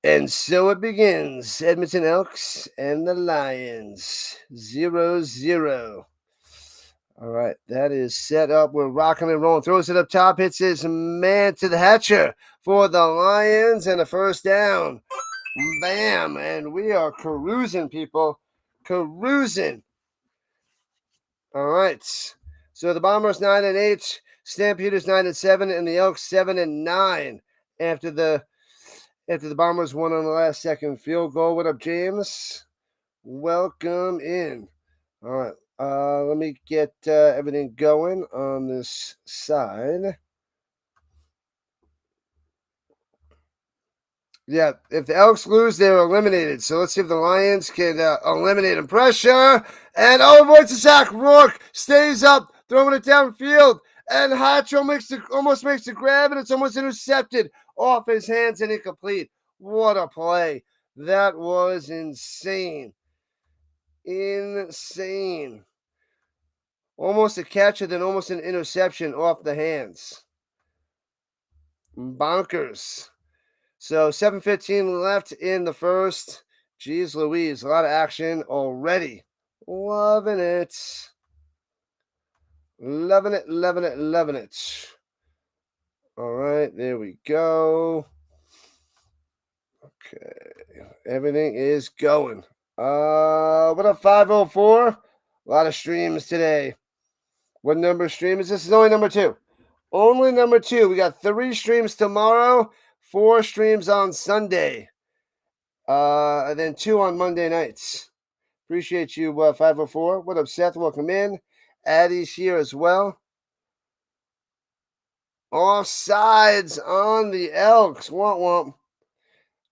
And so it begins. Edmonton Elks and the Lions. 0-0. All right, that is set up. We're rocking and rolling. Throws it up top. Hits his man to the hatcher for the Lions and a first down. Bam. And we are cruising, people. Cruising. All right. So the Bombers 9-8, Stampeders 9-7, and the Elks 7-9 after the Bombers won on the last second field goal. What up, James? Welcome in. All right. Let me get everything going on this side. Yeah, if the Elks lose, they're eliminated. So let's see if the Lions can eliminate them. Pressure, and avoids the sack. Rourke stays up, throwing it downfield, and Hatch almost makes the grab, and it's almost intercepted off his hands and incomplete. What a play. That was insane. Insane. Almost a catch and then almost an interception off the hands. Bonkers. So 7:15 left in the first. Jeez Louise, a lot of action already. Loving it. Loving it, loving it, loving it. All right, there we go. Okay, everything is going. What up, 504? A lot of streams today. What number stream is this? Is only number 2. Only number 2. We got 3 streams tomorrow, 4 streams on Sunday. And then 2 on Monday nights. Appreciate you, 504. What up, Seth? Welcome in. Addie's here as well. Offsides on the Elks. Womp womp.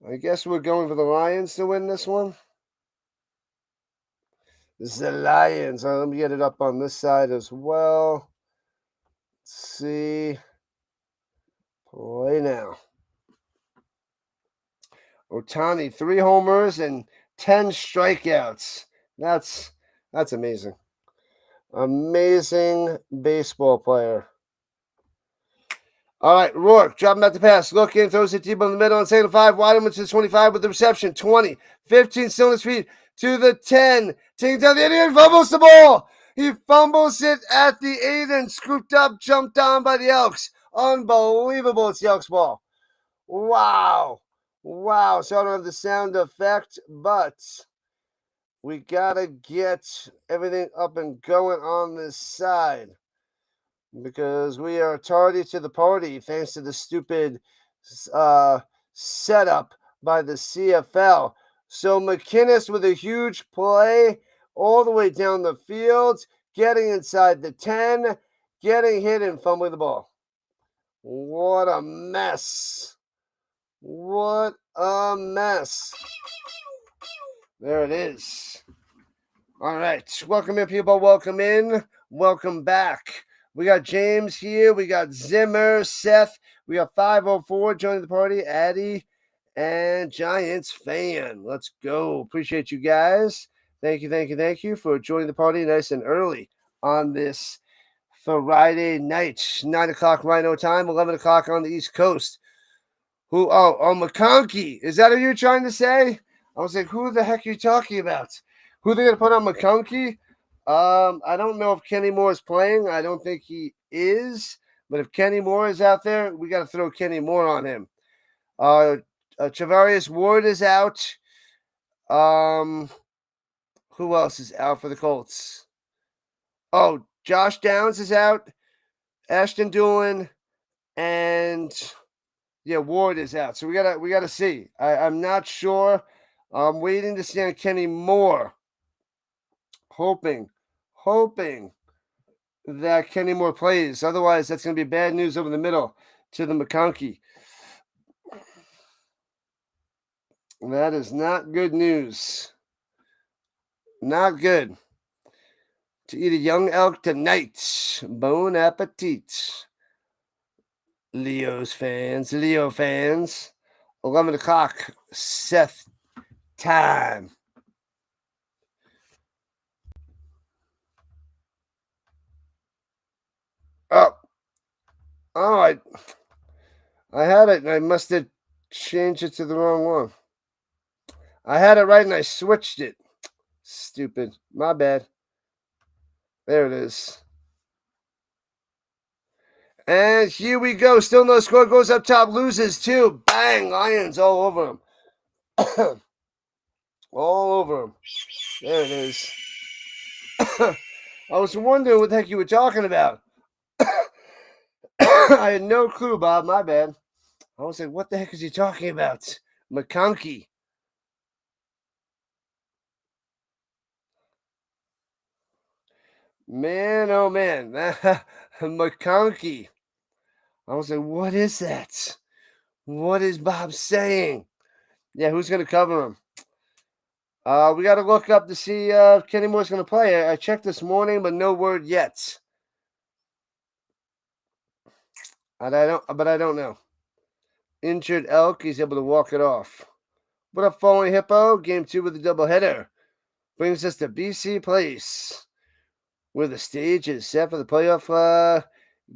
I guess we're going for the Lions to win this one. This is the Lions. Let me get it up on this side as well. Let's see. Play now. Ohtani, 3 homers and 10 strikeouts. That's amazing. Amazing baseball player. All right, Rourke, dropping back the pass. Looking, throws it deep in the middle on second 5. Wide to the 25 with the reception. 20, 15 still on his feet to the 10. Taking down the Indian, fumbles the ball. He fumbles it at the Ayden. Scooped up, jumped on by the Elks. Unbelievable. It's the Elks ball. Wow. Wow. So I don't have the sound effect, but we got to get everything up and going on this side. Because we are tardy to the party thanks to the stupid setup by the CFL. So McInnis with a huge play all the way down the field, getting inside the 10, getting hit and fumbling the ball. What a mess. What a mess. There it is. All right. Welcome in, people. Welcome in. Welcome back. We got James here. We got Zimmer, Seth. We got 504 joining the party. Addie and Giants fan. Let's go. Appreciate you guys. Thank you for joining the party nice and early on this Friday night. 9 o'clock Rhino time, 11 o'clock on the East Coast. McConkey. Is that what you're trying to say? I was like, who the heck are you talking about? Who are they going to put on McConkey? I don't know if Kenny Moore is playing. I don't think he is. But if Kenny Moore is out there, we got to throw Kenny Moore on him. Travarius Ward is out. Who else is out for the Colts? Oh, Josh Downs is out. Ashton Doolin and Ward is out. So we gotta see. I'm not sure. I'm waiting to see on Kenny Moore. Hoping that Kenny Moore plays. Otherwise, that's going to be bad news over the middle to the McConkey. That is not good news. Not good. To eat a young elk tonight. Bon appetit. Leo fans. 11 o'clock. Seth time. Oh, I had it, and I must have changed it to the wrong one. I had it right and I switched it. Stupid. My bad. There it is. And here we go. Still no score. Goes up top. Loses 2. Bang. Lions all over him. All over him. There it is. I was wondering what the heck you were talking about. I had no clue, Bob. My bad. I was like, what the heck is he talking about? McConkey. Man, oh man. McConkey. I was like, what is that? What is Bob saying? Yeah, who's going to cover him? We got to look up to see if Kenny Moore's going to play. I checked this morning, but no word yet. But I don't know. Injured Elk, he's able to walk it off. What up, Falling Hippo? Game 2 with a doubleheader. Brings us to BC Place, where the stage is set for the playoff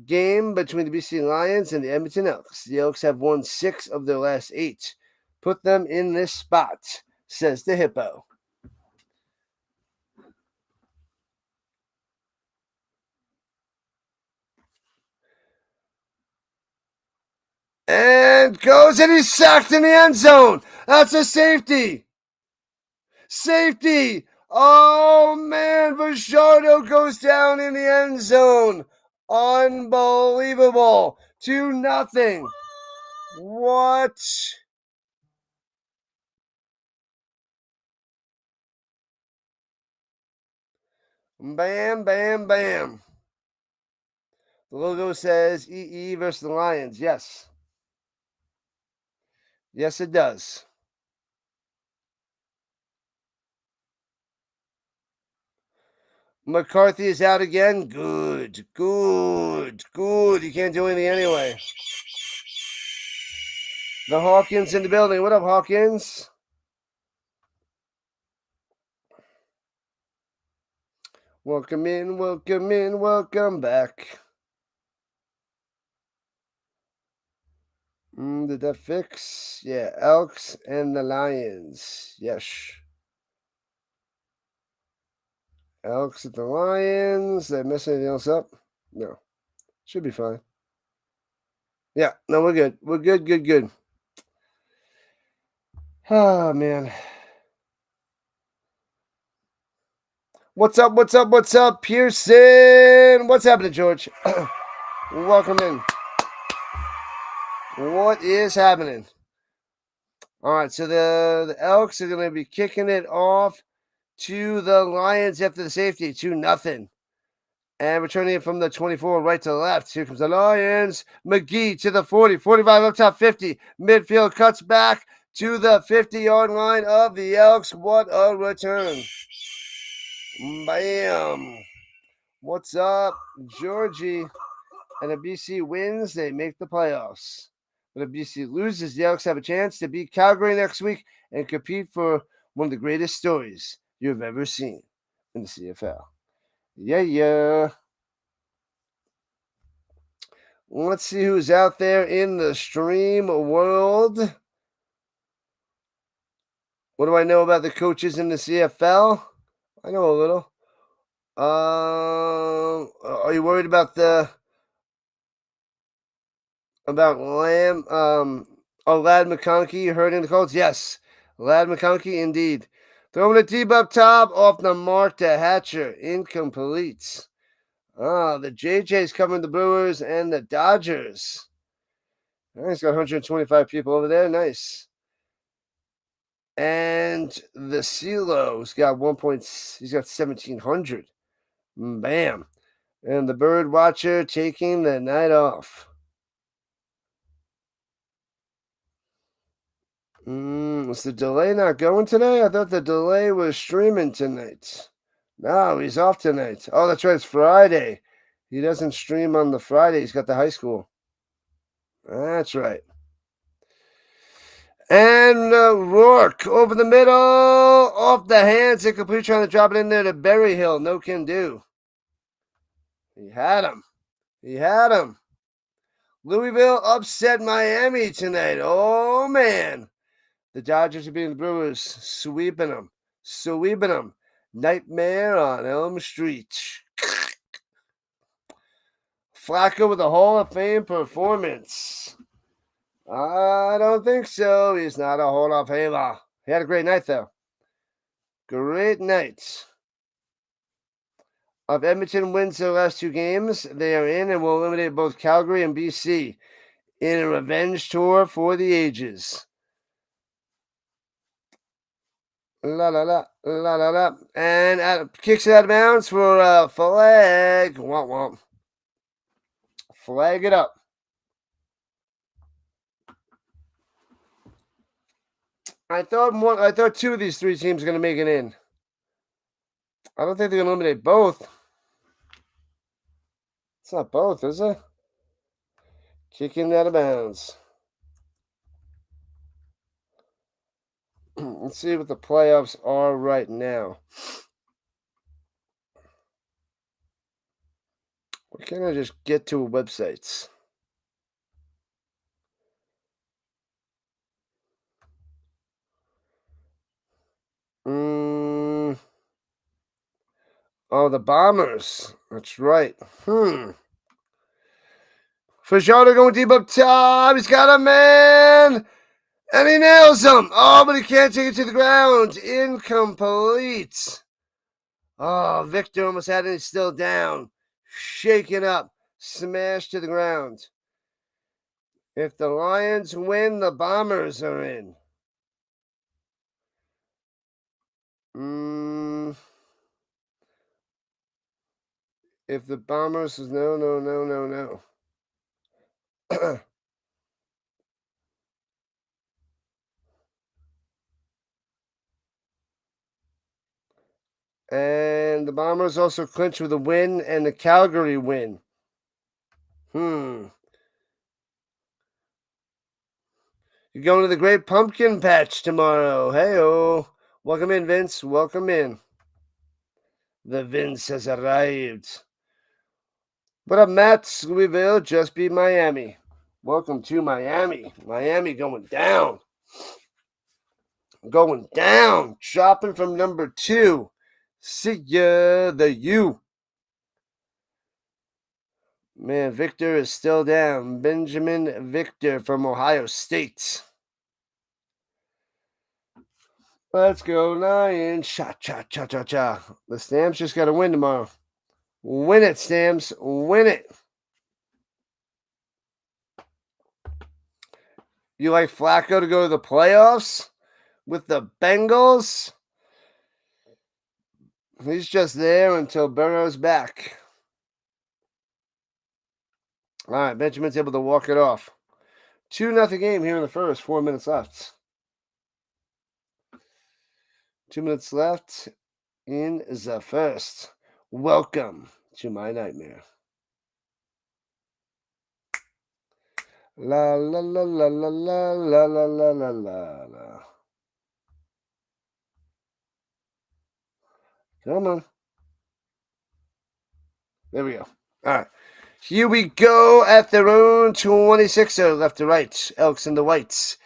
game between the BC Lions and the Edmonton Elks. The Elks have won 6 of their last 8. Put them in this spot, says the Hippo. And goes and he's sacked in the end zone. That's a safety. Safety. Oh man, Vajardo goes down in the end zone. Unbelievable. 2-0. What? Bam, bam, bam. The logo says EE versus the Lions. Yes. Yes, it does. McCarthy is out again. Good, good, good. You can't do anything anyway. The Hawkins in the building. What up, Hawkins? Welcome in, welcome in, welcome back. Did that fix? Yeah, Elks and the Lions. Yes. Elks at the Lions. Did I mess anything else up? No. Should be fine. Yeah, no, we're good. We're good, good, good. Oh, man. What's up, what's up, what's up, Pearson? What's happening, George? Welcome in. What is happening? All right, so the Elks are going to be kicking it off to the Lions after the safety, 2-0. And returning it from the 24 right to the left. Here comes the Lions. McGee to the 40, 45 up top, 50. Midfield cuts back to the 50-yard line of the Elks. What a return. Bam. What's up, Georgie? And if BC wins, they make the playoffs. But if BC loses, the Elks have a chance to beat Calgary next week and compete for one of the greatest stories you've ever seen in the CFL. Yeah. Let's see who's out there in the stream world. What do I know about the coaches in the CFL? I know a little. Are you worried about Lamb? Lad McConkey hurting the Colts? Yes, Lad McConkey indeed. Throwing a deep up top off the mark to Hatcher, incomplete. The JJ's covering the Brewers and the Dodgers. He's got 125 people over there. Nice. And the CeeLo's got he's got 1,700. Bam. And the Bird Watcher taking the night off. Is the delay not going today? I thought the delay was streaming tonight. No, he's off tonight. Oh, that's right. It's Friday. He doesn't stream on the Friday. He's got the high school. That's right. And Rourke over the middle, off the hands, incomplete, trying to drop it in there to Berryhill. No can do. He had him. Louisville upset Miami tonight. Oh, man. The Dodgers are beating the Brewers, sweeping them. Nightmare on Elm Street. Flacco with a Hall of Fame performance. I don't think so. He's not a Hall of Famer. He had a great night, though. Great night. If Edmonton wins their last 2 games, they are in and will eliminate both Calgary and BC in a revenge tour for the ages. La la la, la la la. And kicks it out of bounds for a flag. Womp womp. Flag it up. I thought 2 of these 3 teams are going to make it in. I don't think they're going to eliminate both. It's not both, is it? Kicking out of bounds. Let's see what the playoffs are right now. Why can't I just get to websites? Oh, the Bombers. That's right. Fajardo going deep up top. He's got a man. And he nails him. Oh, but he can't take it to the ground. Incomplete. Oh, Victor almost had it. He's still down. Shaken up. Smashed to the ground. If the Lions win, the Bombers are in. If the Bombers is no. And the Bombers also clinch with a win and the Calgary win. You're going to the Great Pumpkin Patch tomorrow. Hey-oh. Welcome in, Vince. Welcome in. The Vince has arrived. What up, Matt? Louisville just beat Miami. Welcome to Miami. Miami going down. Going down. Dropping from number 2. See ya, the U. Man, Victor is still down. Benjamin Victor from Ohio State. Let's go, Lions. Cha. The Stamps just got to win tomorrow. Win it, Stamps. Win it. You like Flacco to go to the playoffs with the Bengals? He's just there until Burrow's back. All right, Benjamin's able to walk it off. 2-0 game here in the first. 4 minutes left. 2 minutes left in the first. Welcome to my nightmare. La la la la la la la la la la la. Come on. There we go. All right. Here we go at their own 26er, left to right. Elks in the whites.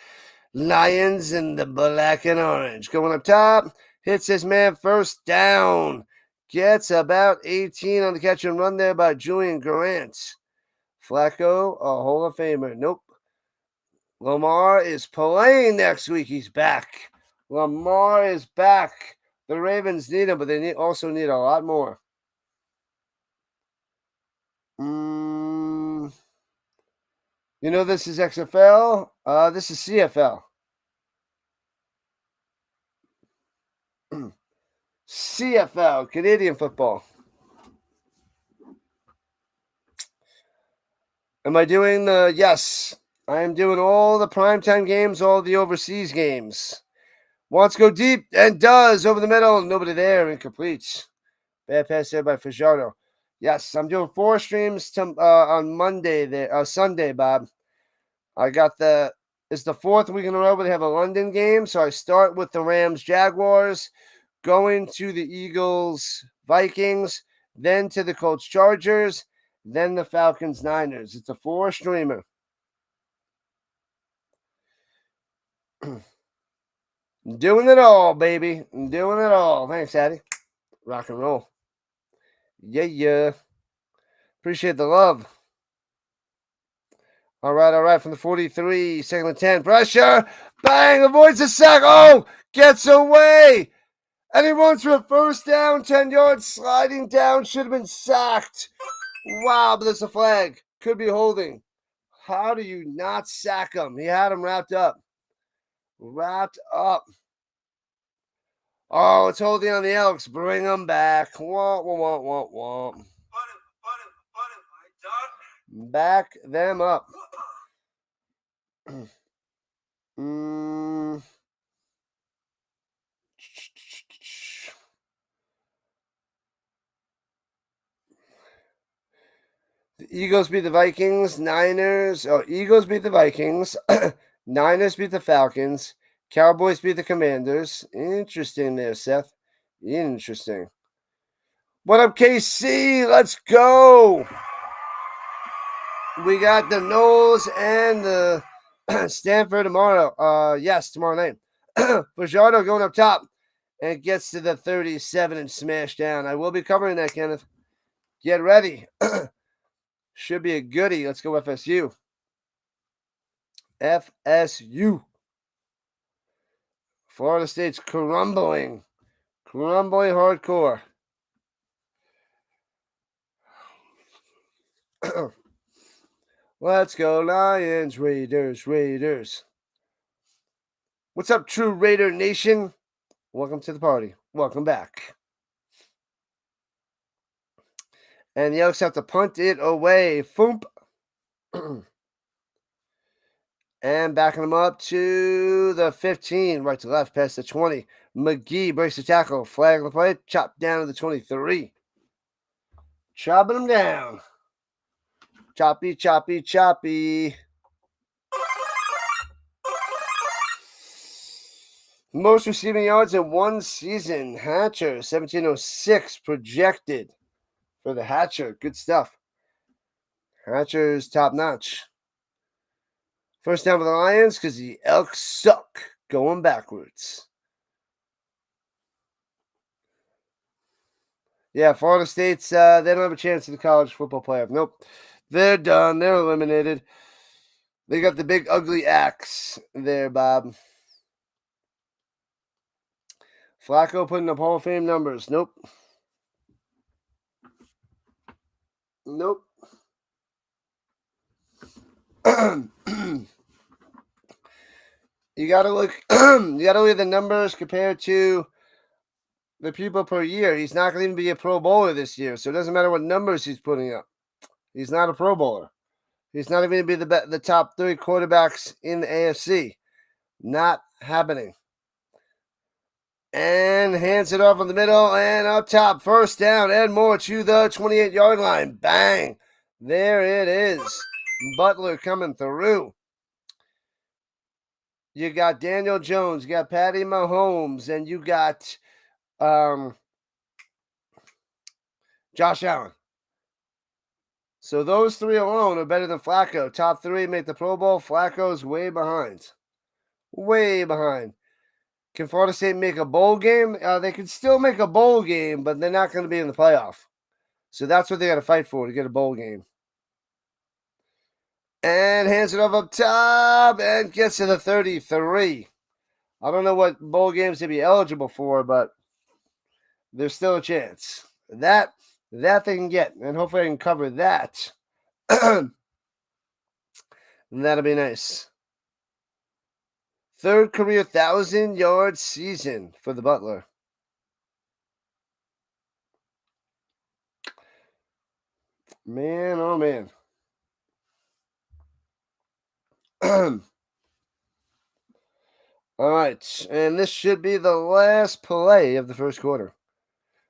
Lions in the black and orange. Going up top. Hits his man first down. Gets about 18 on the catch and run there by Julian Grant. Flacco, a Hall of Famer. Nope. Lamar is playing next week. He's back. Lamar is back. The Ravens need him, but they also need a lot more. You know this is XFL? This is CFL. CFL, Canadian football. Am I doing the... Yes, I am doing all the primetime games, all the overseas games. Wants to go deep, and does, over the middle. Nobody there, incomplete. Bad pass there by Fajardo. Yes, I'm doing 4 streams on Monday, Sunday, Bob. I got it's the 4th week in a row where they have a London game. So I start with the Rams Jaguars, going to the Eagles Vikings, then to the Colts Chargers, then the Falcons Niners. It's a 4 streamer. Doing it all, baby. Doing it all. Thanks, Addy. Rock and roll. Yeah. Appreciate the love. All right. From the 43, second and 10. Pressure. Bang. Avoids the sack. Oh, gets away. And he runs for a first down. 10 yards. Sliding down. Should have been sacked. Wow, but there's a flag. Could be holding. How do you not sack him? He had him wrapped up. Oh, it's holding on the Elks. Bring them back. Womp. Back them up. The Eagles beat the Vikings. Eagles beat the Vikings. Niners beat the Falcons. Cowboys beat the Commanders. Interesting there, Seth. Interesting. What up, KC? Let's go. We got the Knowles and the Stanford tomorrow. Yes, tomorrow night. Fajardo going up top and gets to the 37 and smash down. I will be covering that, Kenneth. Get ready. Should be a goodie. Let's go FSU. FSU. Florida State's crumbling. Crumbling hardcore. Let's go Lions, Raiders. What's up, True Raider Nation? Welcome to the party. Welcome back. And the Elks have to punt it away. Foomp. And backing them up to the 15. Right to left, past the 20. McGee breaks the tackle. Flag on the play. Chopped down to the 23. Chopping them down. Choppy. Most receiving yards in one season. Hatcher, 1706 projected for the Hatcher. Good stuff. Hatcher's top notch. First down for the Lions because the Elks suck going backwards. Yeah, Florida State's, they don't have a chance in the college football playoff. Nope. They're done. They're eliminated. They got the big ugly axe there, Bob. Flacco putting up Hall of Fame numbers. Nope. You gotta look at the numbers compared to the people per year. He's not gonna even be a Pro Bowler this year, so it doesn't matter what numbers he's putting up. He's not a Pro Bowler. He's not even gonna be the top 3 quarterbacks in the AFC. Not happening. And hands it off in the middle and up top. First down and more to the 28-yard line. Bang. There it is. Butler coming through. You got Daniel Jones, you got Patty Mahomes, and you got Josh Allen. So those 3 alone are better than Flacco. Top 3 make the Pro Bowl. Flacco's way behind. Way behind. Can Florida State make a bowl game? They can still make a bowl game, but they're not going to be in the playoff. So that's what they got to fight for, to get a bowl game. And hands it off up top and gets to the 33. I don't know what bowl games they'd be eligible for, but there's still a chance. That they can get, and hopefully I can cover that. And that'll be nice. 3rd career 1,000-yard season for the Butler. Man, oh man. All right, and this should be the last play of the first quarter.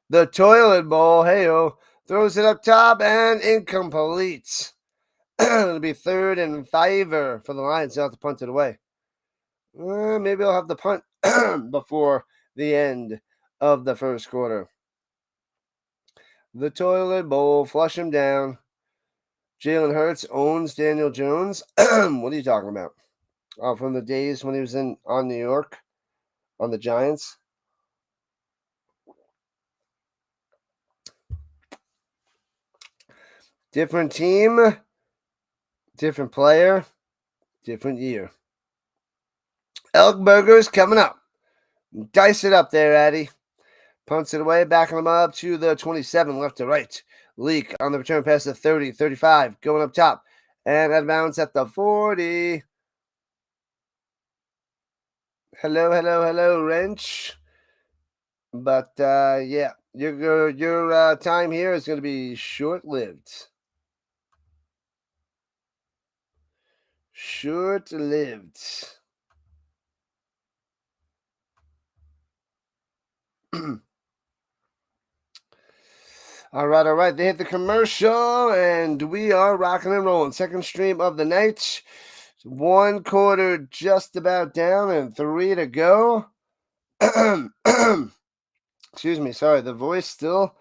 The toilet bowl, hey-oh, throws it up top and incomplete. It'll be 3rd and 5 for the Lions. They'll have to punt it away. Maybe I'll have the punt before the end of the first quarter. The toilet bowl, flush him down. Jalen Hurts owns Daniel Jones. What are you talking about? From the days when he was on New York. on the Giants. Different team, different player, different year. Elk Burgers coming up. Dice it up there, Addy. Punts it away, backing them up to the 27, left to right. Leak on the return pass to 30, 35, going up top. And out of bounds at the 40. Hello, Wrench. But, yeah, your time here is going to be short-lived. Short-lived. All right. They hit the commercial, and we are rocking and rolling. Second stream of the night. 1 quarter just about down and 3 to go. Excuse me. Sorry, the voice still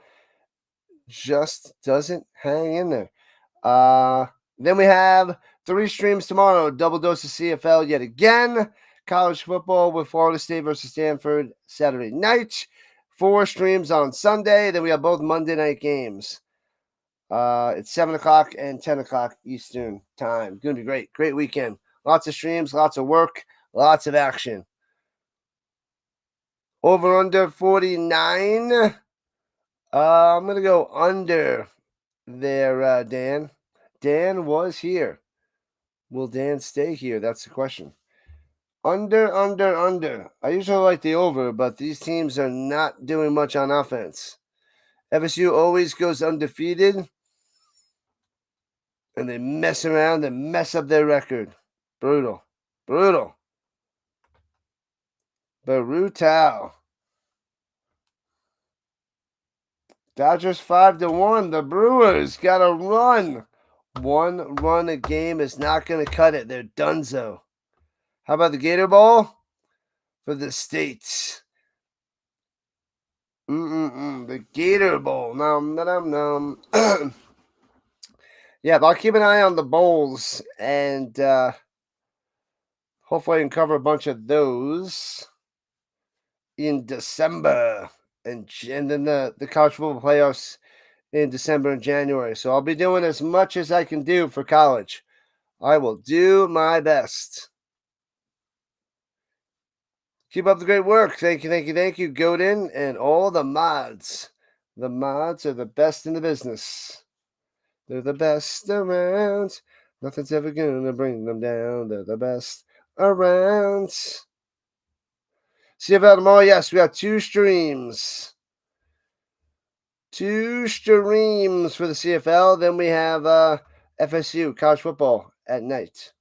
just doesn't hang in there. Then we have 3 streams tomorrow. Double dose of CFL yet again. College football with Florida State versus Stanford Saturday night. 4 streams on Sunday. Then we have both Monday night games. It's 7 o'clock and 10 o'clock Eastern time. Going to be great. Great weekend. Lots of streams, lots of work, lots of action. Over under 49. I'm going to go under there, Dan. Dan was here. Will Dan stay here? That's the question. Under. I usually like the over, but these teams are not doing much on offense. FSU always goes undefeated, and they mess around and mess up their record. Brutal. Brutal. Dodgers 5-1. The Brewers got to run. 1 run a game is not going to cut it. They're donezo. How about the Gator Bowl? For the States. The Gator Bowl. Nom. Yeah, but I'll keep an eye on the bowls, and hopefully I can cover a bunch of those in December, and then the college football playoffs in December and January. So I'll be doing as much as I can do for college. I will do my best. Keep up the great work. Thank you, Godin, and all the mods. The mods are the best in the business. They're the best around. Nothing's ever gonna bring them down. They're the best around. CFL tomorrow. Yes, we got 2 streams. 2 streams for the CFL. Then we have FSU college football at night.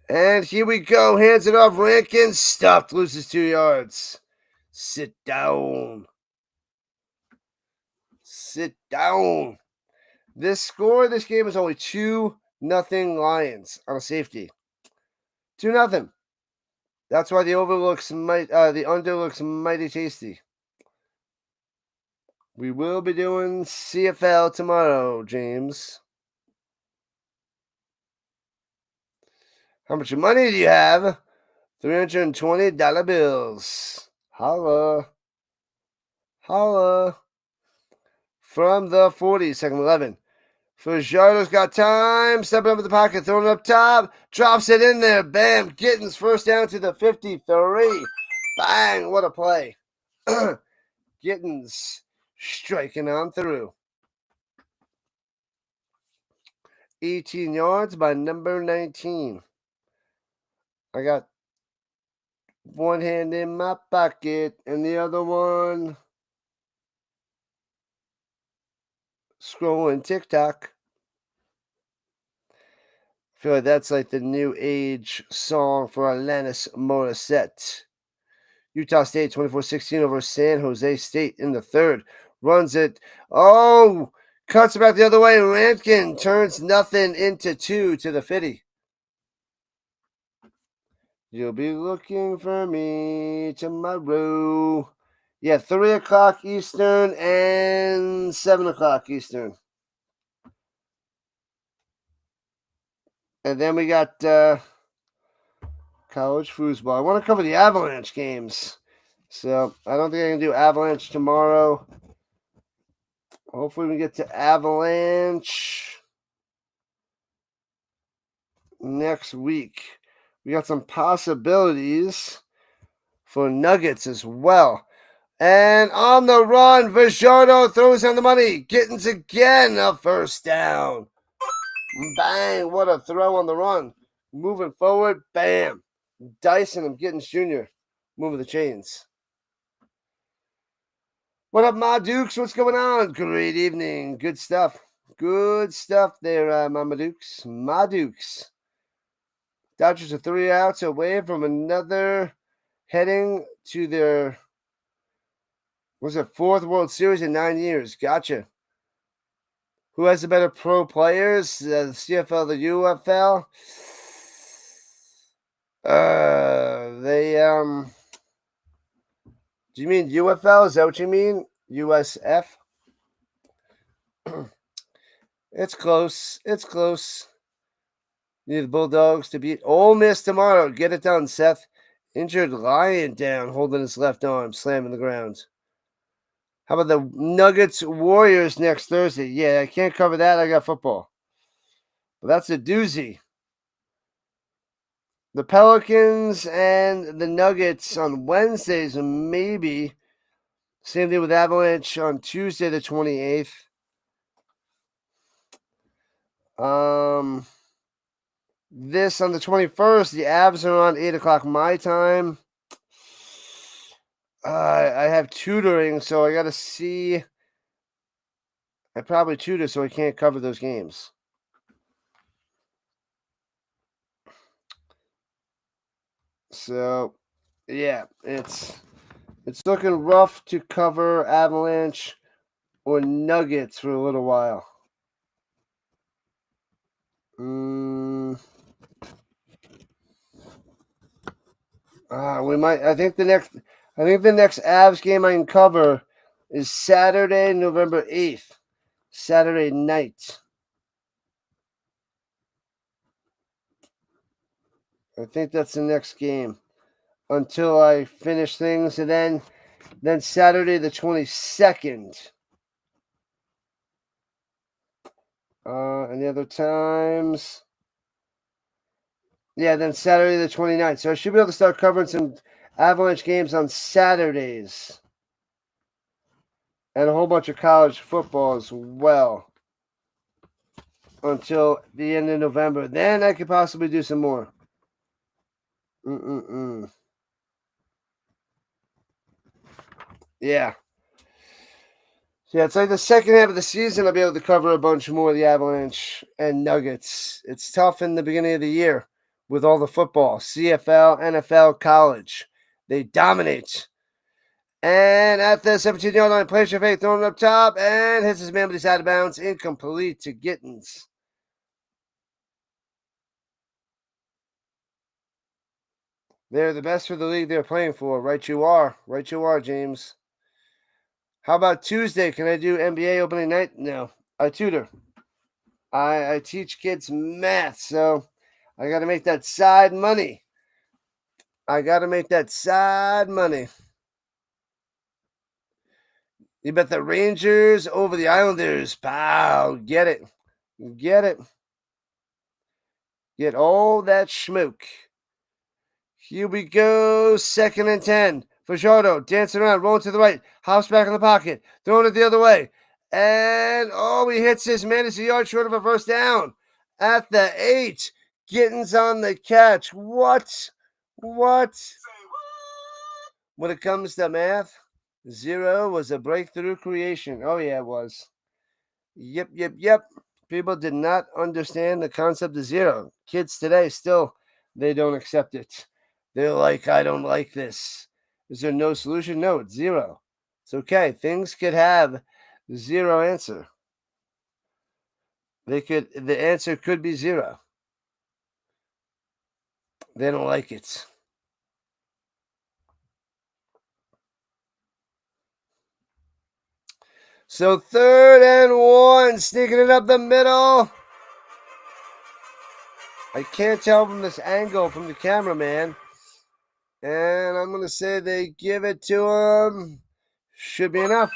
And here we go. Hands it off. Rankin stuffed. Loses 2 yards. Sit down. This score, this game is only 2-0 Lions on a safety. 2-0. That's why the under looks mighty tasty. We will be doing CFL tomorrow, James. How much money do you have? $320 bills. Holla. From the 40, second 11. Fajardo's got time. Stepping up in the pocket, throwing it up top. Drops it in there. Bam. Gittins first down to the 53. Bang. What a play. Gittins striking on through. 18 yards by number 19. I got one hand in my pocket and the other one scrolling TikTok. I feel like that's like the new age song for Alanis Morissette. Utah State 24-16 over San Jose State in the third. Runs it. Oh, cuts it back the other way. Rankin turns nothing into 2 to the 50. You'll be looking for me tomorrow. Yeah, 3 o'clock Eastern and 7 o'clock Eastern. And then we got college foosball. I want to cover the Avalanche games. So I don't think I can do Avalanche tomorrow. Hopefully we get to Avalanche next week. We got some possibilities for Nuggets as well. And on the run, Vajardo throws on the money. Gittins again, a first down. Bang, what a throw on the run. Moving forward, bam. Dyson and Gittins Jr. moving the chains. What up, Ma Dukes? What's going on? Great evening. Good stuff. Good stuff there, Mama Dukes. Ma Dukes. Dodgers are 3 outs away from another heading to their, fourth World Series in 9 years. Gotcha. Who has the better pro players? The CFL, the UFL? Do you mean UFL? Is that what you mean? USF? It's close. It's close. Need the Bulldogs to beat Ole Miss tomorrow. Get it done, Seth. Injured Lion down, holding his left arm, slamming the ground. How about the Nuggets Warriors next Thursday? Yeah, I can't cover that. I got football. But that's a doozy. The Pelicans and the Nuggets on Wednesdays, maybe. Same thing with Avalanche on Tuesday the 28th. This on the 21st, the Avs are on 8 o'clock my time. I have tutoring, so I got to see. I probably tutor, so I can't cover those games. So, yeah, it's looking rough to cover Avalanche or Nuggets for a little while. We might. I think the next Avs game I can cover is Saturday, November 8th, Saturday night. I think that's the next game until I finish things, and then Saturday the 22nd. Any other times? Yeah, then Saturday the 29th. So I should be able to start covering some Avalanche games on Saturdays. And a whole bunch of college football as well. Until the end of November. Then I could possibly do some more. Yeah. Yeah, it's like the second half of the season I'll be able to cover a bunch more of the Avalanche and Nuggets. It's tough in the beginning of the year with all the football. CFL, NFL, college. They dominate. And at the 17-yard line, plays your fake, throwing it up top, and hits his man, but he's out of bounds. Incomplete to Gittins. They're the best for the league they're playing for. Right you are. Right you are, James. How about Tuesday? Can I do NBA opening night? No. I tutor. I teach kids math, so I got to make that side money. You bet the Rangers over the Islanders. Pow. Get it. Get all that smoke. Here we go. 2nd and 10. Fajardo dancing around, rolling to the right. Hops back in the pocket. Throwing it the other way. And, he hits his man. It's a yard short of a first down. At the 8. Gittins on the catch. What? When it comes to math, 0 was a breakthrough creation. Oh, yeah, it was. Yep. People did not understand the concept of 0. Kids today still, they don't accept it. They're like, I don't like this. Is there no solution? No, it's 0. It's okay. Things could have 0 answer. The answer could be 0. They don't like it. So 3rd and 1, sneaking it up the middle. I can't tell from this angle from the cameraman. And I'm going to say they give it to him. Should be enough.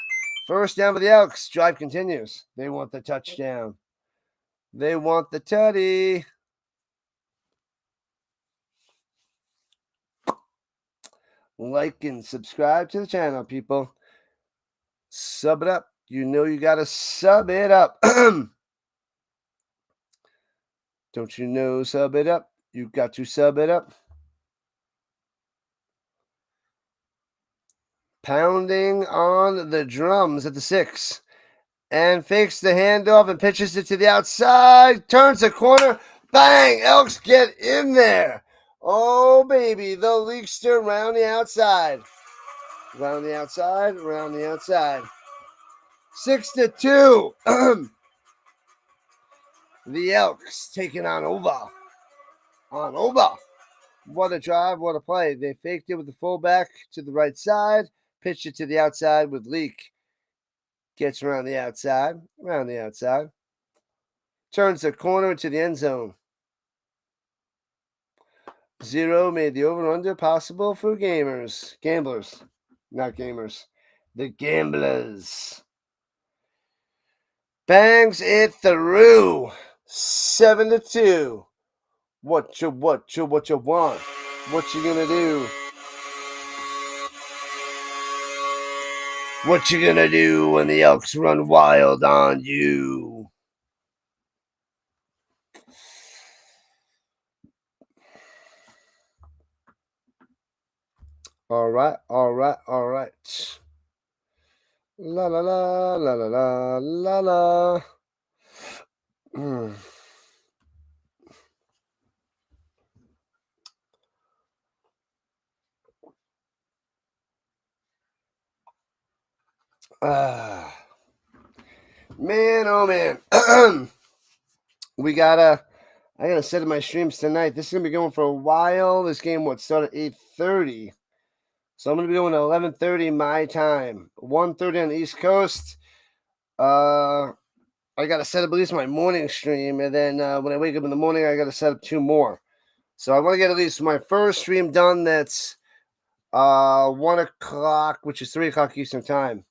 First down for the Elks. Drive continues. They want the touchdown. They want the tardy. Like and subscribe to the channel, people. Sub it up. You know you got to sub it up. Don't you know sub it up? You got to sub it up. Pounding on the drums at the 6. And fakes the handoff and pitches it to the outside. Turns the corner. Bang! Elks get in there. Oh, baby. The Leakster round the outside. Round the outside. Round the outside. 6-2. The Elks taking on over. On over. What a drive. What a play. They faked it with the fullback to the right side. Pitched it to the outside with Leak. Gets around the outside. Around the outside. Turns the corner to the end zone. 0 made the over-under possible for gamblers. Not gamers. The gamblers. Bangs it through. 7-2. What you want? What you gonna do? What you gonna do when the Elks run wild on you? All right. La la la la la la la la. Man, oh man. I gotta set up my streams tonight. This is gonna be going for a while. This game started at 8:30. So I'm gonna be going at 11:30 my time. 1:30 on the East Coast. I gotta set up at least my morning stream, and then when I wake up in the morning, I gotta set up 2 more. So I want to get at least my first stream done. That's 1 o'clock, which is 3 o'clock Eastern time.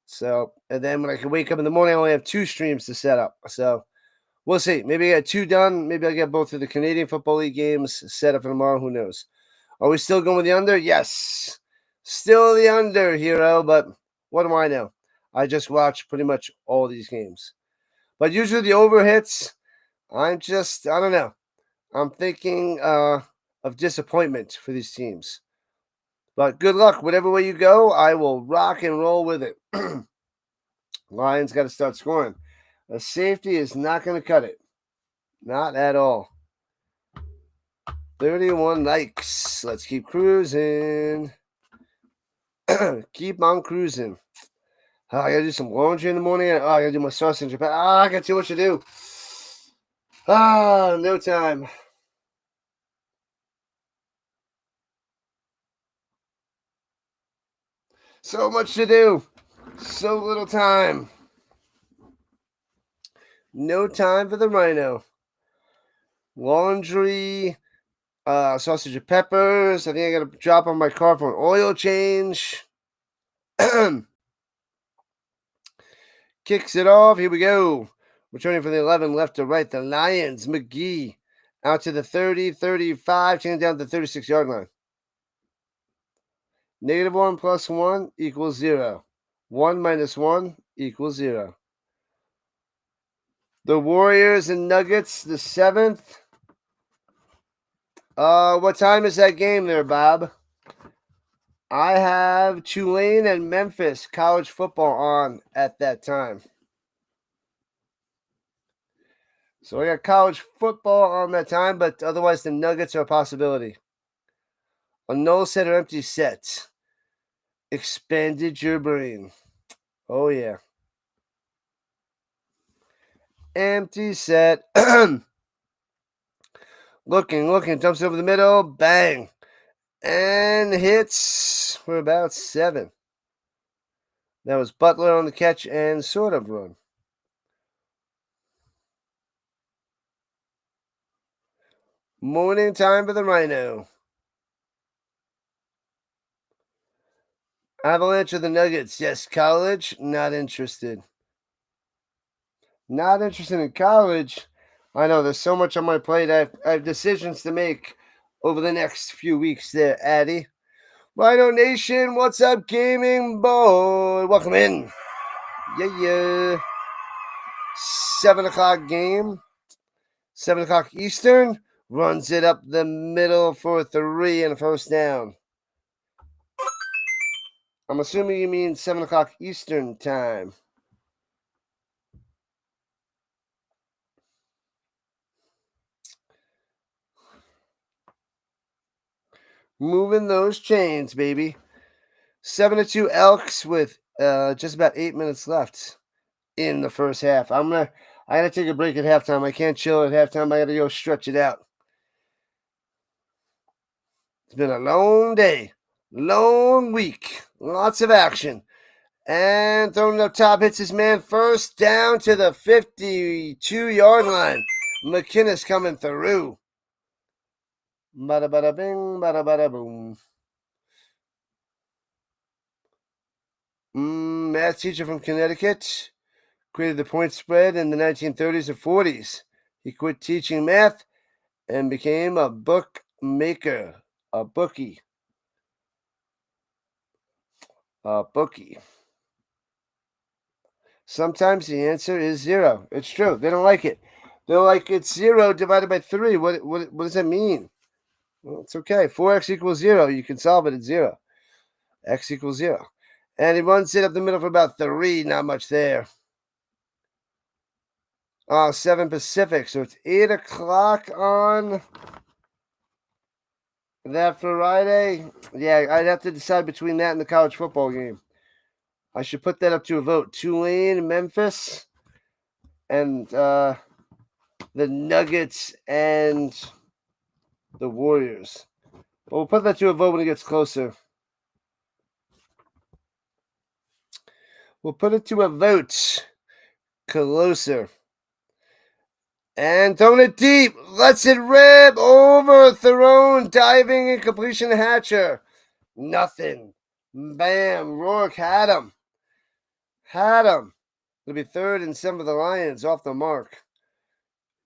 So, and then when I can wake up in the morning, I only have 2 streams to set up. So we'll see. Maybe I get 2 done. Maybe I'll get both of the Canadian Football League games set up for tomorrow. Who knows? Are we still going with the under? Yes. Still the under, hero. But what do I know? I just watch pretty much all these games. But usually the over hits. I don't know. I'm thinking of disappointment for these teams. But good luck. Whatever way you go, I will rock and roll with it. Lions got to start scoring. A safety is not going to cut it. Not at all. 31 likes. Let's keep cruising. Keep on cruising. Oh, I got to do some laundry in the morning. Oh, I got to do my sausage. I got too much to do. No time. So much to do. So little time. No time for the Rhino. Laundry, sausage and peppers. I think I got to drop on my car for an oil change. Kicks it off. Here we go. Returning from the 11, left to right. The Lions, McGee, out to the 30, 35, taking down to the 36-yard line. -1 + 1 = 0. 1 - 1 = 0. The Warriors and Nuggets, the 7th. What time is that game there, Bob? I have Tulane and Memphis college football on at that time. So I got college football on that time, but otherwise the Nuggets are a possibility. A null set or empty set. Expanded your brain. Oh, yeah. Empty set. Looking. Jumps over the middle. Bang. And hits for about 7. That was Butler on the catch and sort of run. Morning time for the Rhino. Avalanche or the Nuggets? Yes. College? Not interested. Not interested in college. I know there's so much on my plate. I have decisions to make over the next few weeks there, Addy. Rhino Nation, what's up, gaming boy? Welcome in. Yeah. 7 o'clock game. 7 o'clock Eastern. Runs it up the middle for 3 and a first down. I'm assuming you mean 7 o'clock Eastern time. Moving those chains, baby. 7-2 Elks with just about 8 minutes left in the first half. I gotta take a break at halftime. I can't chill at halftime. I gotta go stretch it out. It's been a long day, long week, lots of action. And throwing it up top, hits his man first down to the 52-yard line. McInnis coming through. Bada bada bing, bada bada boom. Math teacher from Connecticut. Created the point spread in the 1930s and 40s. He quit teaching math and became a bookmaker, a bookie. A bookie. Sometimes the answer is 0. It's true. They don't like it. They're like, it's 0 divided by 3. What does that mean? Well, it's okay. 4x equals 0. You can solve it at 0. X equals 0. And he runs it up the middle for about 3. Not much there. 7 Pacific. So it's 8 o'clock on that Friday. Yeah, I'd have to decide between that and the college football game. I should put that up to a vote. Tulane, Memphis, and the Nuggets and the Warriors. But we'll put that to a vote when it gets closer. We'll put it to a vote closer. And throwing it deep. Lets it rip. Overthrown. Diving and completion Hatcher. Nothing. Bam. Rourke had him. It'll be 3rd and 7 for the Lions off the mark.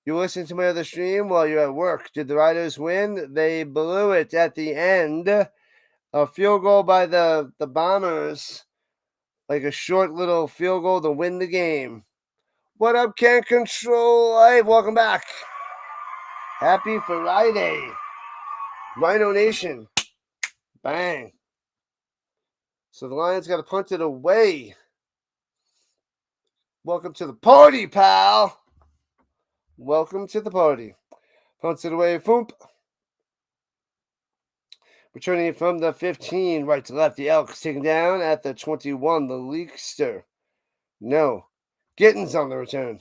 You listening to my other stream while you're at work. Did the Riders win? They blew it at the end. A field goal by the Bombers. Like a short little field goal to win the game. What up, Can't Control Life? Welcome back. Happy Friday. Rhino Nation. Bang. So the Lions got to punt it away. Welcome to the party, pal. Welcome to the party. Punts it away. Foomp. Returning it from the 15, right to left. The Elks taken down at the 21. The Leakster. No. Gittins on the return.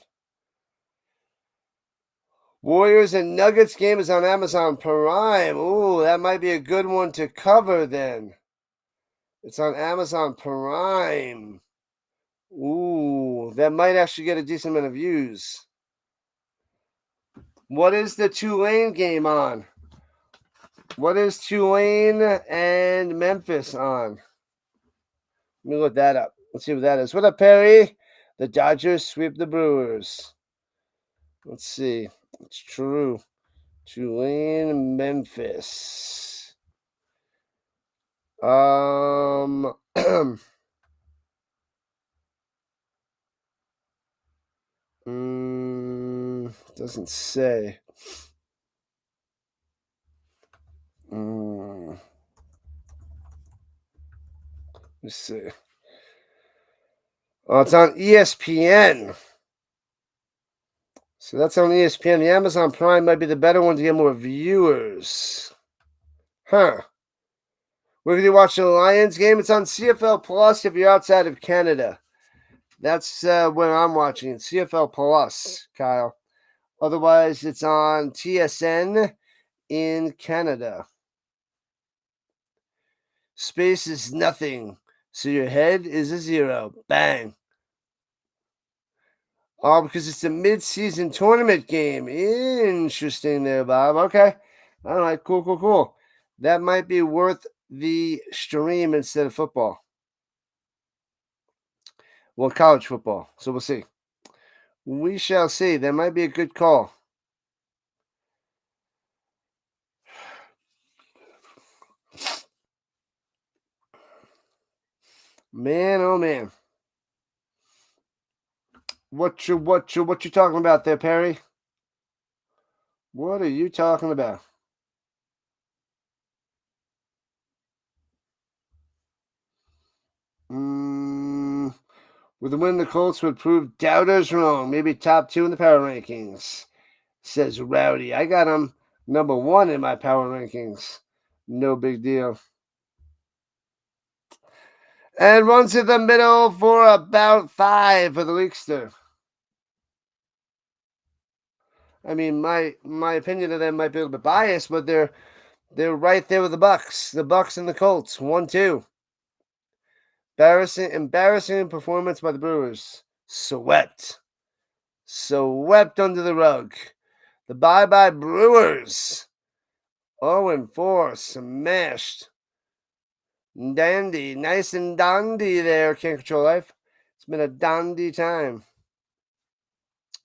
Warriors and Nuggets game is on Amazon Prime. Ooh, that might be a good one to cover then. It's on Amazon Prime. Ooh, that might actually get a decent amount of views. What is the Tulane game on? What is Tulane and Memphis on? Let me look that up. Let's see what that is. What up, Perry? The Dodgers sweep the Brewers. Let's see. It's true. Tulane, Memphis. Doesn't say. Let's see. Oh, it's on ESPN. So that's on ESPN. The Amazon Prime might be the better one to get more viewers. Huh. We're going to watch the Lions game. It's on CFL Plus if you're outside of Canada. That's where I'm watching it. CFL Plus, Kyle. Otherwise, it's on TSN in Canada. Space is nothing, so your head is a 0. Bang. Oh, because it's a mid-season tournament game. Interesting there, Bob. Okay. All right. Cool. That might be worth the stream instead of football. Well, college football. So we'll see. We shall see. That might be a good call. Man, oh man. What you talking about there, Perry? What are you talking about? With the win, the Colts would prove doubters wrong. Maybe top 2 in the power rankings, says Rowdy. I got him number 1 in my power rankings. No big deal. And runs to the middle for about 5 for the Leakster. I mean, my opinion of them might be a little bit biased, but they're right there with the Bucks. The Bucks and the Colts, 1-2. Embarrassing performance by the Brewers. Swept under the rug. The bye Brewers. 0-4, smashed. Dandy, nice and dandy there. Can't control life. It's been a dandy time.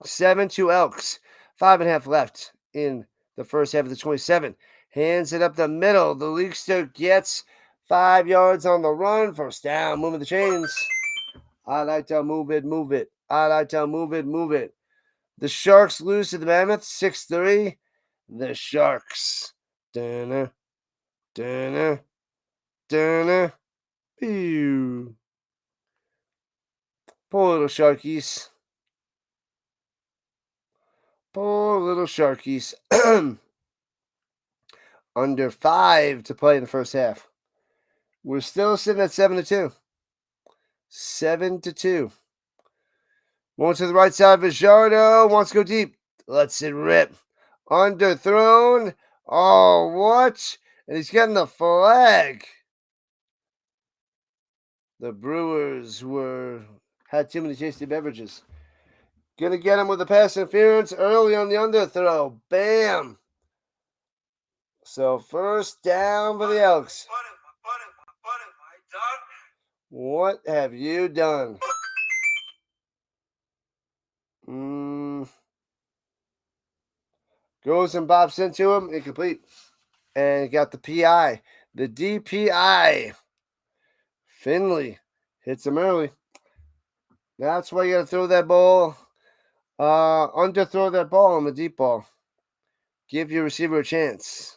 7-2 Elks. 5.5 left in the first half of the 27. Hands it up the middle. The Leakster gets 5 yards on the run. First down. Moving the chains. I like to move it. I like to move it. The Sharks lose to the Mammoth. 6-3. The Sharks. Dunna. Pew. Poor little Sharkies. Under 5 to play in the first half. We're still sitting at 7-2. 7-2. Going to the right side. Vajardo wants to go deep. Lets it rip. Underthrown. Oh, what? And he's getting the flag. The Brewers had too many tasty beverages. Gonna get him with a pass interference early on the underthrow. Bam. So first down for the Elks. What have you done? Goes and bops into him. Incomplete. And got the PI. The DPI. Finley hits him early. That's why you got to throw that ball. Underthrow that ball on the deep ball. Give your receiver a chance.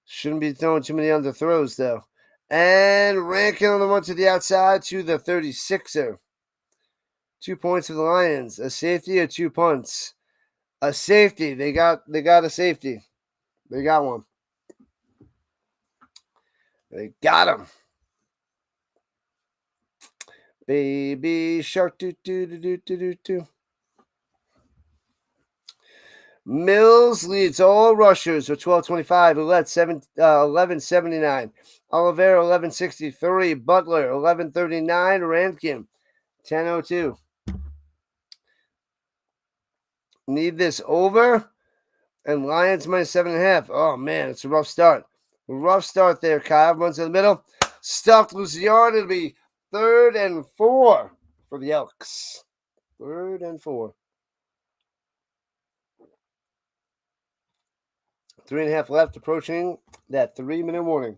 Shouldn't be throwing too many underthrows, though. And Rankin on the one to the outside to the 36er. 2 points for the Lions. A safety or 2 punts? A safety. They got a safety. They got one. They got him. Baby shark do do do do do do do. Mills leads all rushers with 12.25. Who led 11.79. Oliveira 11.63. Butler 11.39. Rankin 10.02. Need this over. And Lions minus 7.5. Oh man, it's a rough start. Rough start there. Kyle runs in the middle. Stuffed, loses yard. It'll be 3rd and 4 for the Elks. 3rd and 4. 3.5 left, approaching that 3-minute warning.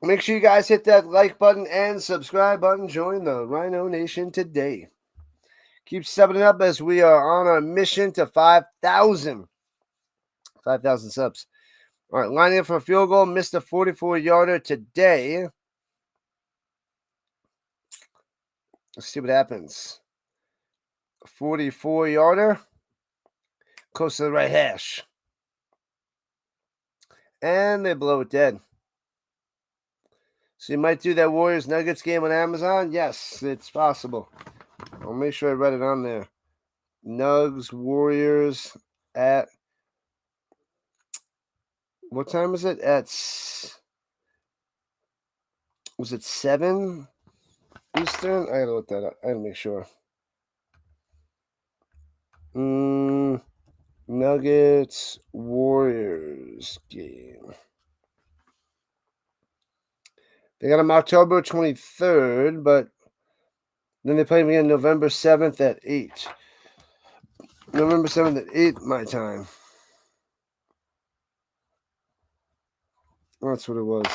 Make sure you guys hit that like button and subscribe button. Join the Rhino Nation today. Keep subbing it up as we are on our mission to 5,000. 5,000 subs. All right, lining up for a field goal. Missed a 44-yarder today. Let's see what happens. 44-yarder. Close to the right hash. And they blow it dead. So you might do that Warriors Nuggets game on Amazon? Yes, it's possible. I'll make sure I read it on there. Nugs, Warriors at... What time is it? Was it 7 Eastern? I gotta look that up. I gotta make sure. Nuggets, Warriors game. They got them October 23rd, but then they play them again November 7th at 8. November 7th at 8 my time. That's what it was.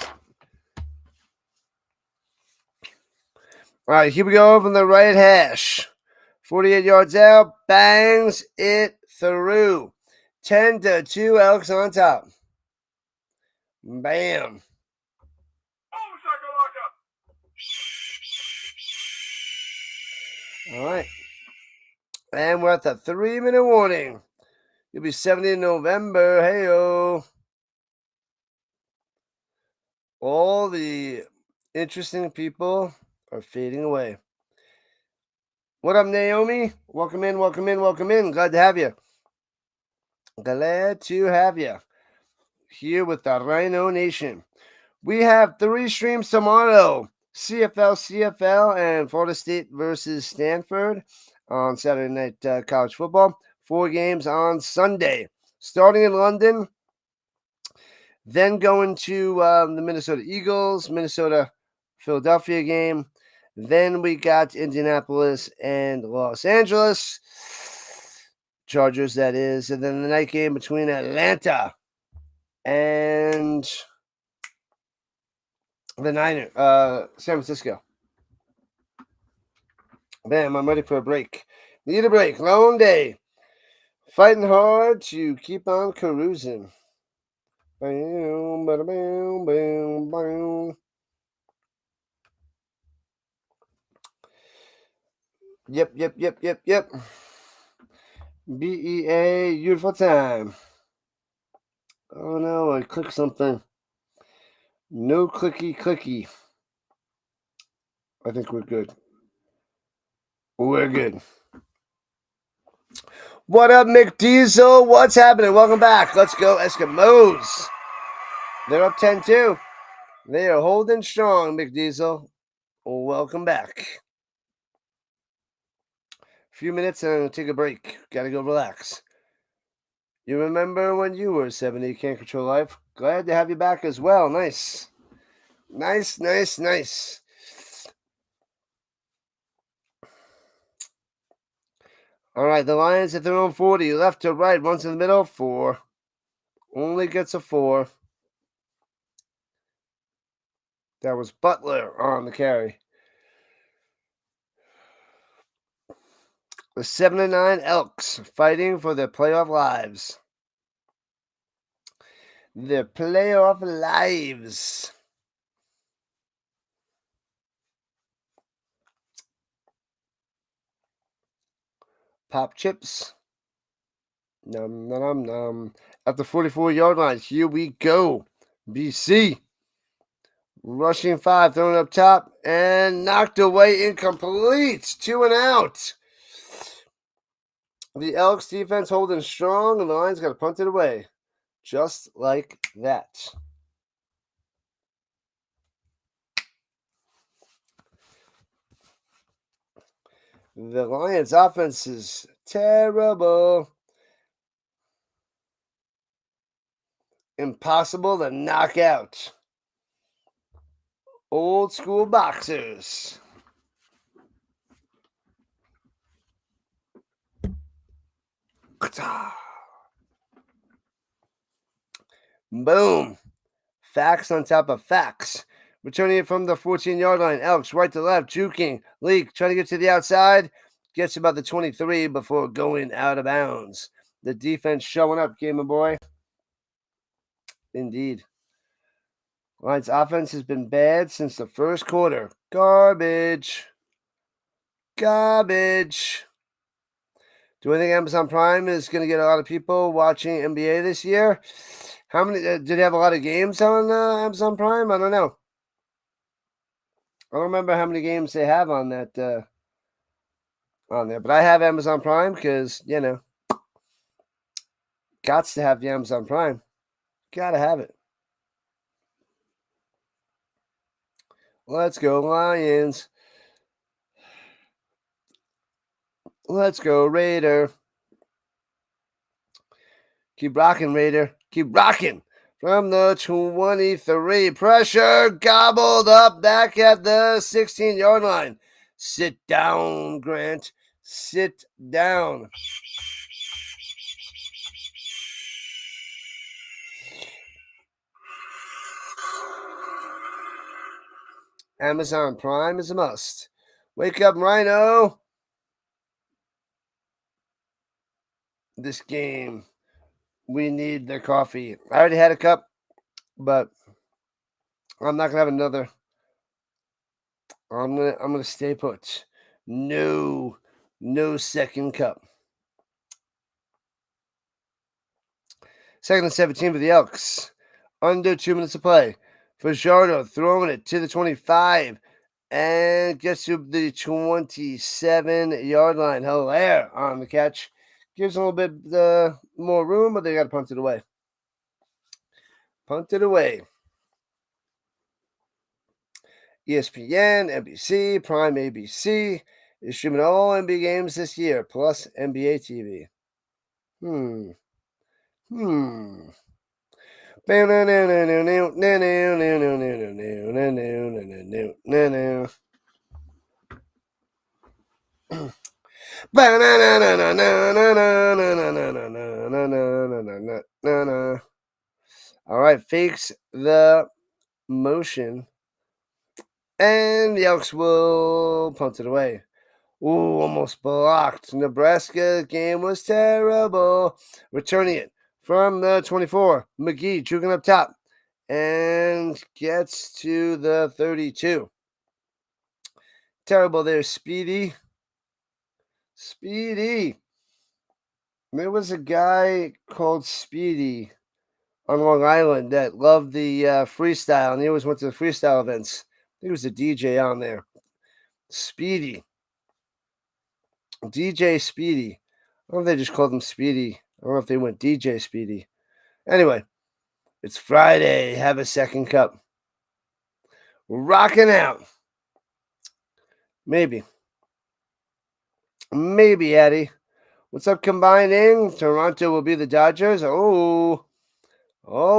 All right, here we go from the right hash. 48 yards out, bangs it through. 10-2, Elks on top. Bam. All right. And we're at the 3-minute warning. You'll be 70 in November. Hey-o. All the interesting people are fading away. What up, Naomi? Welcome in, welcome in, welcome in. Glad to have you. Glad to have you here with the Rhino Nation. We have 3 streams tomorrow. CFL, and Florida State versus Stanford on Saturday night college football. 4 games on Sunday. Starting in London, then going to the Minnesota Eagles, Minnesota-Philadelphia game. Then we got Indianapolis and Los Angeles. Chargers, that is. And then the night game between Atlanta and the San Francisco. Bam, I'm ready for a break. Need a break. Long day. Fighting hard to keep on cruising. Bam, bam, bam, bam, bam. Yep. BEA, beautiful time. Oh no, I clicked something. No clicky. I think we're good. We're good. What up, McDiesel? What's happening? Welcome back. Let's go, Eskimos. They're up 10-2. They are holding strong, McDiesel. Welcome back. A few minutes and I'm going to take a break. Got to go relax. You remember when you were 70, Can't Control Life? Glad to have you back as well. Nice. All right, the Lions at their own 40. Left to right, runs in the middle. 4. Only gets a 4. That was Butler on the carry. The 7-9 Elks fighting for their playoff lives. Their playoff lives. Pop chips. Nom. At the 44-yard line, here we go. BC. Rushing 5, throwing up top, and knocked away, incomplete. 2 and out. The Elks defense holding strong, and the Lions got to punt it away. Just like that. The Lions offense is terrible. Impossible to knock out. Old school boxers. Boom. Facts on top of facts. Returning it from the 14-yard line. Elks right to left. Juking. Leak trying to get to the outside. Gets about the 23 before going out of bounds. The defense showing up, Gamer Boy. Indeed. Lions offense has been bad since the first quarter. Garbage. Do I think Amazon Prime is going to get a lot of people watching NBA this year? How many did they have a lot of games on Amazon Prime? I don't know. I don't remember how many games they have on that on there, but I have Amazon Prime because gots to have the Amazon Prime. Gotta have it. Let's go Lions. Let's go Raider. Keep rocking, Raider. Keep rocking. from the 23. Pressure gobbled up back at the 16-yard line. Sit down, Grant. Sit down. Amazon Prime is a must. Wake up, Rhino. This game, we need the coffee. I already had a cup, but I'm not gonna have another. I'm gonna stay put. No second cup. 2nd and 17 for the Elks. Under 2 minutes to play. Fajardo throwing it to the 25 and gets to the 27-yard line. Hilaire on the catch. Gives a little bit more room, but they got to punt it away. Punt it away. ESPN, NBC, Prime ABC is streaming all NBA games this year, plus NBA TV. All right, fakes the motion, and the Elks will punt it away. Ooh, almost blocked. Nebraska game was terrible. Returning it from the 24. McGee juking up top and gets to the 32. Terrible there, Speedy. There was a guy called Speedy on Long Island that loved the freestyle, and he always went to the freestyle events. He was a DJ on there. Speedy. DJ Speedy. I don't know if they just called him Speedy. I don't know if they went DJ Speedy. Anyway, it's Friday. Have a second cup. Rocking out. Maybe, Eddie. What's up, combining? Toronto will be the Dodgers. Oh,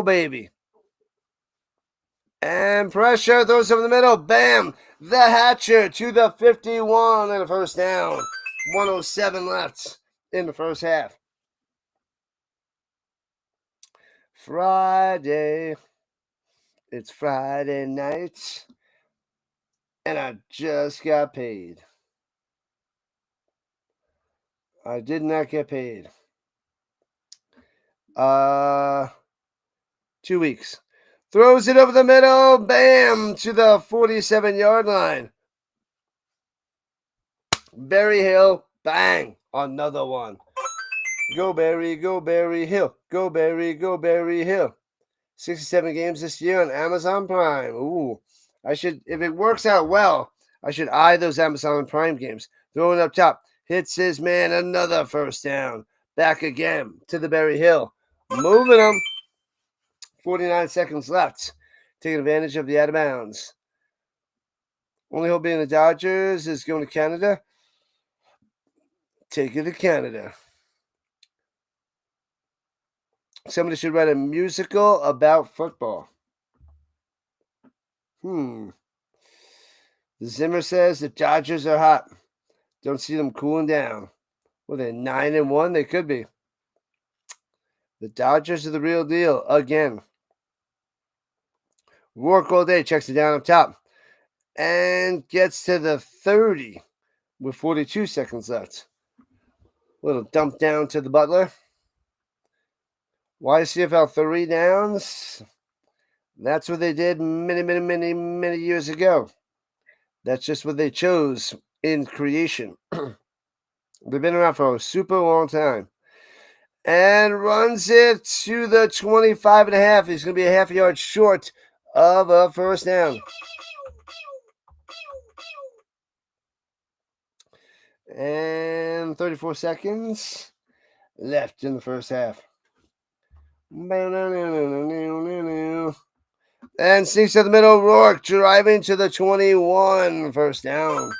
baby. And pressure throws over the middle. Bam! The Hatcher to the 51 and a first down. 107 left in the first half. Friday. It's Friday night. And I just got paid. I did not get paid. 2 weeks. Throws it over the middle. Bam! To the 47-yard line. Berry Hill. Bang! Another one. Go Berry Hill. Go Berry Hill. 67 games this year on Amazon Prime. Ooh. I should, if it works out well, I should eye those Amazon Prime games. Throwing up top. Hits his man. Another first down. Back again to the Berry Hill. Moving them. 49 seconds left. Taking advantage of the out of bounds. Only hope being the Dodgers is going to Canada. Take it to Canada. Somebody should write a musical about football. Zimmer says the Dodgers are hot. Don't see them cooling down. Well, they're 9-1. They could be. The Dodgers are the real deal again. Rourke all day checks it down up top and gets to the 30 with 42 seconds left. Little dump down to the Butler. Why CFL 3 downs? That's what they did many years ago. That's just what they chose in creation. They've been around for a super long time. And runs it to the 25.5. He's going to be a half a yard short of a first down. And 34 seconds left in the first half. And sneaks to the middle. Rourke driving to the 21. First down.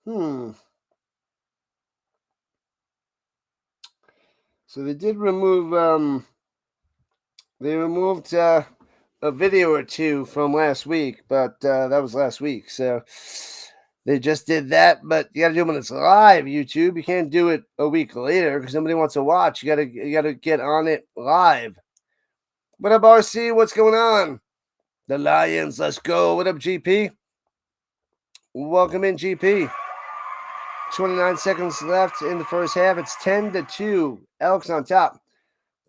So they did remove they removed a video or two from last week, but that was last week. So they just did that, but you got to do it when it's live. YouTube, you can't do it a week later because nobody wants to watch. You got to get on it live. What up, RC? What's going on? The Lions, let's go. What up, GP? Welcome in, GP. 29 seconds left in the first half. It's 10-2. Elks on top,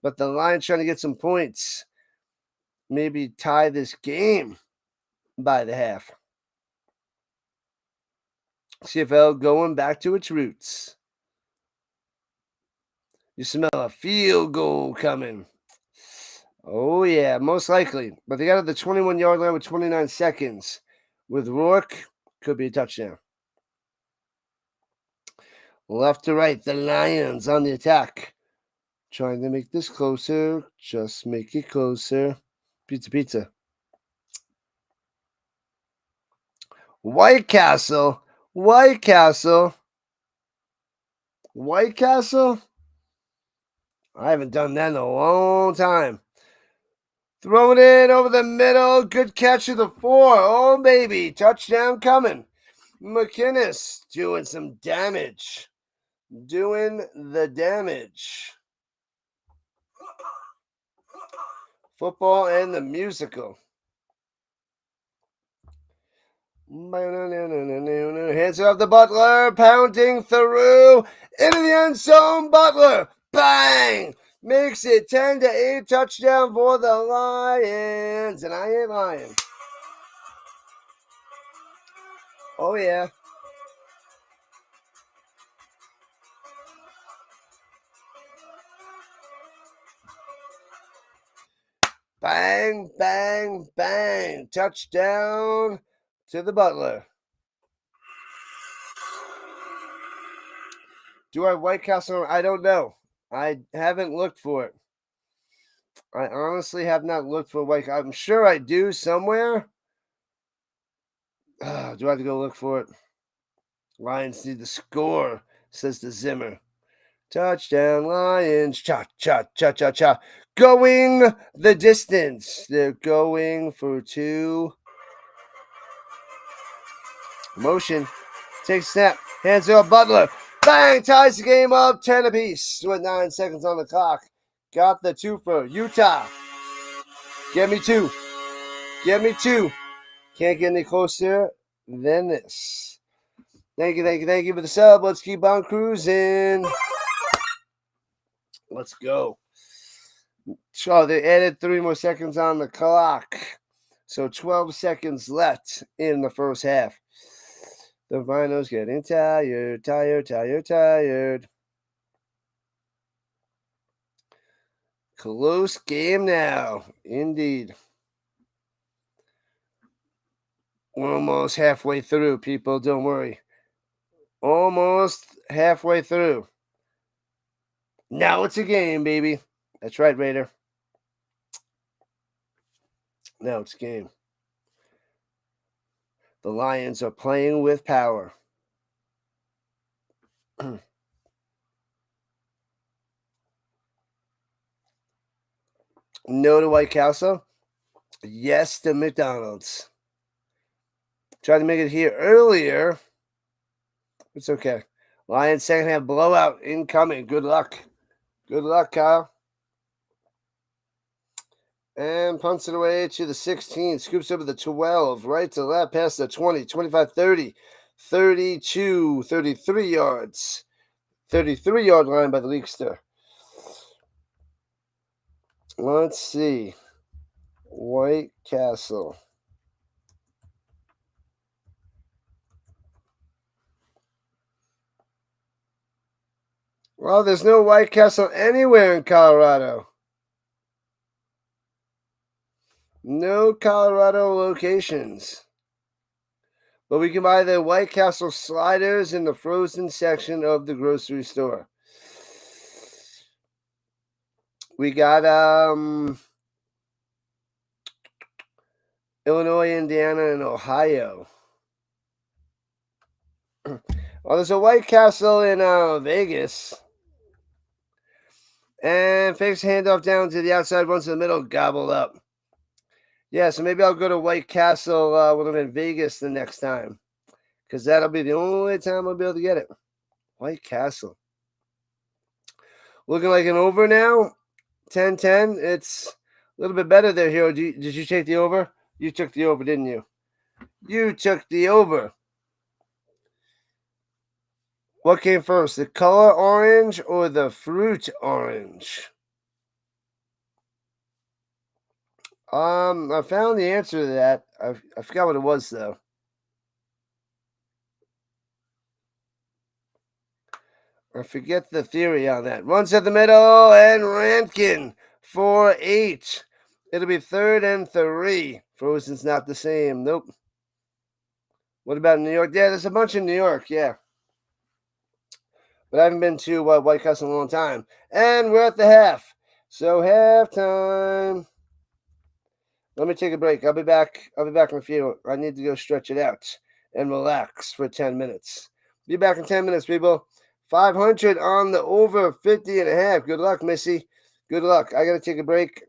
but the Lions trying to get some points. Maybe tie this game by the half. CFL going back to its roots. You smell a field goal coming. Oh, yeah, most likely. But they got at the 21-yard line with 29 seconds. With Rourke, could be a touchdown. Left to right, the Lions on the attack. Trying to make this closer. Just make it closer. Pizza, pizza. White Castle. White Castle. White Castle? I haven't done that in a long time. Throw it in over the middle. Good catch of the 4. Oh, baby. Touchdown coming. McInnis doing some damage. Doing the damage. Football and the musical. Hands off the Butler. Pounding through. Into the end zone. Butler. Bang. Makes it 10-8. Touchdown for the Lions. And I ain't lying. Oh, yeah. Bang, bang, bang. Touchdown to the Butler. Do I have White Castle? I don't know. I haven't looked for it. I honestly have not looked for White Castle. I'm sure I do somewhere. Do I have to go look for it? Lions need to score, says the Zimmer. Touchdown, Lions. Cha, cha, cha, cha, cha. Going the distance. They're going for 2. Motion. Takes snap. Hands off Butler. Bang! Ties the game up 10 apiece with 9 seconds on the clock. Got the 2 for Utah. Give me 2. Give me 2. Can't get any closer than this. Thank you for the sub. Let's keep on cruising. Let's go. So they added 3 more seconds on the clock. So 12 seconds left in the first half. The Rhinos getting tired. Close game now. Indeed. We're almost halfway through, people. Don't worry. Almost halfway through. Now it's a game, baby. That's right, Raider. Now it's a game. The Lions are playing with power. No to White Castle. Yes to McDonald's. Tried to make it here earlier. It's okay. Lions second half blowout incoming. Good luck. Good luck, Kyle. And punts it away to the 16. Scoops over the 12. Right to left past the 20. 25, 30. 32, 33 yards. 33-yard line by the Leakster. Let's see. White Castle. Well, there's no White Castle anywhere in Colorado. No Colorado locations. But we can buy the White Castle sliders in the frozen section of the grocery store. We got Illinois, Indiana, and Ohio. Oh, there's a White Castle in Vegas. And fakes handoff down to the outside, runs to the middle, gobbled up. Yeah, so maybe I'll go to White Castle when I'm in Vegas the next time. Because that'll be the only time I'll be able to get it. White Castle. Looking like an over now. 10-10. It's a little bit better there, Hero. Did you take the over? You took the over, didn't you? You took the over. What came first, the color orange or the fruit orange? I found the answer to that. I forgot what it was though. I forget the theory on that. Runs at the middle and Rankin for 8. It'll be 3rd and 3. Frozen's not the same. Nope. What about New York? Yeah, there's a bunch in New York. Yeah. But I haven't been to White Castle in a long time. And we're at the half. So halftime. Let me take a break. I'll be back. I'll be back in a few. I need to go stretch it out and relax for 10 minutes. Be back in 10 minutes, people. 500 on the over 50 and a half. Good luck, Missy. Good luck. I got to take a break.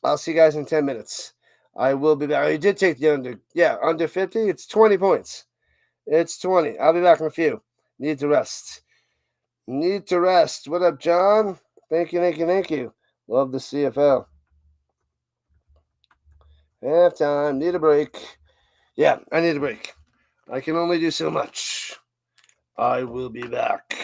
I'll see you guys in 10 minutes. I will be back. I did take the under. Yeah, under 50. It's 20 points. It's 20. I'll be back in a few. Need to rest. Need to rest. What up, John? Thank you, thank you, thank you. Love the CFL. Halftime. Need a break. Yeah, I need a break. I can only do so much. I will be back.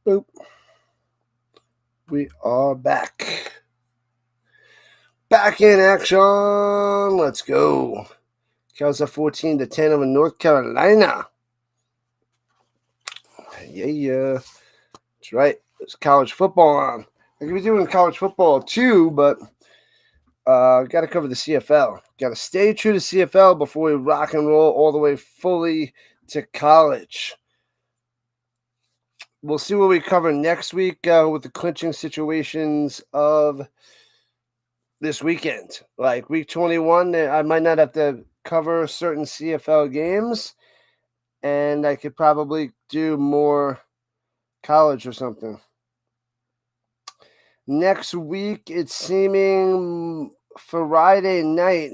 Boop. We are back. Back in action. Let's go. Cows are 14-10 over North Carolina. Yeah. That's right. There's college football on. I could be doing college football too, but got to cover the CFL. Got to stay true to CFL before we rock and roll all the way fully to college. We'll see what we cover next week with the clinching situations of this weekend. Like week 21, I might not have to cover certain CFL games, and I could probably do more college or something. Next week, it's seeming Friday night,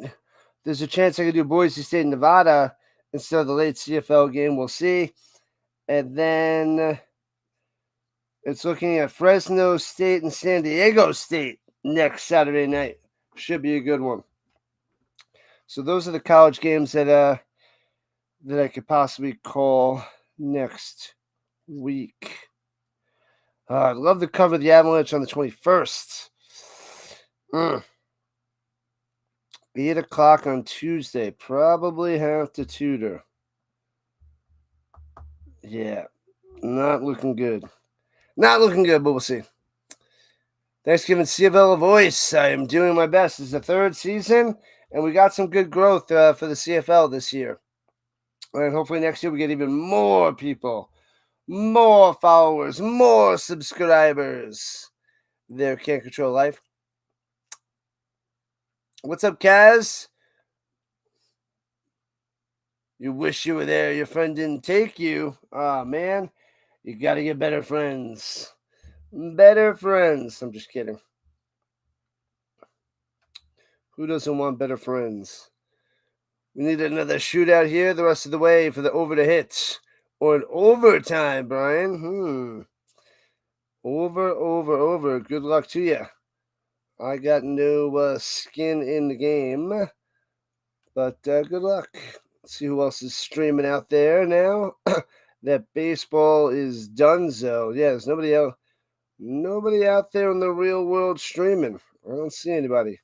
there's a chance I could do Boise State, Nevada instead of the late CFL game. We'll see. And then it's looking at Fresno State and San Diego State next Saturday night. Should be a good one. So those are the college games that I could possibly call next week. I'd love to cover the Avalanche on the 21st. 8 o'clock on Tuesday. Probably have to tutor. Yeah, not looking good. Not looking good, but we'll see. Thanksgiving CFL voice. I am doing my best. It's the third season, and we got some good growth for the CFL this year. And hopefully next year we get even more people, more followers, more subscribers. There, Can't Control Life. What's up, Kaz? You wish you were there. Your friend didn't take you. Oh, man. You got to get better friends. Better friends. I'm just kidding. Who doesn't want better friends? We need another shootout here the rest of the way for the over the hits. Or an overtime, Brian. Over. Good luck to you. I got no skin in the game. But good luck. Let's see who else is streaming out there now. That baseball is donezo. Yeah, there's nobody else. Nobody out there in the real world streaming. I don't see anybody.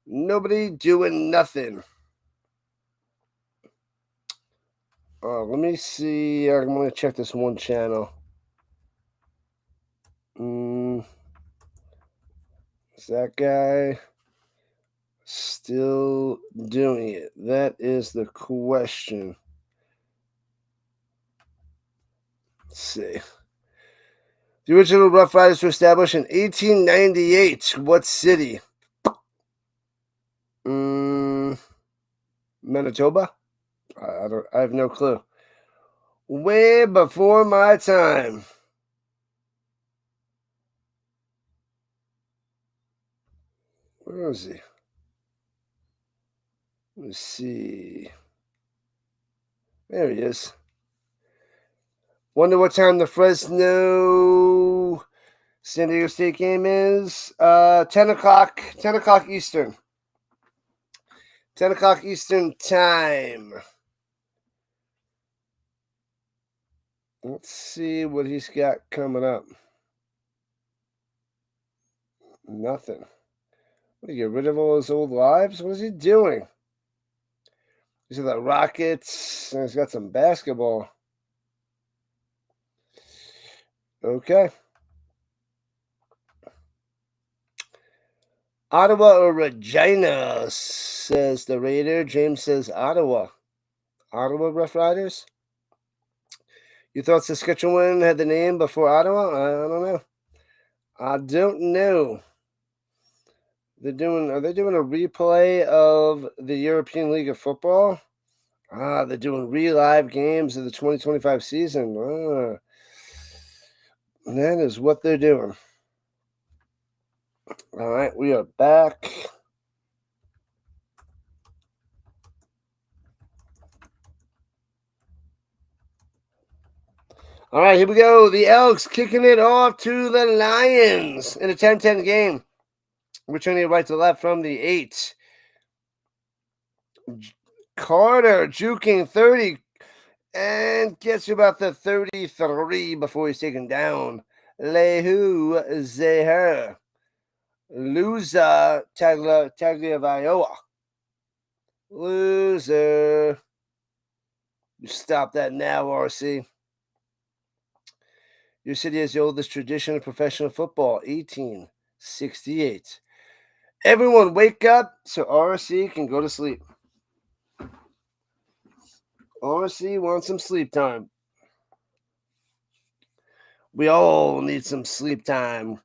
Nobody doing nothing. Let me see. I'm going to check this one channel. Is that guy still doing it? That is the question. Let's see. The original Rough Riders were established in 1898. What city? Manitoba? I have no clue. Way before my time. Where is he? Let's see. There he is. Wonder what time the Fresno San Diego State game is. 10 o'clock. 10 o'clock Eastern. 10 o'clock Eastern time. Let's see what he's got coming up. Nothing. What, do you get rid of all his old lives? What is he doing? These are the Rockets. And he's got some basketball. Okay. Ottawa or Regina, says the Raider. James says Ottawa. Ottawa Rough Riders? You thought Saskatchewan had the name before Ottawa? I don't know. I don't know. Are they doing a replay of the European League of Football? They're doing live games of the 2025 season. That is what they're doing. All right, we are back. All right, here we go. The Elks kicking it off to the Lions in a 10-10 game. Returning right to left from the 8. Carter juking 30 and gets to about the 33 before he's taken down. Lehu Zeher. Loser Tagliavaioa. Loser. You stop that now, RC. Your city has the oldest tradition of professional football, 1868. Everyone wake up so RC can go to sleep. RC wants some sleep time. We all need some sleep time.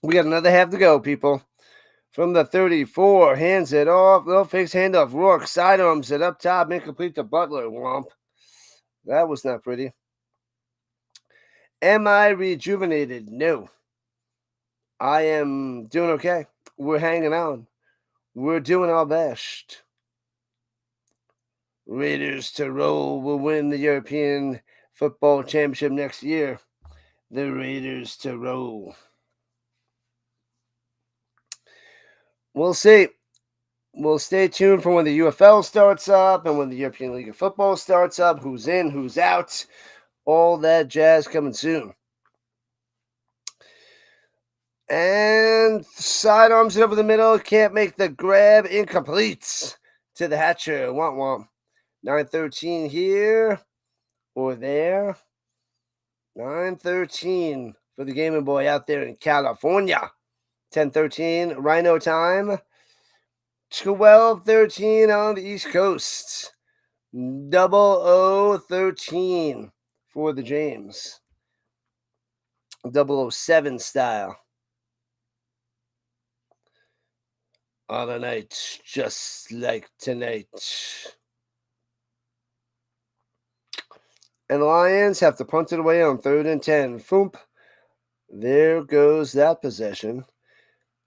We got another half to go, people. From the 34, hands it off. Little fakes handoff. Rourke sidearms it up top. Incomplete to Butler. Womp. That was not pretty. Am I rejuvenated? No. I am doing okay. We're hanging on. We're doing our best. Raiders to roll will win the European Football Championship next year. The Raiders to roll. We'll see. We'll stay tuned for when the UFL starts up and when the European League of Football starts up. Who's in, who's out. All that jazz coming soon. And sidearms it over the middle. Can't make the grab. Incomplete to the Hatcher. Womp womp. 9-13 here or there. 9-13 for the Gaming Boy out there in California. 10-13 Rhino time. 12-13 on the East Coast. 00-13 for the James. 007 style. Other nights, just like tonight. And the Lions have to punt it away on 3rd and 10. Foomp. There goes that possession.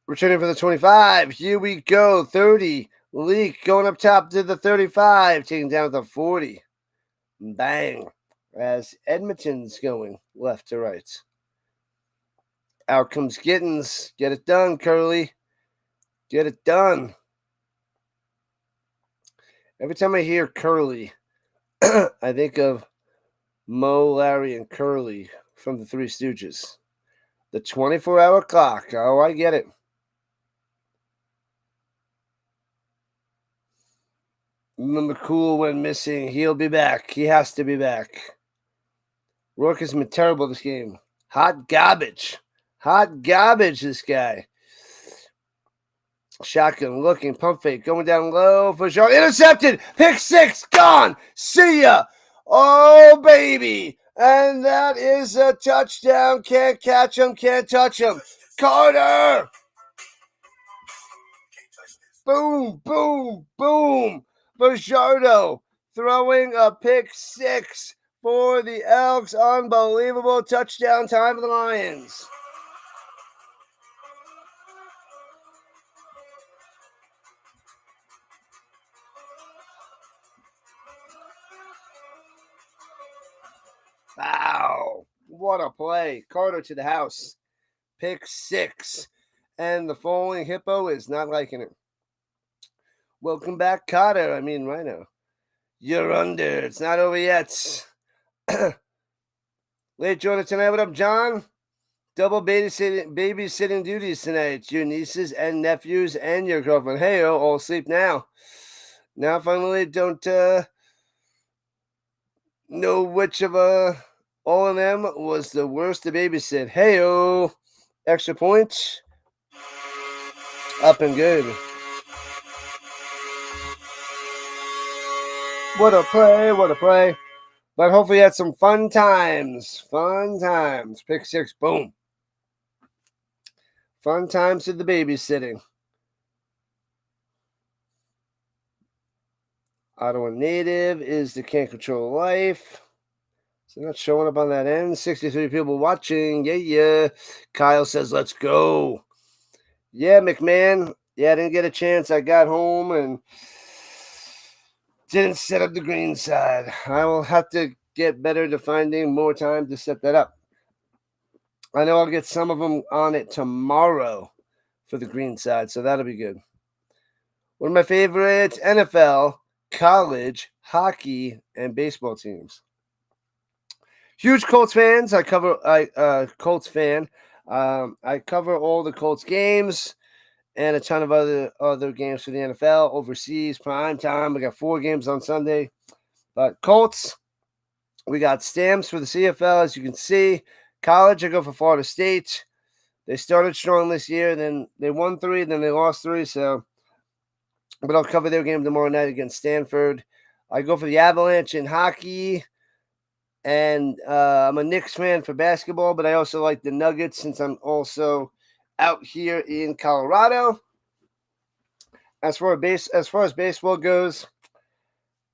Returning for the 25. Here we go. 30. Leak going up top to the 35. Taking down the 40. Bang. As Edmonton's going left to right. Out comes Gittins. Get it done, Curly. Get it done. Every time I hear Curly, I think of Mo, Larry, and Curly from the Three Stooges. The 24-hour clock. Oh, I get it. McCool went missing. He'll be back. He has to be back. Rourke has been terrible this game. Hot garbage. Hot garbage, this guy. Shotgun looking, pump fake, going down low for sure. Intercepted. Pick 6. Gone. See ya. Oh, baby. And that is a touchdown. Can't catch him. Can't touch him. Carter. Boom, boom, boom. Fajardo throwing a pick 6 for the Elks. Unbelievable touchdown time for the Lions. Wow. What a play. Carter to the house. Pick 6. And the falling hippo is not liking it. Welcome back, Carter. Rhino. You're under. It's not over yet. Late joiner tonight. What up, John? Double babysitting duties tonight. Your nieces and nephews and your girlfriend. Hey, all sleep now. Now, finally, don't know which of all of them was the worst to babysit. Hey, extra points. Up and good. What a play, what a play. But hopefully you had some fun times. Fun times. Pick 6, boom. Fun times at the babysitting. Ottawa native is the Can't Control Life. So not showing up on that end. 63 people watching. Yeah. Kyle says, let's go. Yeah, McMahon. Yeah, I didn't get a chance. I got home and didn't set up the green side. I will have to get better to finding more time to set that up. I know I'll get some of them on it tomorrow for the green side, so that'll be good. One of my favorites, NFL, college, hockey, and baseball teams. Huge Colts fans. Colts fan. I cover all the Colts games and a ton of other games for the NFL overseas, prime time. We got 4 games on Sunday. But Colts, we got stamps for the CFL, as you can see. College, I go for Florida State. They started strong this year, then they won 3, then they lost 3. But I'll cover their game tomorrow night against Stanford. I go for the Avalanche in hockey. And I'm a Knicks fan for basketball, but I also like the Nuggets since I'm also out here in Colorado. As far as baseball goes,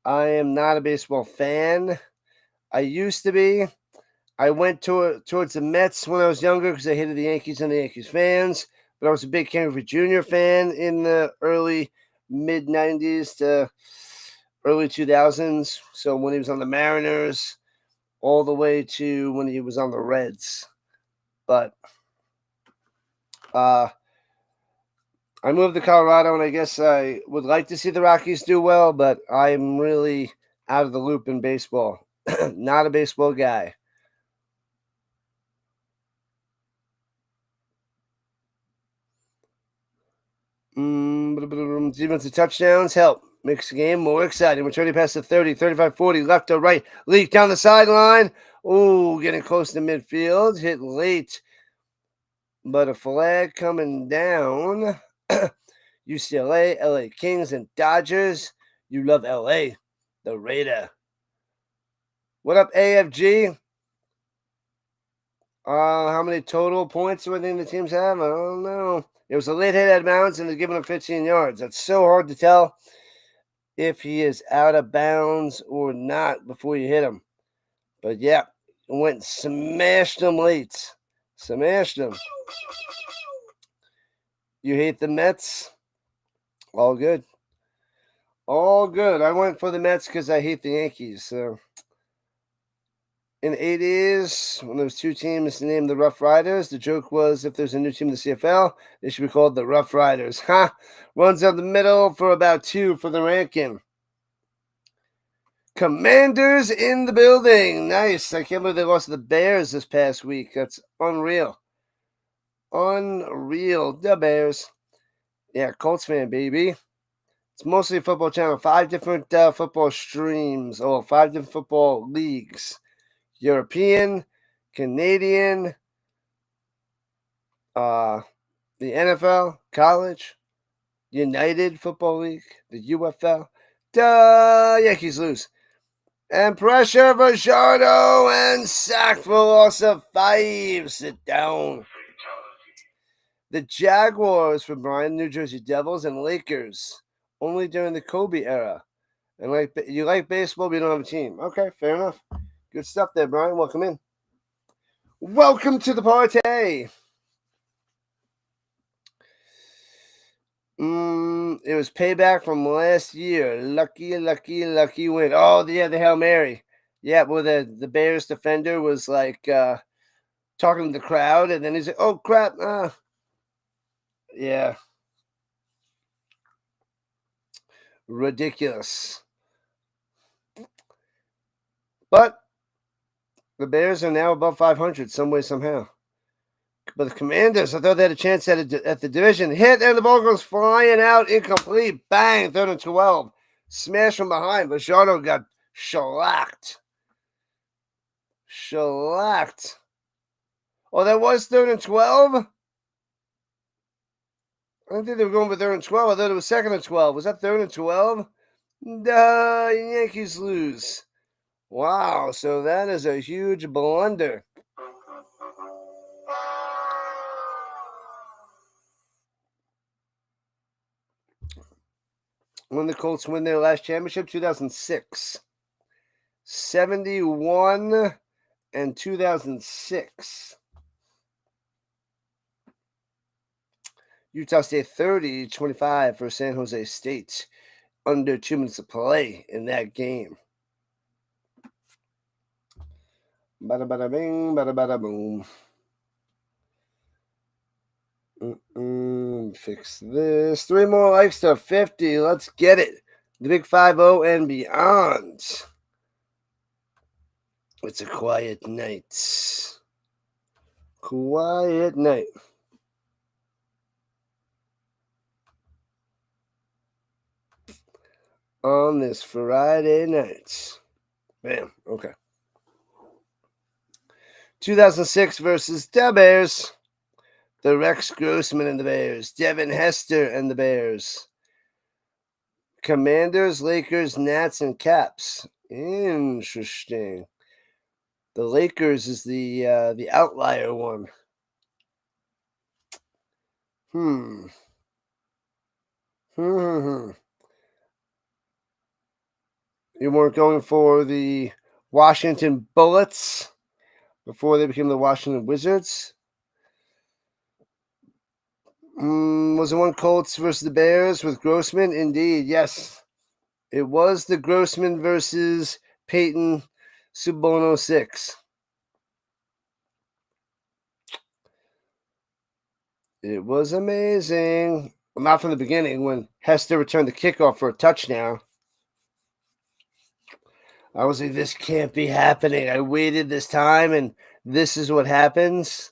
I am not a baseball fan. I used to be. I went towards the Mets when I was younger because I hated the Yankees and the Yankees fans. But I was a big Ken Griffey Jr. fan in the mid 90s to early 2000s. So when he was on the Mariners, all the way to when he was on the Reds. But I moved to Colorado, and I guess I would like to see the Rockies do well, but I'm really out of the loop in baseball. Not a baseball guy. Defensive touchdowns help. Makes the game more exciting. We're turning past the 30, 35, 40, left to right. Leak down the sideline. Ooh, getting close to midfield. Hit late. But a flag coming down. UCLA, LA Kings, and Dodgers. You love LA, the Raider. What up, AFG? How many total points do I think the teams have? I don't know. It was a late hit out of bounds, and they're giving him 15 yards. That's so hard to tell if he is out of bounds or not before you hit him. But yeah, went and smashed him late. Smashed him. You hate the Mets? All good. All good. I went for the Mets because I hate the Yankees. So in the 80s, when there was 2 teams named the Rough Riders, the joke was if there's a new team in the CFL, they should be called the Rough Riders. Ha! Runs up the middle for about 2 for the ranking. Commanders in the building. Nice. I can't believe they lost to the Bears this past week. That's unreal. Unreal. The Bears. Yeah, Colts fan, baby. It's mostly a football channel. 5 different football streams. 5 different football leagues. European, Canadian, the NFL, college, United Football League, the UFL. Yankees lose. And pressure for Shardo and sack for loss of 5. Sit down. The Jaguars for Brian, New Jersey Devils, and Lakers. Only during the Kobe era. And you like baseball, but you don't have a team. Okay, fair enough. Good stuff there, Brian. Welcome in. Welcome to the party. It was payback from last year. Lucky win. Oh, yeah, the Hail Mary. Yeah, well, the Bears defender was like talking to the crowd, and then he's like, oh, crap. Yeah. Ridiculous. But the Bears are now above 500 some way, somehow. But the Commanders, I thought they had a chance at the division. Hit, and the ball goes flying out, incomplete. Bang, 3rd and 12. Smash from behind. Lozano got shellacked. Shellacked. Oh, that was 3rd and 12? I don't think they were going for 3rd and 12. I thought it was 2nd and 12. Was that 3rd and 12? The Yankees lose. Wow, so that is a huge blunder. When the Colts win their last championship, 2006. 71 and 2006. Utah State 30-25 for San Jose State. Under 2 minutes to play in that game. Bada bada bing, bada bada boom. fix this. 3 more likes to 50. Let's get it. The big 5-0 and beyond. It's a quiet night. Quiet night. On this Friday night. Bam. Okay. 2006 versus the Bears. The Rex Grossman and the Bears. Devin Hester and the Bears. Commanders, Lakers, Nats, and Caps. Interesting. The Lakers is the outlier one. You weren't going for the Washington Bullets before they became the Washington Wizards? Was it one Colts versus the Bears with Grossman? Indeed, yes. It was the Grossman versus Peyton Super Bowl 06. It was amazing. Well, not from the beginning when Hester returned the kickoff for a touchdown. I was like, this can't be happening. I waited this time, and this is what happens.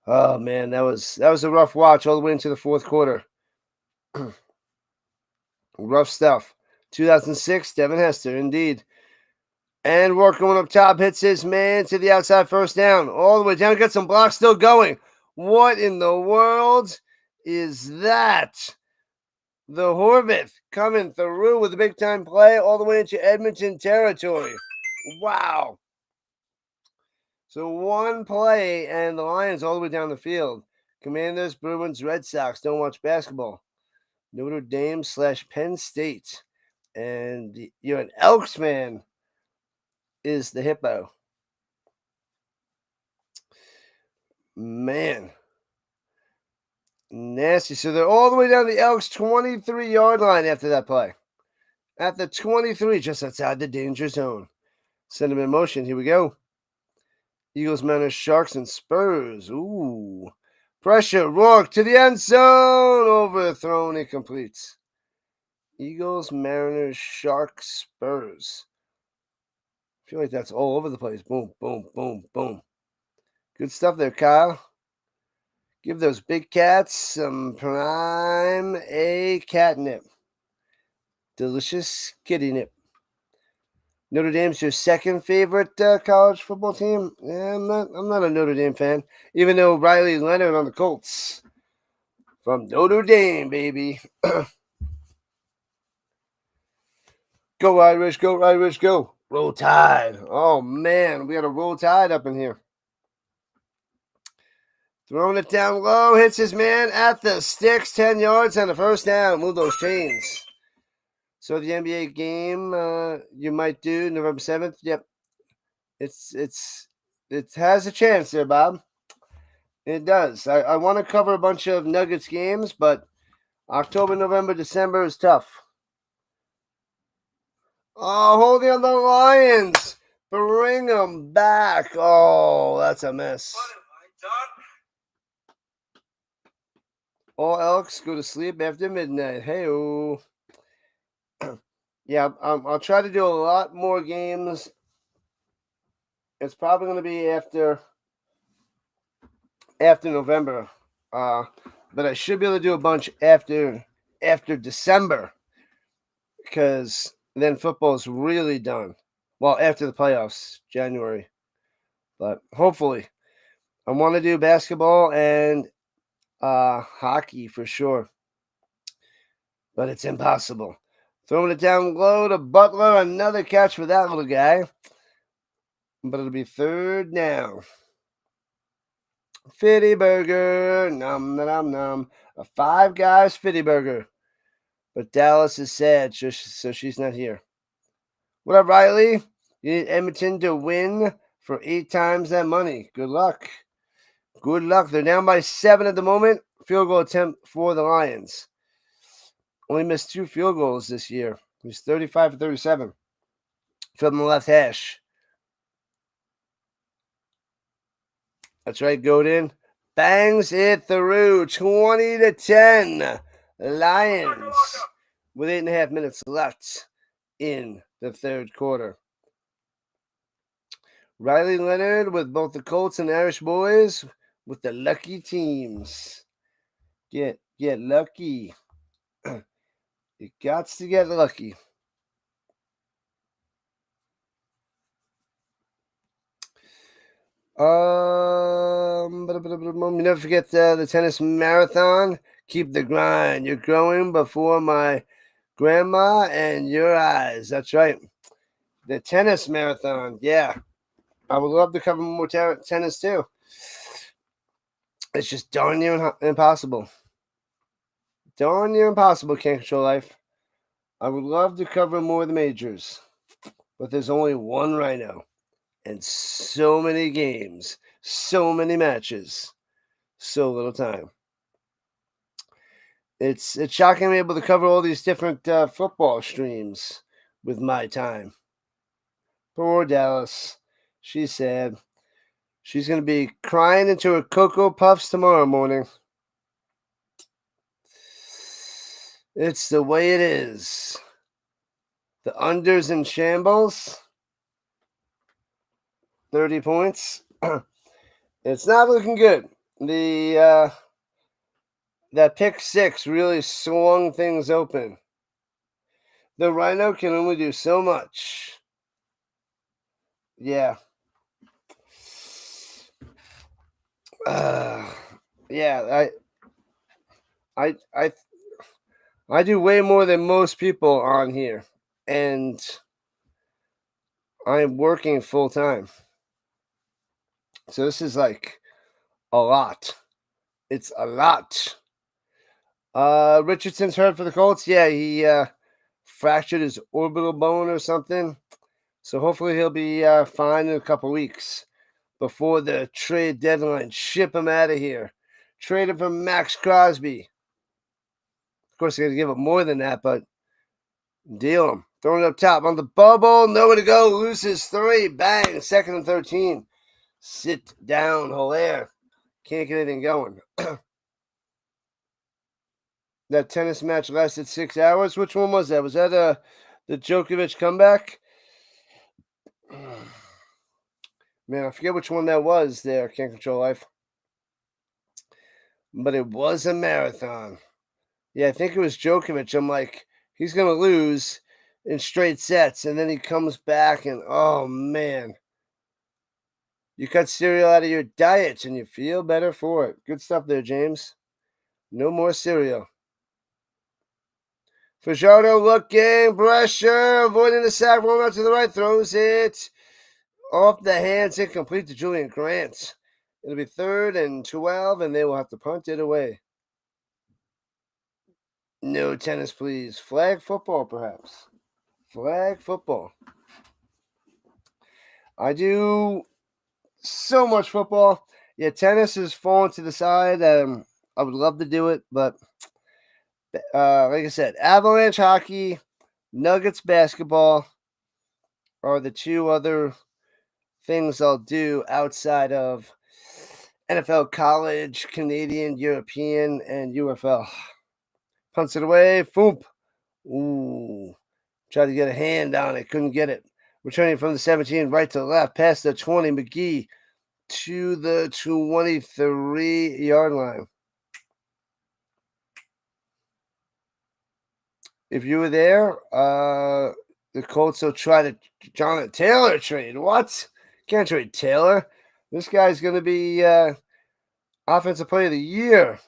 Oh man, that was a rough watch all the way into the fourth quarter. Rough stuff. 2006, Devin Hester, indeed. And Rourke going up top, hits his man to the outside, first down. All the way down, got some blocks still going. What in the world is that? The Horvath coming through with a big-time play all the way into Edmonton territory. Wow. So one play, and the Lions all the way down the field. Commanders, Bruins, Red Sox. Don't watch basketball. Notre Dame / Penn State. And you're an Elks fan is the Hippo. Man. Nasty. So they're all the way down the Elks 23-yard line after that play. At the 23, just outside the danger zone. Send them in motion. Here we go. Eagles, Mariners, Sharks, and Spurs. Ooh. Pressure. Rourke to the end zone. Overthrown. Incomplete. Eagles, Mariners, Sharks, Spurs. I feel like that's all over the place. Boom, boom, boom, boom. Good stuff there, Kyle. Give those big cats some prime A catnip. Delicious kitty nip. Notre Dame's your second favorite college football team? Yeah, I'm not a Notre Dame fan, even though Riley Leonard on the Colts. From Notre Dame, baby. Go Irish, go Irish, go. Roll Tide. Oh, man, we got a Roll Tide up in here. Throwing it down low, hits his man at the sticks, 10 yards and a first down. Move those chains. So the NBA game you might do November 7th. Yep. It has a chance there, Bob. It does. I want to cover a bunch of Nuggets games, but October, November, December is tough. Oh, holding on the Lions. Bring them back. Oh, that's a mess. All Elks go to sleep after midnight. Hey-oh. Yeah, I'll try to do a lot more games. It's probably going to be after November. But I should be able to do a bunch after December, because then football's really done. Well, after the playoffs, January. But hopefully. I want to do basketball and hockey for sure. But it's impossible. Throwing it down low to Butler. Another catch for that little guy. But it'll be third down. Fitty burger. Nom, nom, nom. A Five Guys Fitty burger. But Dallas is sad, so she's not here. What up, Riley? You need Edmonton to win for 8 times that money. Good luck. Good luck. They're down by 7 at the moment. Field goal attempt for the Lions. Only missed 2 field goals this year. He's 35 for 37. From the left hash. That's right, Godin. bangs it through 20-10. Lions with 8.5 minutes left in the third quarter. Riley Leonard with both the Colts and Irish boys with the lucky teams. Get lucky. You got to get lucky. You never forget the tennis marathon. Keep the grind. You're growing before my grandma and your eyes. That's right. The tennis marathon. Yeah. I would love to cover more tennis too. It's just darn near impossible. Darn near impossible, Can't Control Life. I would love to cover more of the majors, but there's only one Rhino and so many games, so many matches, so little time. It's shocking I'm able to cover all these different football streams with my time. Poor Dallas. She's sad. She's going to be crying into her Cocoa Puffs tomorrow morning. It's the way it is. The under's in shambles. 30 points. It's not looking good. That pick six really swung things open. The Rhino can only do so much. Yeah. Yeah, I do way more than most people on here, and I'm working full time. So this is like a lot. It's a lot. Richardson's hurt for the Colts. Yeah, he fractured his orbital bone or something. So hopefully he'll be fine in a couple weeks before the trade deadline. Ship him out of here. Trade him for Max Crosby. Of course, they're going to give him more than that, but deal him. Throwing it up top on the bubble. Nowhere to go. Loses 3. Bang. 2nd and 13. Sit down, Hilaire. Can't get anything going. That tennis match lasted 6 hours. Which one was that? Was that the Djokovic comeback? Man, I forget which one that was there. Can't Control Life. But it was a marathon. Yeah, I think it was Djokovic. I'm like, he's going to lose in straight sets. And then he comes back and, oh, man. You cut cereal out of your diet and you feel better for it. Good stuff there, James. No more cereal. Fajardo looking, pressure, avoiding the sack, rolling out to the right, throws it off the hands, incomplete to Julian Grant. It'll be 3rd and 12, and they will have to punt it away. No tennis, please. Flag football, perhaps. Flag football. I do so much football. Yeah, tennis is falling to the side. I would love to do it, but like I said, Avalanche hockey, Nuggets basketball are the 2 other things I'll do outside of NFL, college, Canadian, European, and UFL. Punts it away. Foomp. Ooh. Tried to get a hand on it. Couldn't get it. Returning from the 17, right to left, past the 20. McGee to the 23-yard line. If you were there, the Colts will try to Jonathan Taylor trade. What? Can't trade Taylor. This guy's going to be Offensive Player of the Year.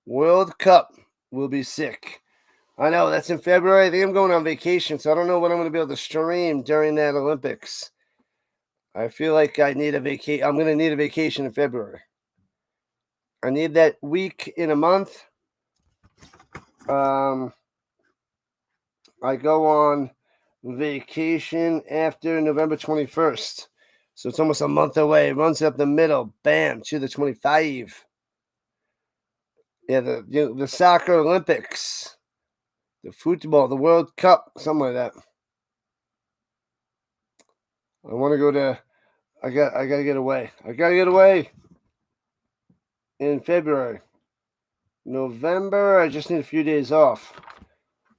World Cup will be sick. I know, that's in February. I think I'm going on vacation, so I don't know what I'm going to be able to stream during that Olympics. I feel like I need a vacation. I'm going to need a vacation in February. I need that week in a month. I go on vacation after November 21st. So it's almost a month away. It runs up the middle. Bam, to the 25. Yeah, the soccer Olympics. The football, the World Cup, something like that. I want to go to. I gotta get away. I gotta get away. in February. November, I just need a few days off.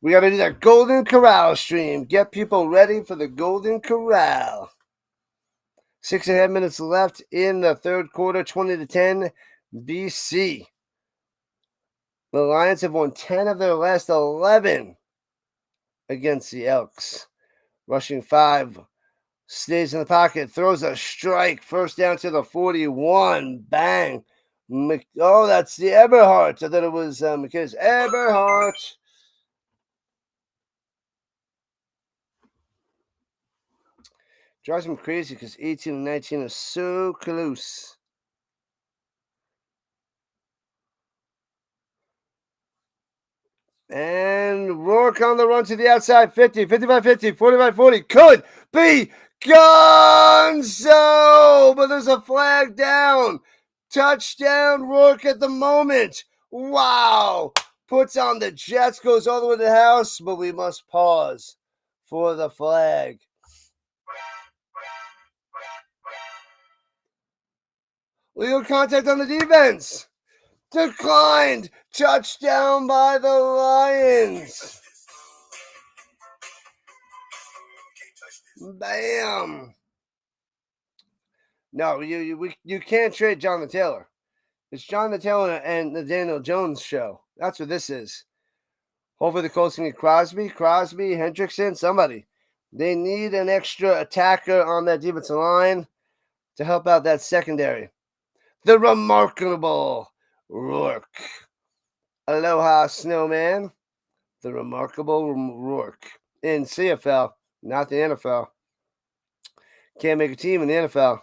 We got to do that Golden Corral stream. Get people ready for the Golden Corral. 6.5 minutes left in the third quarter, 20-10, BC. The Lions have won 10 of their last 11 against the Elks. Rushing 5, stays in the pocket, throws a strike, first down to the 41, bang. Oh, that's the Eberhardt. I thought it was McInnis. Eberhardt. Drives him crazy because 18 and 19 are so close. And Rourke on the run to the outside. 50, 55-50, 45-40. Could be Gonzo! But there's a flag down. Touchdown Rourke at the moment. Wow. Puts on the Jets, goes all the way to the house, but we must pause for the flag. Legal contact on the defense. Declined. Touchdown by the Lions. Bam. No, you can't trade Jonathan Taylor. It's Jonathan Taylor and the Daniel Jones show. That's what this is. Hopefully the Colts can get Crosby, Hendrickson, somebody. They need an extra attacker on that defensive line to help out that secondary. The remarkable Rourke. Aloha, Snowman. The remarkable Rourke. In CFL, not the NFL. Can't make a team in the NFL,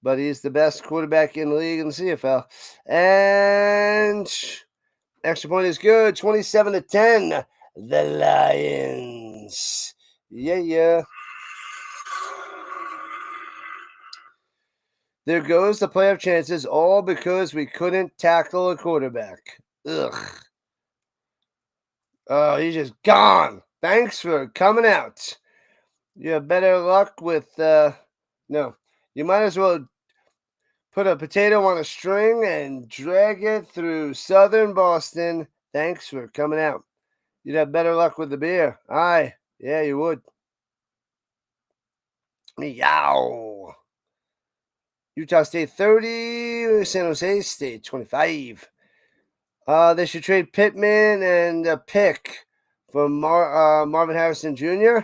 but he's the best quarterback in the league in the CFL. And extra point is good. 27-10. The Lions. Yeah. There goes the playoff chances, all because we couldn't tackle a quarterback. Ugh. Oh, he's just gone. Thanks for coming out. You have better luck with, no. You might as well put a potato on a string and drag it through southern Boston. Thanks for coming out. You'd have better luck with the beer. Aye. Yeah, you would. Meow. Utah State 30, San Jose State 25. They should trade Pittman and a pick for Marvin Harrison Jr.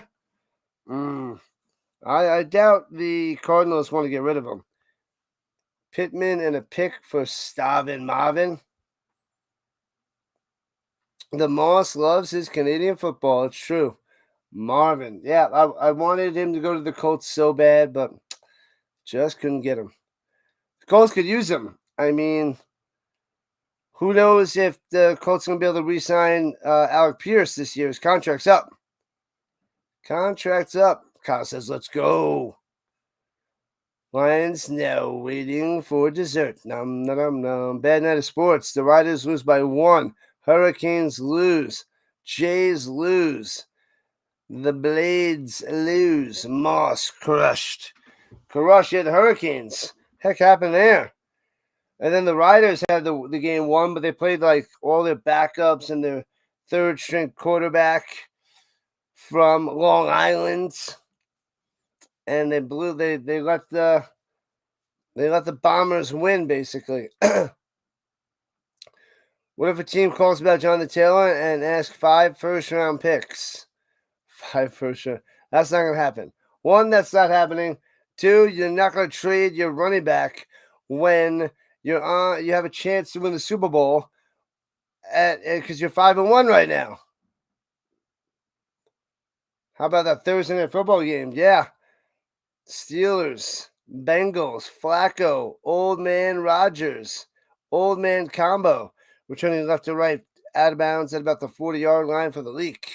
I doubt the Cardinals want to get rid of him. Pittman and a pick for Stavin Marvin. The Moss loves his Canadian football. It's true. Marvin. Yeah, I wanted him to go to the Colts so bad, but just couldn't get him. The Colts could use him. I mean, who knows if the Colts are going to be able to re-sign Alec Pierce this year. His contract's up. Contract's up. Kyle says, let's go. Lions now waiting for dessert. Nom, nom, nom. Bad night of sports. The Riders lose by 1. Hurricanes lose. Jays lose. The Blades lose. Moss crushed. Crushed at the Hurricanes. Heck happened there? And then the Riders had the game won, but they played like all their backups and their third string quarterback from Long Island. And they let the Bombers win, basically. What if a team calls about Jonathan Taylor and asks 5 first-round picks? 5 first-round. That's not going to happen. 1, that's not happening. 2, you're not going to trade your running back when you have a chance to win the Super Bowl because you're 5-1 right now. How about that Thursday night football game? Yeah. Steelers, Bengals, Flacco, Old Man Rodgers, Old Man combo, returning left to right, out of bounds at about the 40-yard line for the leak.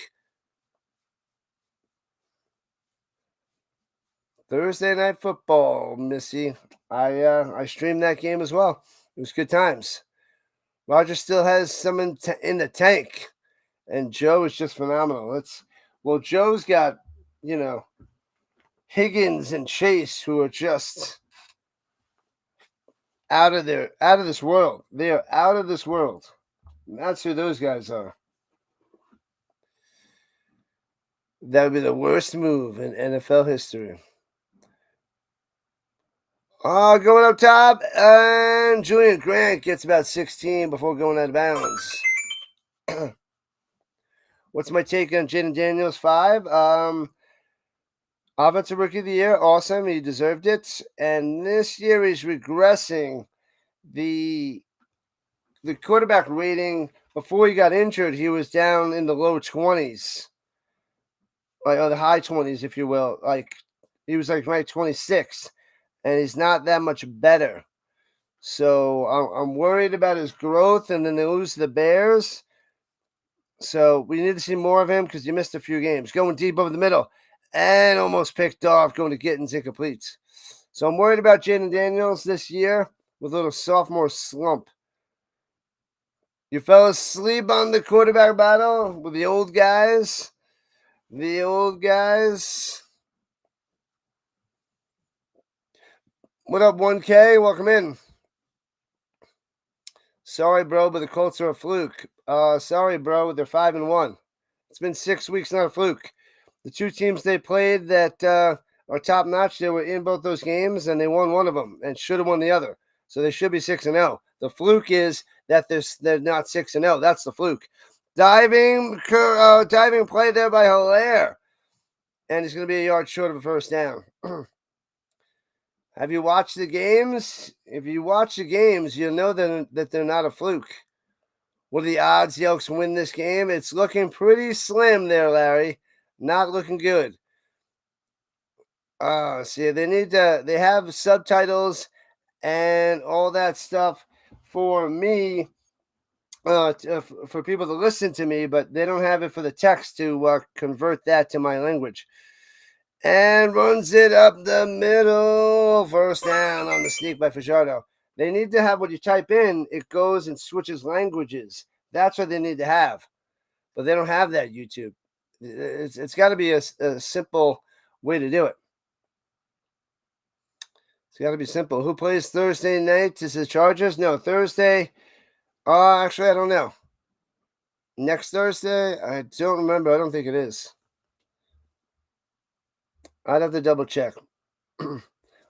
Thursday night football, Missy. I streamed that game as well. It was good times. Rodgers still has some in the tank, and Joe is just phenomenal. Joe's got, Higgins and Chase, who are just out of this world. They are out of this world. And that's who those guys are. That would be the worst move in NFL history. Going up top, and Julian Grant gets about 16 before going out of bounds. What's my take on Jaden Daniels? 5. Offensive Rookie of the Year, awesome. He deserved it. And this year he's regressing. The quarterback rating before he got injured, he was down in the low 20s, or the high 20s, if you will. Like he was like ranked 26th, and he's not that much better. So I'm worried about his growth, and then they lose to the Bears. So we need to see more of him because he missed a few games. Going deep over the middle and almost picked off, going to Gittins incomplete. So I'm worried about Jaden Daniels this year with a little sophomore slump. You fell asleep on the quarterback battle with the old guys. The old guys. What up, 1K? Welcome in. Sorry, bro, but the Colts are a fluke. Sorry, bro, they're 5-1. It's been 6 weeks, not a fluke. The two teams they played that are top notch, they were in both those games, and they won one of them and should have won the other. So they should be 6-0. The fluke is that they're not 6-0. That's the fluke. Diving play there by Hilaire, and he's going to be a yard short of a first down. Have you watched the games? If you watch the games, you'll know that they're not a fluke. What are the odds the Elks win this game? It's looking pretty slim there, Larry. Not looking good. See, they have subtitles and all that stuff for me, for people to listen to me, but they don't have it for the text to convert that to my language. And runs it up the middle. First down on the sneak by Fajardo. They need to have what you type in, it goes and switches languages. That's what they need to have. But they don't have that, YouTube. It's got to be a simple way to do it. It's got to be simple. Who plays Thursday night? Is it Chargers? No, Thursday. Actually, I don't know. Next Thursday? I don't remember. I don't think it is. I'd have to double check.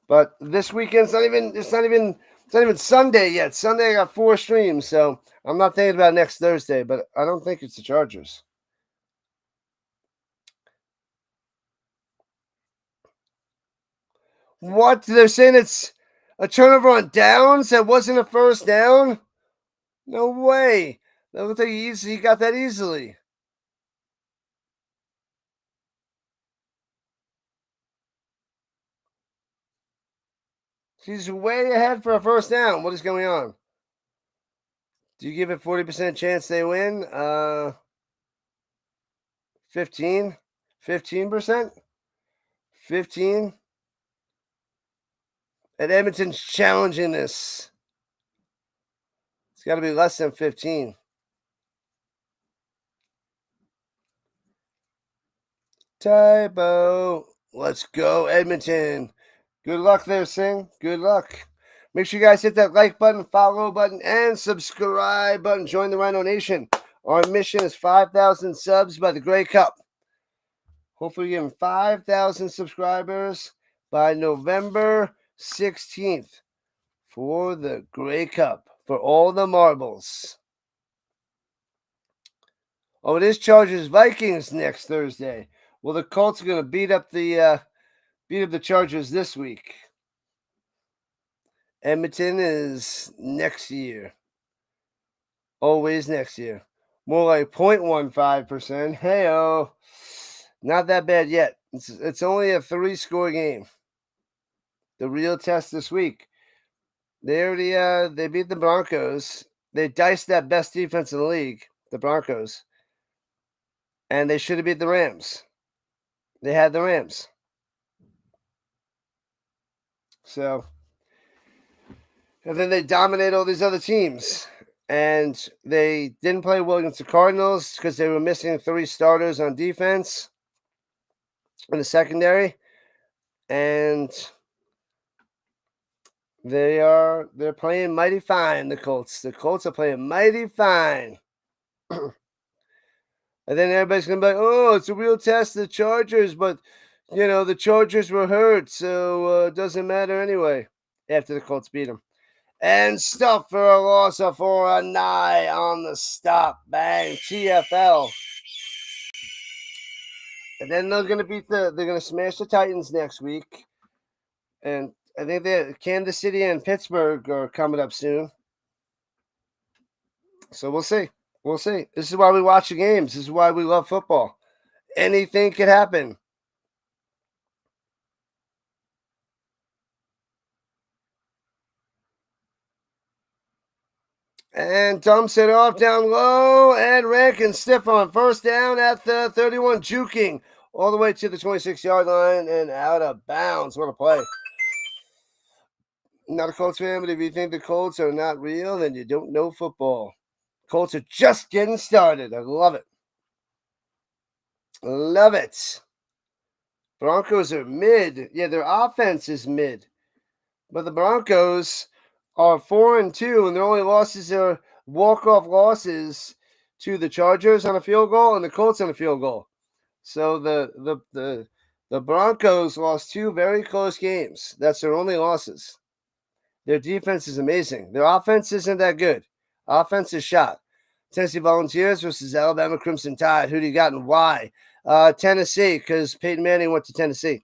But this weekend, it's not even Sunday yet. Sunday I got 4 streams, so I'm not thinking about next Thursday, but I don't think it's the Chargers. What? They're saying it's a turnover on downs that wasn't a first down? No way. That looked like he got that easily. He's way ahead for a first down. What is going on? Do you give it 40% chance they win? 15? 15%? 15? And Edmonton's challenging this. It's got to be less than 15. Typo. Let's go, Edmonton. Good luck there, Singh. Good luck. Make sure you guys hit that like button, follow button, and subscribe button. Join the Rhino Nation. Our mission is 5,000 subs by the Grey Cup. Hopefully, getting 5,000 subscribers by November 16th for the Grey Cup, for all the marbles. Oh, it is Chargers Vikings next Thursday. Well, the Colts are going to beat up the Chargers this week. Edmonton is next year. Always next year. More like 0.15%. Hey-oh. Not that bad yet. It's only a 3-score game. The real test this week. They beat the Broncos. They diced that best defense in the league, the Broncos. And they should have beat the Rams. They had the Rams. So, and then they dominate all these other teams. And they didn't play well against the Cardinals because they were missing 3 starters on defense in the secondary. And They're playing mighty fine, the Colts. The Colts are playing mighty fine. And then everybody's going to be like, oh, it's a real test of the Chargers, but, the Chargers were hurt, so it doesn't matter anyway after the Colts beat them. And stuff for a loss or for a nigh on the stop. Bang, CFL. And then they're going to smash the Titans next week. And I think Kansas City and Pittsburgh are coming up soon. So we'll see. We'll see. This is why we watch the games. This is why we love football. Anything could happen. And dumps it off down low. And Rankin stiff on first down at the 31, juking all the way to the 26-yard line and out of bounds. What a play. Not a Colts fan, but if you think the Colts are not real, then you don't know football. Colts are just getting started. I love it. Love it. Broncos are mid. Yeah, their offense is mid. But the Broncos are 4-2, and their only losses are walk-off losses to the Chargers on a field goal and the Colts on a field goal. So the Broncos lost 2 very close games. That's their only losses. Their defense is amazing. Their offense isn't that good. Offense is shot. Tennessee Volunteers versus Alabama Crimson Tide. Who do you got and why? Tennessee, because Peyton Manning went to Tennessee.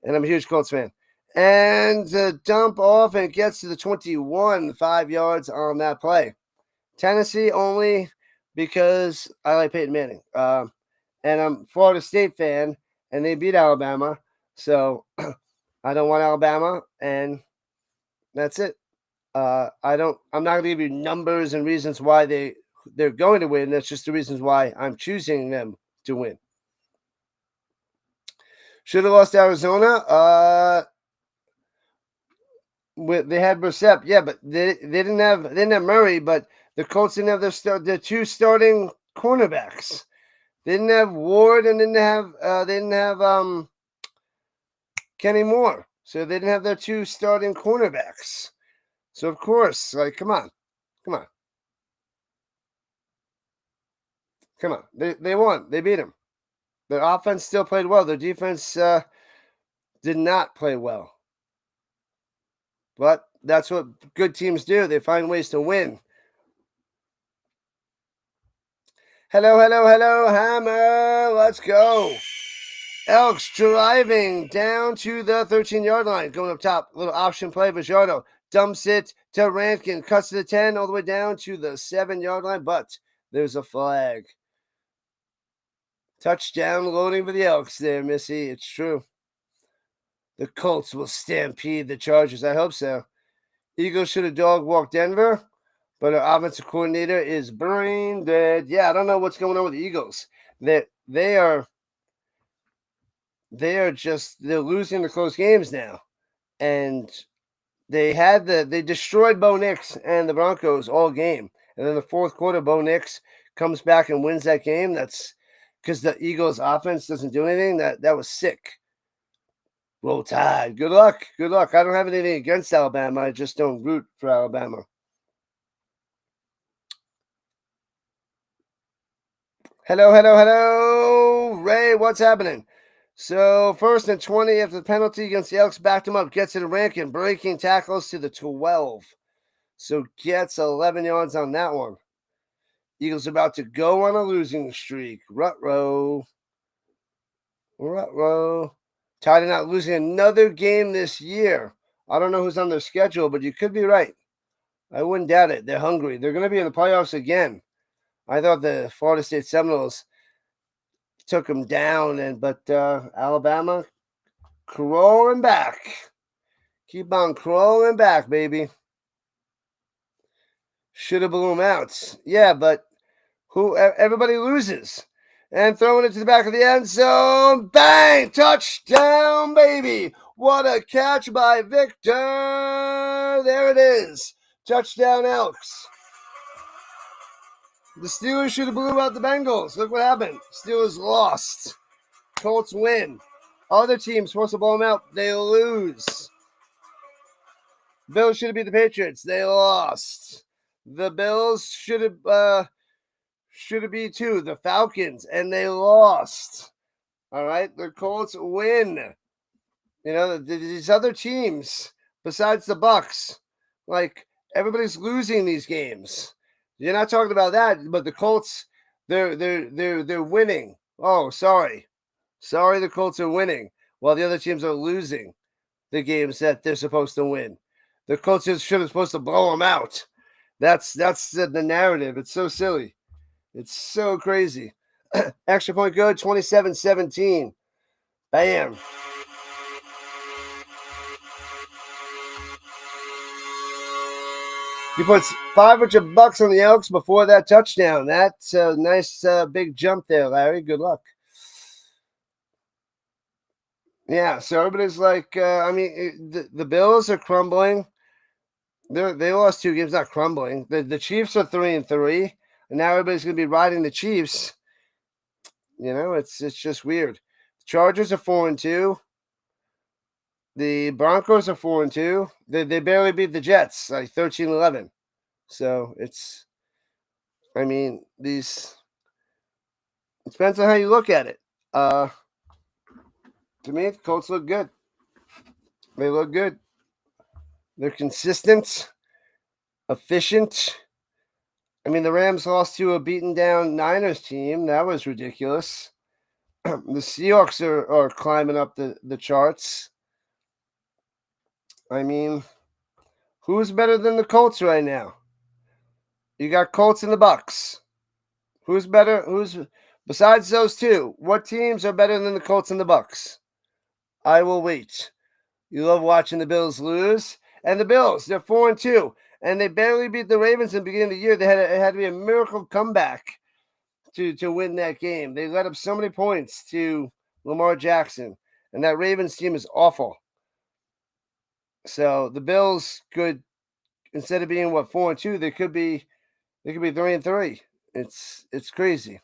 And I'm a huge Colts fan. And dump off and gets to the 21, 5 yards on that play. Tennessee only because I like Peyton Manning. And I'm a Florida State fan, and they beat Alabama. So I don't want Alabama, and that's it. I'm not going to give you numbers and reasons why they're going to win. That's just the reasons why I'm choosing them to win. Should have lost Arizona. They had Brissett, yeah, but they didn't have Murray, but the Colts didn't have their 2 starting cornerbacks. They didn't have Ward and didn't have Kenny Moore, so they didn't have their 2 starting cornerbacks. So of course, come on. They won. They beat them. Their offense still played well. Their defense did not play well. But that's what good teams do. They find ways to win. Hello, Hammer. Let's go. Elks driving down to the 13-yard line. Going up top. Little option play. Vajardo dumps it to Rankin. Cuts to the 10 all the way down to the 7-yard line. But there's a flag. Touchdown loading for the Elks there, Missy. It's true. The Colts will stampede the Chargers. I hope so. Eagles should have dog-walked Denver, but our offensive coordinator is brain dead. Yeah, I don't know what's going on with the Eagles. They're losing the close games now. And they destroyed Bo Nix and the Broncos all game. And then the fourth quarter, Bo Nix comes back and wins that game. That's because the Eagles offense doesn't do anything. That was sick. Roll Tide. Good luck. I don't have anything against Alabama. I just don't root for Alabama. Hello. Ray, what's happening? So 1st and 20 after the penalty against the Elks, backed him up, gets it to Rankin, breaking tackles to the 12. So gets 11 yards on that one. Eagles about to go on a losing streak. Ruh-roh. Tied and not losing another game this year. I don't know who's on their schedule, but you could be right. I wouldn't doubt it. They're hungry. They're going to be in the playoffs again. I thought the Florida State Seminoles took them down, but Alabama crawling back. Keep on crawling back, baby. Should have blew them out. Yeah, but everybody loses. And throwing it to the back of the end zone. Bang! Touchdown, baby. What a catch by Victor. There it is. Touchdown, Elks. The Steelers should have blew out the Bengals. Look what happened. Steelers lost. Colts win. Other teams supposed to blow them out. They lose. Bills should have beat the Patriots. They lost. The Bills should have beat too. The Falcons, and they lost. All right, the Colts win. You know, these other teams besides the Bucks, like everybody's losing these games. You're not talking about that, but the Colts, they're winning. Oh, sorry, the Colts are winning while the other teams are losing the games that they're supposed to win. The Colts should have supposed to blow them out. That's the narrative. It's so silly. It's so crazy. Extra point good, 27-17. Bam. You put $500 on the Elks before that touchdown. That's a nice big jump there, Larry. Good luck. Yeah, so everybody's like, the Bills are crumbling. They lost 2 games, not crumbling. The Chiefs are 3-3, and now everybody's going to be riding the Chiefs. You know, it's just weird. The Chargers are 4-2. The Broncos are 4-2. They barely beat the Jets, like 13-11. So it's, it depends on how you look at it. To me, the Colts look good. They look good. They're consistent, efficient. The Rams lost to a beaten down Niners team. That was ridiculous. The Seahawks are climbing up the charts. Who's better than the Colts right now? You got Colts and the Bucks. Who's better? Besides those two? What teams are better than the Colts and the Bucks? I will wait. You love watching the Bills lose, and the Bills, they're 4-2, and they barely beat the Ravens in the beginning of the year. It had to be a miracle comeback to win that game. They let up so many points to Lamar Jackson, and that Ravens team is awful. So the Bills could, instead of being 4-2, they could be 3-3. It's crazy.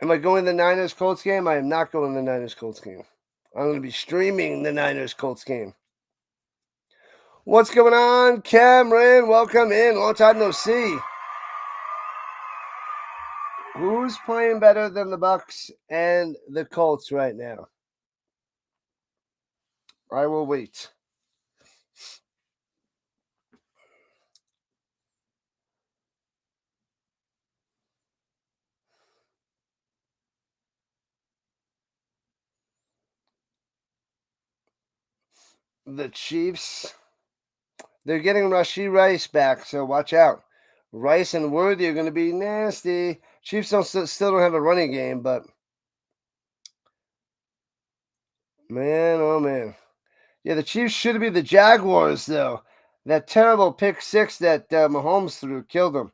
Am I going to the Niners Colts game? I am not going to the Niners Colts game. I'm going to be streaming the Niners Colts game. What's going on, Cameron? Welcome in. Long time no see. Who's playing better than the Bucks and the Colts right now? I will wait. The Chiefs, they're getting Rashee Rice back, so watch out. Rice and Worthy are going to be nasty. Chiefs still don't have a running game, but man, oh man. Yeah, the Chiefs should be the Jaguars, though. That terrible pick 6 that Mahomes threw killed them.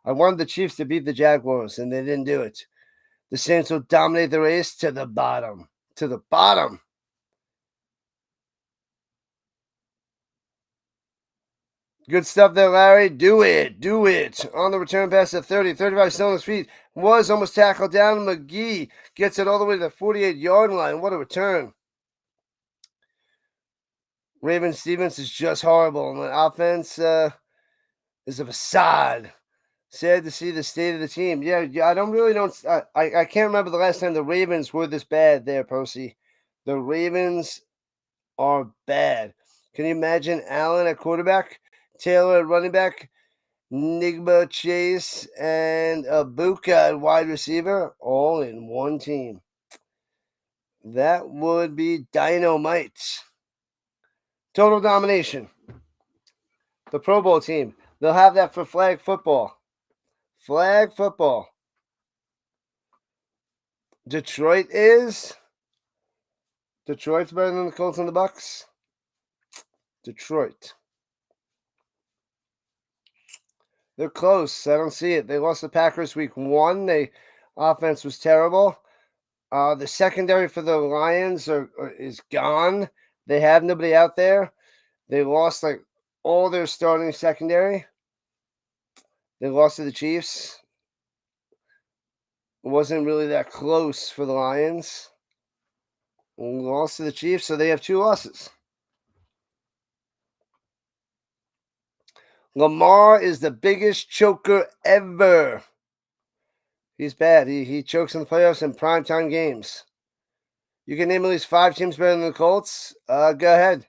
I wanted the Chiefs to beat the Jaguars, and they didn't do it. The Saints will dominate the race to the bottom. To the bottom. Good stuff there, Larry. Do it. Do it. On the return pass at 30. 35 still on his feet. Was almost tackled down. McGee gets it all the way to the 48-yard line. What a return. Raven Stevens is just horrible. And the offense is a facade. Sad to see the state of the team. Yeah, I can't remember the last time the Ravens were this bad there, Posey. The Ravens are bad. Can you imagine Allen at quarterback, Taylor at running back, Nigba Chase, and Abuka at wide receiver, all in one team? That would be dynamite. Total domination. The Pro Bowl team. They'll have that for flag football. Flag football. Detroit's better than the Colts and the Bucks. Detroit. They're close. I don't see it. They lost the Packers week 1. They offense was terrible. The secondary for the Lions is gone. They have nobody out there. They lost like all their starting secondary. They lost to the Chiefs. It wasn't really that close for the Lions. Lost to the Chiefs, so they have 2 losses. Lamar is the biggest choker ever. He's bad. He chokes in the playoffs in primetime games. You can name at least 5 teams better than the Colts. Go ahead.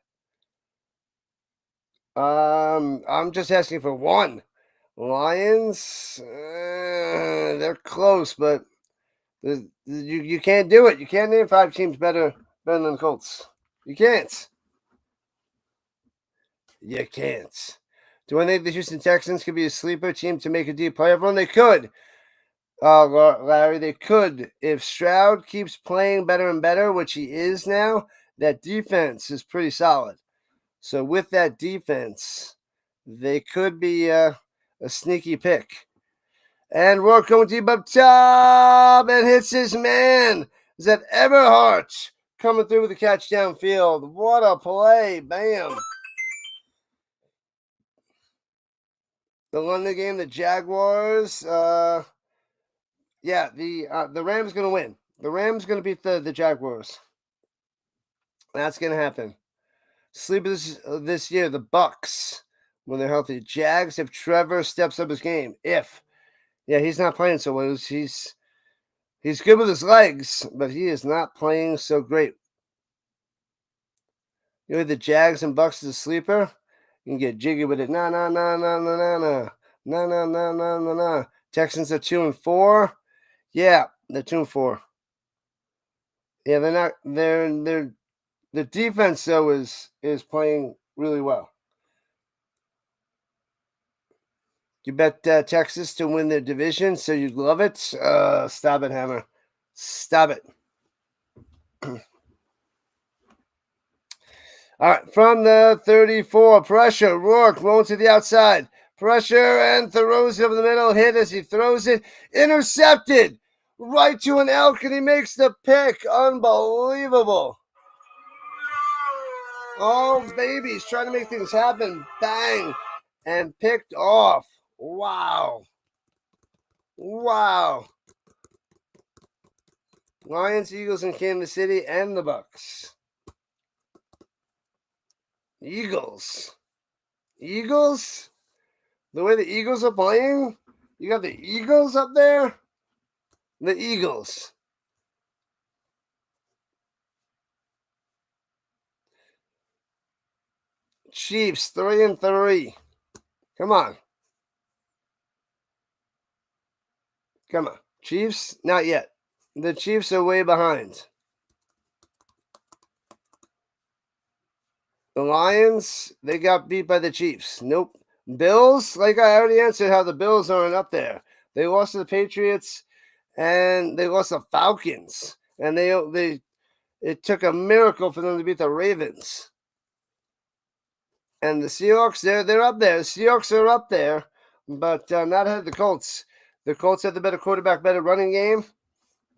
I'm just asking for one. Lions, they're close, but you can't do it. You can't name 5 teams better than the Colts. You can't. You can't. Do I think the Houston Texans could be a sleeper team to make a deep playoff run? They could. Larry, they could. If Stroud keeps playing better and better, which he is now, that defense is pretty solid. So with that defense, they could be a sneaky pick. And Rourke going deep up top and hits his man. Is that Eberhardt coming through with a catch downfield? What a play. Bam. The London game, the Jaguars. Yeah, the Rams going to win. The Rams going to beat the Jaguars. That's going to happen. Sleepers this year, the Bucks, when they're healthy. Jags, if Trevor steps up his game. Yeah, he's not playing so well. He's good with his legs, but he is not playing so great. You know, the Jags and Bucks is a sleeper. You can get jiggy with it. Nah. Texans are 2-4. Yeah, they're 2-4. Yeah, they're not. They're the defense though is playing really well. You bet Texas to win their division, so you'd love it. Stop it, Hammer. Stop it. All right, from the 34, pressure. Rourke rolling to the outside. Pressure and throws it over the middle. Hit as he throws it. Intercepted. Right to an Elk, and he makes the pick. Unbelievable. Oh, baby. He's trying to make things happen. Bang. And picked off. Wow. Lions, Eagles in Kansas City, and the Bucks. Eagles. The way the Eagles are playing, you got the Eagles up there. The Eagles. Chiefs 3-3. Come on. Chiefs, not yet. The Chiefs are way behind. The Lions, they got beat by the Chiefs. Nope. Bills, like I already answered how the Bills aren't up there. They lost to the Patriots and they lost to the Falcons. And it took a miracle for them to beat the Ravens. And the Seahawks, they're up there. The Seahawks are up there, but not ahead of the Colts. The Colts have the better quarterback, better running game.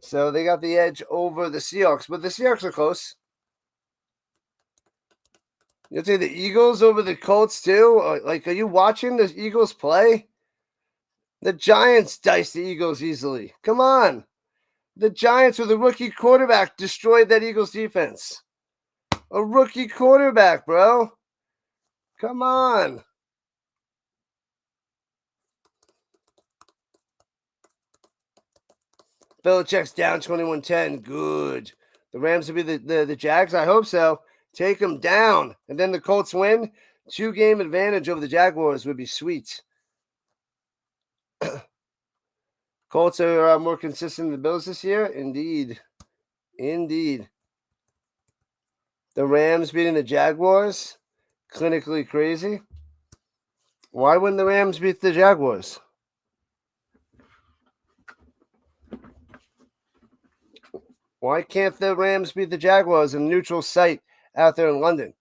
So they got the edge over the Seahawks. But the Seahawks are close. You'll say the Eagles over the Colts too? Like, are you watching the Eagles play? The Giants diced the Eagles easily. Come on. The Giants with a rookie quarterback destroyed that Eagles defense. A rookie quarterback, bro. Come on. Belichick's down 21-10. Good. The Rams will be the Jags? I hope so. Take them down. And then the Colts win. 2-game advantage over the Jaguars would be sweet. Colts are more consistent than the Bills this year? Indeed. The Rams beating the Jaguars? Clinically crazy. Why wouldn't the Rams beat the Jaguars? Why can't the Rams beat the Jaguars in a neutral site out there in London?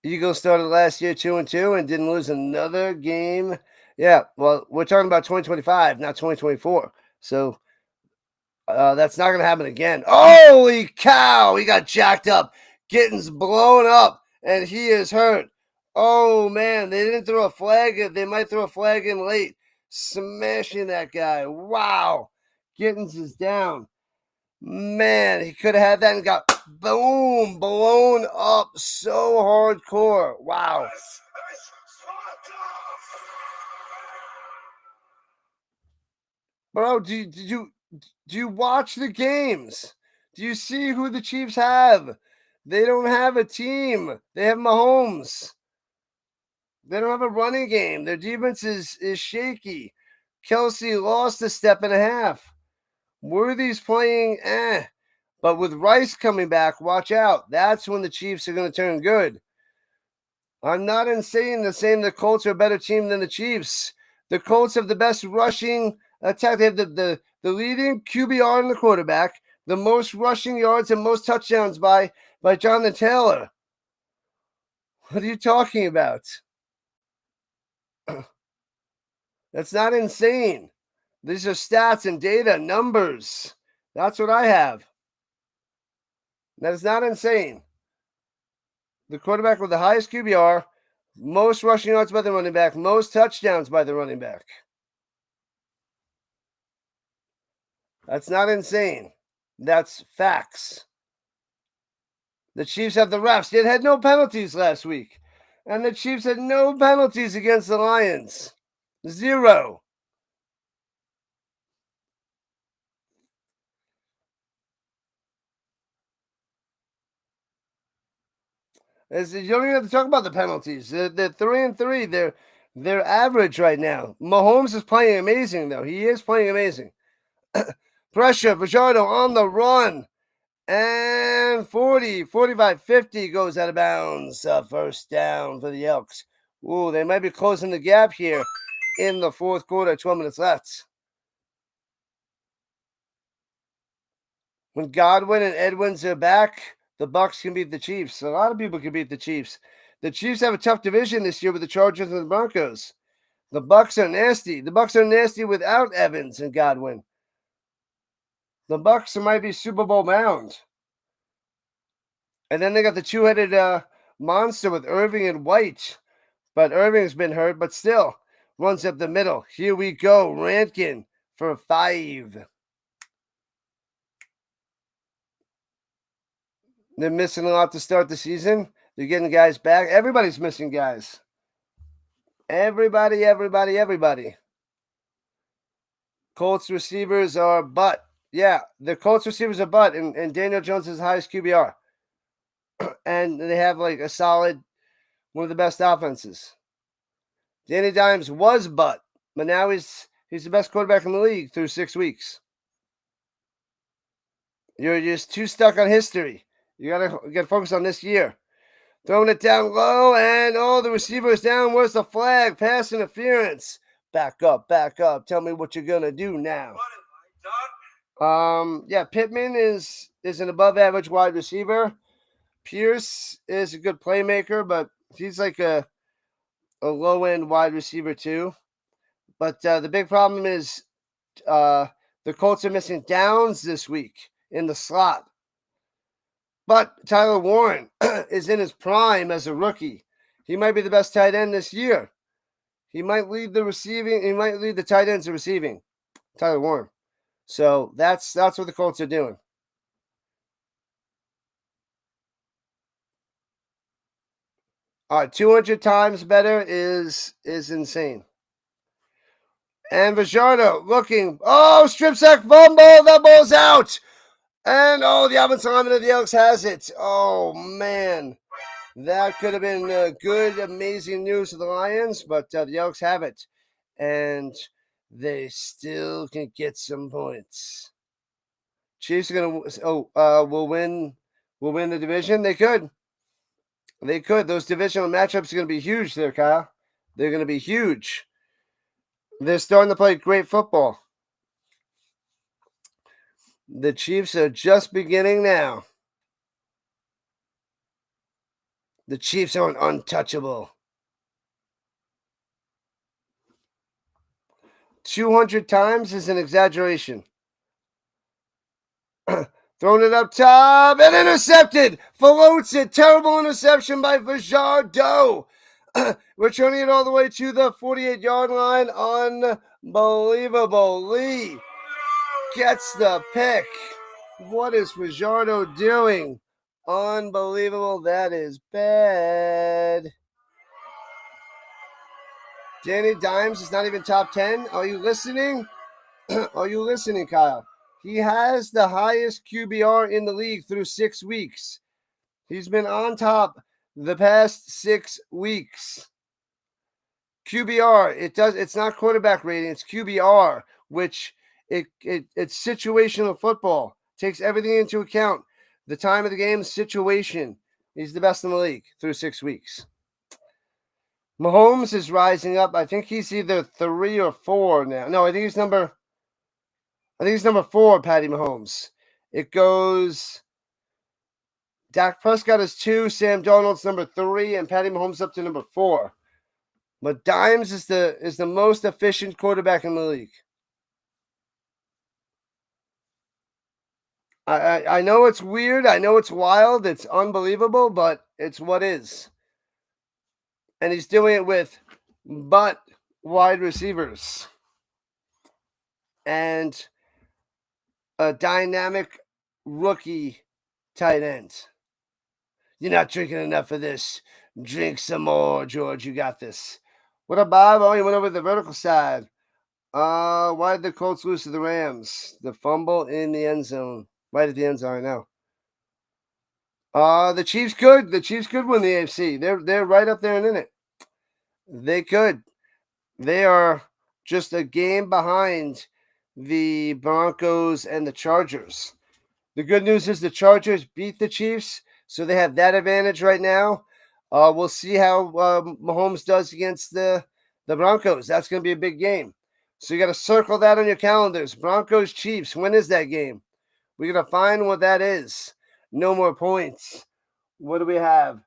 Eagles started last year 2-2 and didn't lose another game. Yeah, well, we're talking about 2025, not 2024. So that's not going to happen again. Holy cow! He got jacked up. Getting's blown up, and he is hurt. Oh, man, they didn't throw a flag. They might throw a flag in late. Smashing that guy. Wow. Gittins is down. Man, he could have had that and got Boom, blown up so hardcore. Wow. Bro, do you watch the games? Do you see who the Chiefs have? They don't have a team. They have Mahomes. They don't have a running game. Their defense is shaky. Kelsey lost a step and a half. Worthy's playing But with Rice coming back, watch out. That's when the Chiefs are going to turn good. I'm not saying the Colts are a better team than the Chiefs. The Colts have the best rushing attack. They have the leading QBR in the quarterback, the most rushing yards and most touchdowns by Jonathan Taylor. What are you talking about? That's not insane. These are stats and data, numbers. That's what I have. That is not insane. The quarterback with the highest QBR, most rushing yards by the running back, most touchdowns by the running back. That's not insane. That's facts. The Chiefs have the refs. They had no penalties last week. And the Chiefs had no penalties against the Lions. 0. You don't even have to talk about the penalties. They're 3-3. They're average right now. Mahomes is playing amazing, though. He is playing amazing. Pressure. Fajardo on the run. And 40, 45, 50 goes out of bounds. First down for the Elks. Ooh, they might be closing the gap here in the fourth quarter. 12 minutes left. When Godwin and Edmonds are back, the Bucks can beat the Chiefs. A lot of people can beat the Chiefs. The Chiefs have a tough division this year with the Chargers and the Broncos. The Bucks are nasty. The Bucks are nasty without Evans and Godwin. The Bucks might be Super Bowl bound. And then they got the two-headed monster with Irving and White. But Irving's been hurt, but still runs up the middle. Here we go. Rankin for 5. They're missing a lot to start the season. They're getting guys back. Everybody's missing guys. Everybody. Colts receivers are butt. Yeah, the Colts receivers are butt, and Daniel Jones is the highest QBR. And they have like a solid, one of the best offenses. Danny Dimes was butt, but now he's the best quarterback in the league through 6 weeks. You're just too stuck on history. You gotta focus on this year. Throwing it down low, and the receiver is down. Where's the flag? Pass interference. Back up. Tell me what you're gonna do now. Yeah, Pittman is an above average wide receiver. Pierce is a good playmaker, but he's like a low end wide receiver too. But the big problem is the Colts are missing Downs this week in the slot. But Tyler Warren is in his prime as a rookie. He might be the best tight end this year. He might lead the receiving. He might lead the tight ends in receiving. Tyler Warren. So that's what the Colts are doing. All right, 200 times better is insane. And Fajardo looking. Strip sack fumble. That ball's out. And the offensive lineman of the Elks has it. Oh, man. That could have been good, amazing news to the Lions, but the Elks have it. And they still can get some points. Chiefs are going to will win the division. They could. Those divisional matchups are going to be huge there, Kyle. They're going to be huge. They're starting to play great football. The Chiefs are just beginning now. The Chiefs aren't untouchable. 200 times is an exaggeration. Throwing it up top and intercepted. Floats it. Terrible interception by Fajardo. Returning it all the way to the 48-yard line. Unbelievable. Lee gets the pick. What is Fajardo doing? Unbelievable. That is bad. Danny Dimes is not even top 10. Are you listening? Are you listening, Kyle? He has the highest QBR in the league through 6 weeks. He's been on top the past 6 weeks. QBR, it's not quarterback rating, it's QBR, which it's situational football. Takes everything into account. The time of the game, situation. He's the best in the league through 6 weeks. Mahomes is rising up. I think he's either 3 or 4 now. No, I think he's number 4, Patty Mahomes. It goes Dak Prescott is 2, Sam Darnold's number 3, and Patty Mahomes up to number 4. But Dimes is the most efficient quarterback in the league. I know it's weird. I know it's wild. It's unbelievable, but it's what is. And he's doing it with wide receivers and a dynamic rookie tight end. You're not drinking enough of this. Drink some more, George. You got this. What up, Bob? Oh, you went over the vertical side. Why did the Colts lose to the Rams? The fumble in the end zone. Right at the end zone, I know. The Chiefs could. The Chiefs could win the AFC. They're right up there and in it. They could. They are just a game behind the Broncos and the Chargers. The good news is the Chargers beat the Chiefs, so they have that advantage right now. We'll see how Mahomes does against the Broncos. That's going to be a big game. So you got to circle that on your calendars. Broncos, Chiefs. When is that game? We're going to find what that is. No more points. What do we have?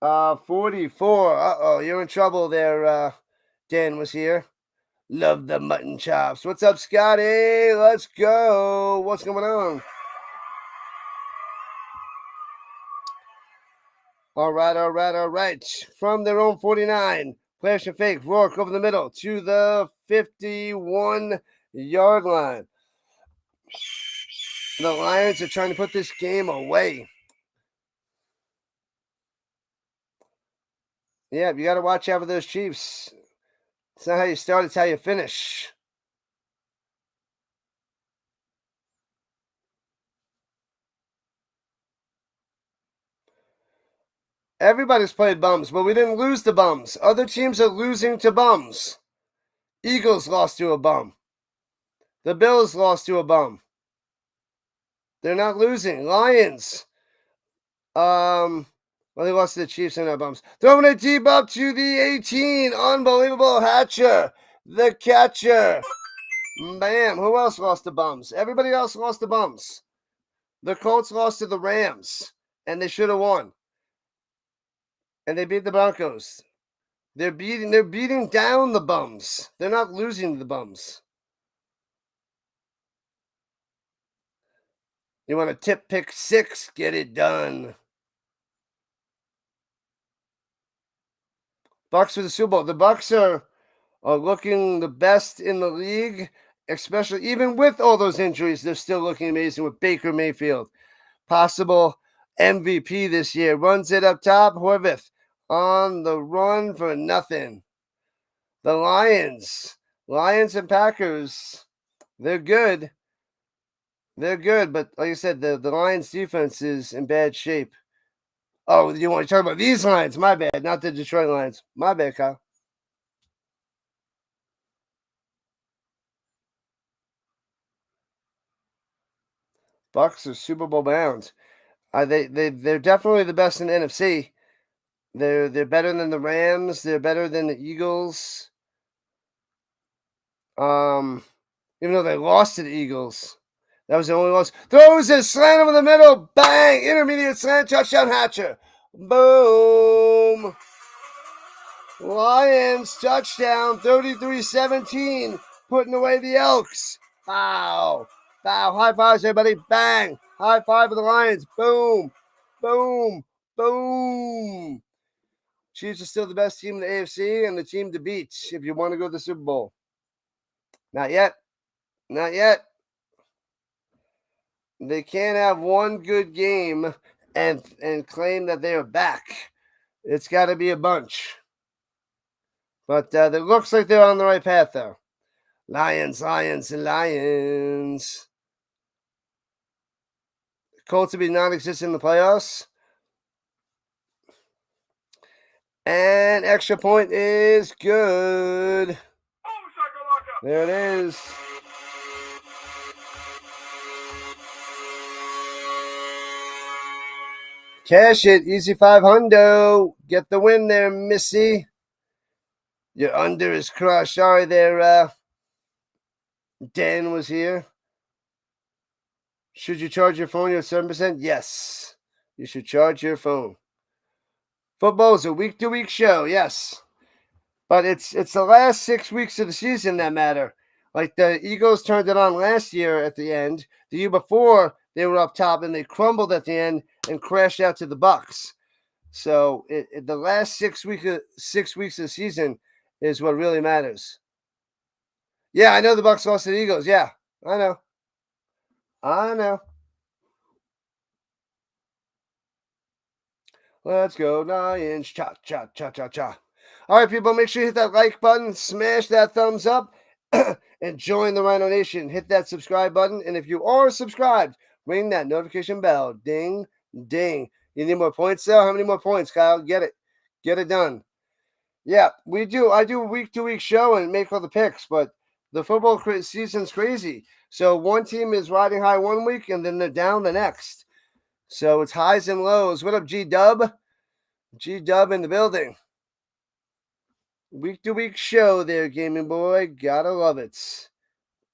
44. Uh-oh, you're in trouble there. Dan was here. Love the mutton chops. What's up, Scotty? Let's go. What's going on? All right. From their own 49, flash and fake. Rourke over the middle to the 51-yard line. The Lions are trying to put this game away. Yeah, you got to watch out for those Chiefs. It's not how you start, it's how you finish. Everybody's played bums, but we didn't lose to bums. Other teams are losing to bums. Eagles lost to a bum. The Bills lost to a bum. They're not losing. Lions. Well, they lost to the Chiefs and their bums. Throwing it deep up to the 18. Unbelievable. Hatcher. The catcher. Bam. Who else lost to bums? Everybody else lost to bums. The Colts lost to the Rams, and they should have won. And they beat the Broncos. They're beating down the bums. They're not losing to the bums. You want to tip pick 6? Get it done. Bucks for the Super Bowl. The Bucks are looking the best in the league, especially even with all those injuries. They're still looking amazing with Baker Mayfield. Possible MVP this year. Runs it up top. Horvath on the run for nothing. The Lions and Packers, they're good. They're good, but like I said, the Lions defense is in bad shape. Oh, you want to talk about these Lions? My bad, not the Detroit Lions. My bad, Kyle. Bucks are Super Bowl bound. They're definitely the best in the NFC. They're better than the Rams. They're better than the Eagles. Even though they lost to the Eagles. That was the only loss. Throws a slant over the middle. Bang! Intermediate slant. Touchdown Hatcher. Boom. Lions touchdown. 33-17. Putting away the Elks. Bow. Bow. High fives, everybody. Bang. High five for the Lions. Boom. Boom. Boom. Chiefs are still the best team in the AFC and the team to beat if you want to go to the Super Bowl. Not yet. Not yet. They can't have one good game and claim that they are back. It's got to be a bunch. But it looks like they're on the right path, though. Lions, Lions, and Lions. Colts will be non-existent in the playoffs. And extra point is good. There it is. Cash it. Easy 500. Get the win there, Missy. Your under is crushed. Sorry there, Dan was here. Should you charge your phone? You have 7%? Yes. You should charge your phone. Football is a week-to-week show, yes. But it's the last 6 weeks of the season that matter. Like the Eagles turned it on last year at the end. The year before, they were up top and they crumbled at the end and crashed out to the Bucks. So the last 6 weeks of the season is what really matters. Yeah, I know the Bucks lost to the Eagles. Yeah, I know. Let's go, Lions. Cha, cha, cha, cha, cha. All right, people, make sure you hit that like button, smash that thumbs up, and join the Rhino Nation. Hit that subscribe button. And if you are subscribed, ring that notification bell. Ding, ding. You need more points, though? How many more points, Kyle? Get it. Get it done. Yeah, we do. I do a week-to-week show and make all the picks, but the football season's crazy. So one team is riding high one week, and then they're down the next. So it's highs and lows. What up, G-Dub? G-Dub in the building. Week-to-week show there, gaming boy. Gotta love it.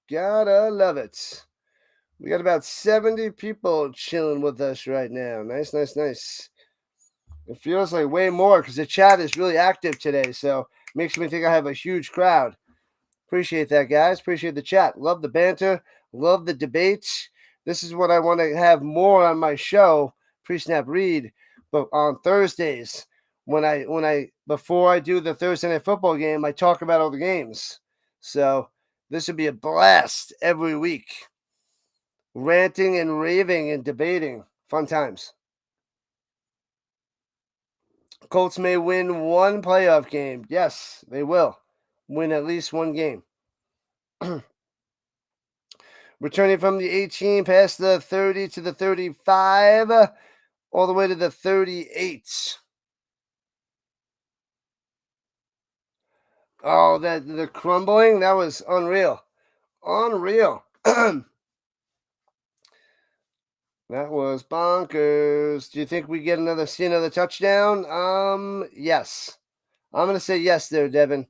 Gotta love it. We got about 70 people chilling with us right now. Nice, nice, nice. It feels like way more because the chat is really active today, so makes me think I have a huge crowd. Appreciate that, guys. Appreciate the chat. Love the banter. Love the debates. This is what I want to have more on my show, Pre-Snap Read, but on Thursdays when I before I do the Thursday night football game, I talk about all the games. So this would be a blast every week. Ranting and raving and debating. Fun times. Colts may win one playoff game. Yes, they will. Win at least one game. Returning from the 18 past the 30 to the 35, all the way to the 38. Oh, the crumbling, that was unreal. Unreal. That was bonkers. Do you think we see another touchdown? Yes. I'm going to say yes there, Devin.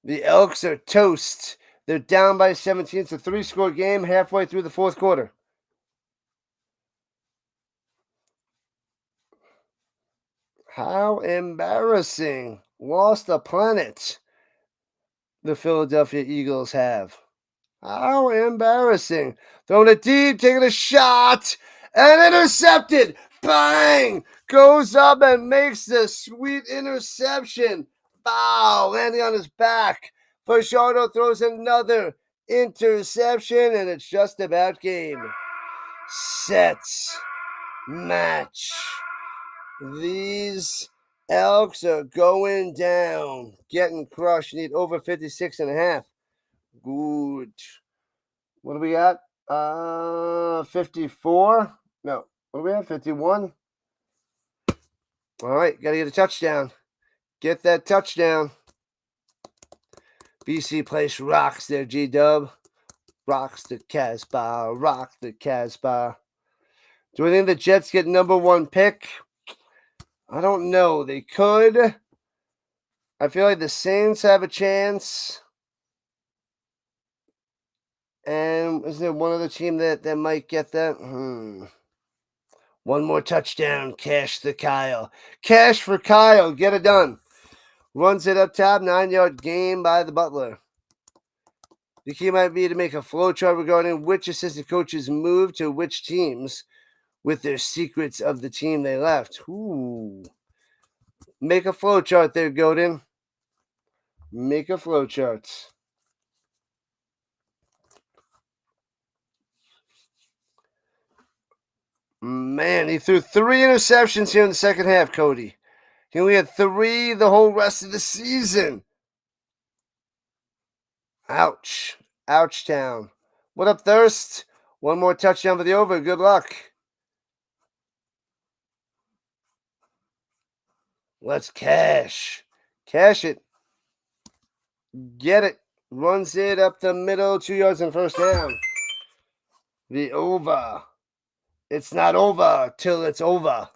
The Elks are toast. They're down by 17. It's a 3-score game halfway through the fourth quarter. How embarrassing. Lost the planet. The Philadelphia Eagles have. How embarrassing. Throwing it deep, taking a shot, and intercepted. Bang! Goes up and makes the sweet interception. Bow! Landing on his back. Fajardo throws another interception, and it's just about game. Sets. Match. These Elks are going down. Getting crushed. You need over 56.5. Good. What do we got? 54? No. What do we have? 51? All right. Got to get a touchdown. Get that touchdown. BC Place rocks there, G-Dub. Rocks the Casbah. Rock the Casbah. Do we think the Jets get number one pick? I don't know. They could. I feel like the Saints have a chance. And isn't there one other team that might get that? One more touchdown. Cash the Kyle. Cash for Kyle. Get it done. Runs it up top. 9-yard gain by the Butler. The key might be to make a flowchart regarding which assistant coaches moved to which teams with their secrets of the team they left. Ooh. Make a flowchart there, Godin. Make a flowchart. Man, he threw 3 interceptions here in the second half, Cody. He only had 3 the whole rest of the season. Ouch. Ouch town. What up, Thirst? One more touchdown for the over. Good luck. Let's cash. Cash it. Get it. Runs it up the middle. 2 yards and first down. The over. It's not over till it's over.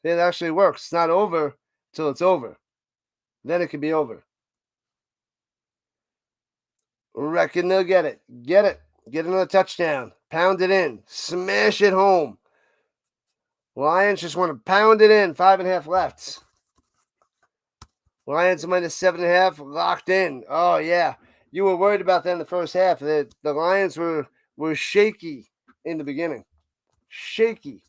It actually works. It's not over till it's over. Then it can be over. Reckon they'll get it. Get it. Get another touchdown. Pound it in. Smash it home. Lions just want to pound it in. 5.5 left. Lions minus 7.5 locked in. Oh, yeah. You were worried about that in the first half. The Lions were shaky in the beginning. Shaky.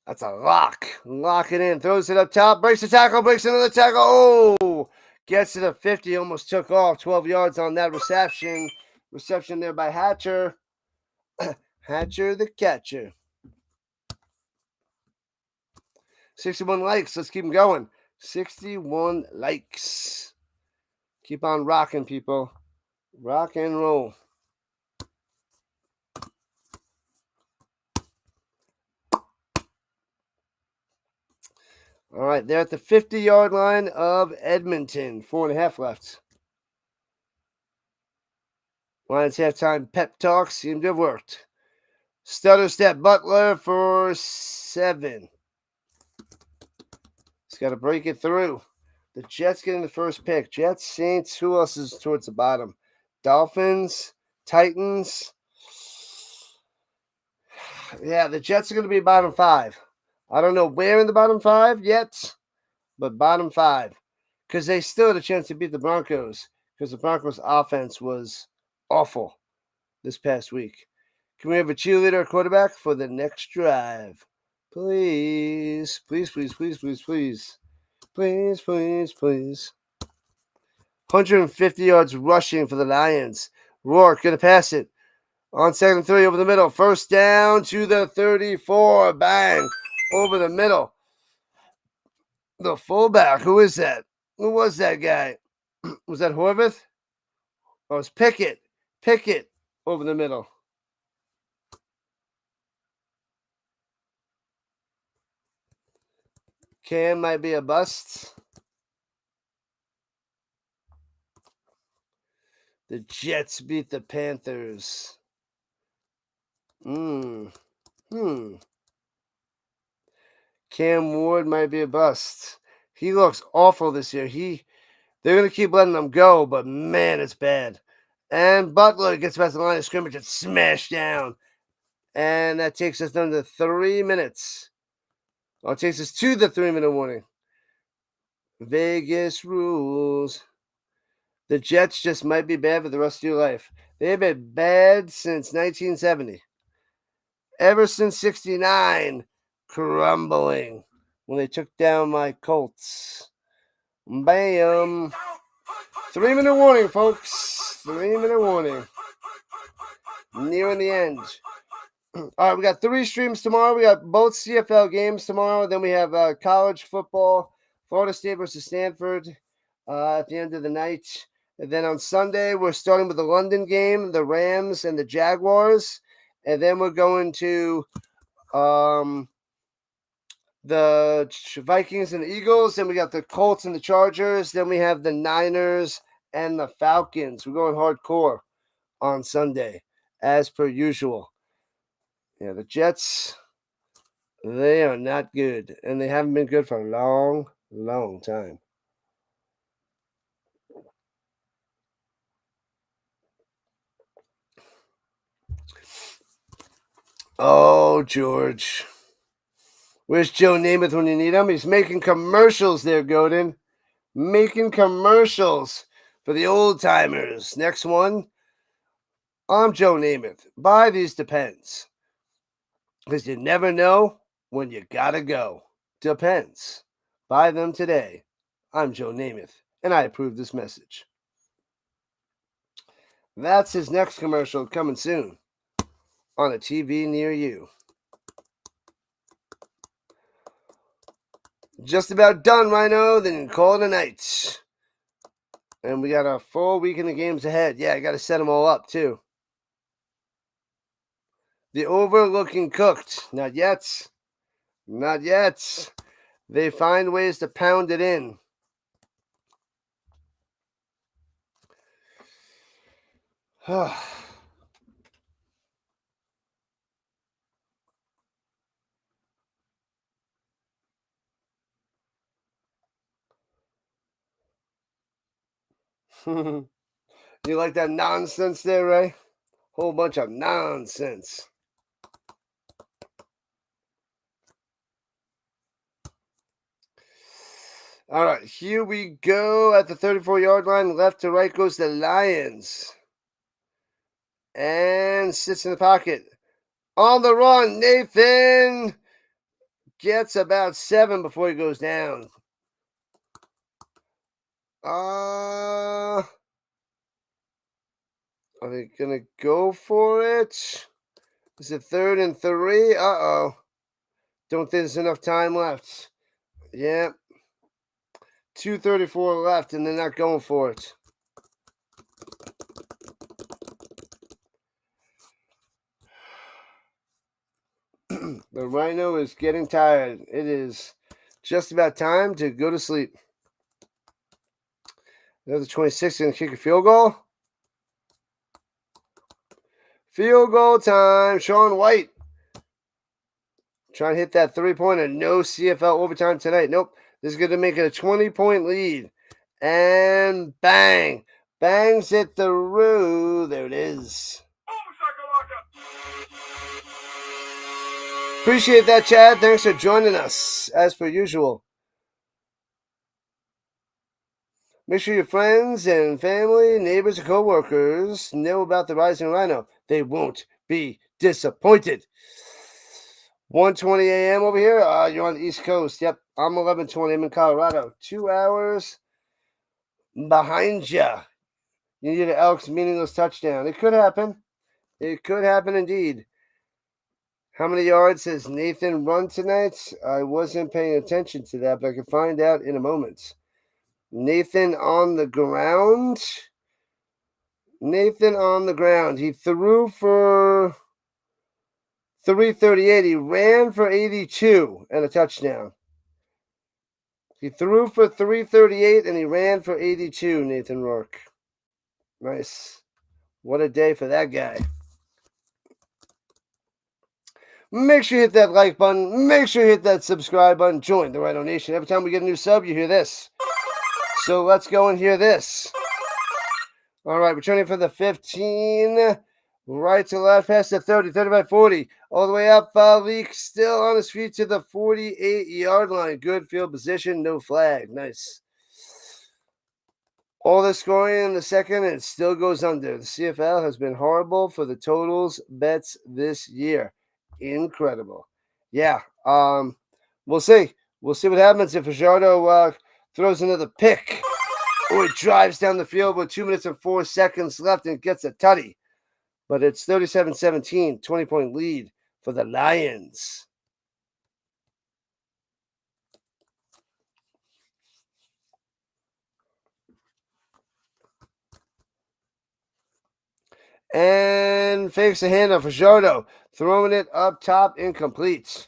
That's a lock. Lock it in. Throws it up top. Breaks the tackle. Breaks another tackle. Oh! Gets to the 50. Almost took off. 12 yards on that reception. Reception there by Hatcher. Hatcher the catcher. 61 likes. Let's keep them going. 61 likes. Keep on rocking, people. Rock and roll. All right, they're at the 50-yard line of Edmonton. 4.5 left. Lions halftime pep talk seem to have worked. Stutter step Butler for 7. He's got to break it through. The Jets getting the first pick. Jets, Saints, who else is towards the bottom? Dolphins, Titans. Yeah, the Jets are going to be bottom 5. I don't know where in the bottom 5 yet, but bottom 5. Because they still had a chance to beat the Broncos. Because the Broncos' offense was awful this past week. Can we have a cheerleader quarterback for the next drive? Please. Please, please, please, please, please. Please, please, please. 150 yards rushing for the Lions. Rourke going to pass it. On 2nd and 3 over the middle. First down to the 34. Bang. Over the middle. The fullback. Who is that? Who was that guy? Was that Horvath? Oh, it was Pickett. Pickett over the middle. Cam might be a bust. The Jets beat the Panthers. Cam Ward might be a bust. He looks awful this year. They're going to keep letting them go, but man, it's bad. And Butler gets past the line of scrimmage and smashed down. And that takes us down to 3 minutes. Oh, it takes us to the 3-minute warning. Vegas rules. The Jets just might be bad for the rest of your life. They've been bad since 1970. Ever since 69, crumbling when they took down my Colts. Bam. 3-minute warning, folks. 3-minute warning. Nearing the end. All right, we got 3 streams tomorrow. We got both CFL games tomorrow. Then we have college football, Florida State versus Stanford at the end of the night. And then on Sunday, we're starting with the London game, the Rams and the Jaguars. And then we're going to the Vikings and the Eagles. Then we got the Colts and the Chargers. Then we have the Niners and the Falcons. We're going hardcore on Sunday, as per usual. Yeah, the Jets, they are not good. And they haven't been good for a long, long time. Oh, George. Where's Joe Namath when you need him? He's making commercials there, Godin. Making commercials for the old timers. Next one. I'm Joe Namath. Buy these Depends. Because you never know when you gotta go. Depends. Buy them today. I'm Joe Namath, and I approve this message. That's his next commercial coming soon on a TV near you. Just about done, Rhino. Then call it a night. And we got a full weekend of games ahead. Yeah, I got to set them all up, too. The over looking cooked. Not yet. Not yet. They find ways to pound it in. You like that nonsense there, Ray? Whole bunch of nonsense. All right, here we go at the 34-yard line. Left to right goes the Lions. And sits in the pocket. On the run, Nathan gets about 7 before he goes down. Are they going to go for it? Is it 3rd and 3? Uh-oh. Don't think there's enough time left. Yeah. 2:34 left, and they're not going for it. The Rhino is getting tired. It is just about time to go to sleep. Another 26 going to kick a field goal. Field goal time. Sean White. Trying to hit that 3-pointer. No CFL overtime tonight. Nope. This is going to make it a 20-point lead. And bang. Bangs it through. There it is. Appreciate that, Chad. Thanks for joining us, as per usual. Make sure your friends and family, neighbors, and co-workers know about the Rising Rhino. They won't be disappointed. 1:20 a.m. over here. You're on the East Coast. Yep, I'm 11:20. I'm in Colorado. 2 hours behind you. You need an Elks meaningless touchdown. It could happen. It could happen indeed. How many yards has Nathan run tonight? I wasn't paying attention to that, but I can find out in a moment. Nathan on the ground. Nathan on the ground. He threw for 338. He ran for 82 and a touchdown. He threw for 338 and he ran for 82, Nathan Rourke. Nice. What a day for that guy. Make sure you hit that like button. Make sure you hit that subscribe button. Join the Rhino Nation. Every time we get a new sub, you hear this. So let's go and hear this. All right, returning for the 15. Right to left, past the 30, 35-40. All the way up, Leak still on his feet to the 48-yard line. Good field position, no flag. Nice. All the scoring in the second, and it still goes under. The CFL has been horrible for the totals bets this year. Incredible. Yeah, we'll see. We'll see what happens if Fajardo throws another pick. Or he drives down the field with 2 minutes and 4 seconds left and gets a tutty. But it's 37-17, 20-point lead for the Lions. And fakes a handoff for Fajardo. Throwing it up top, incomplete.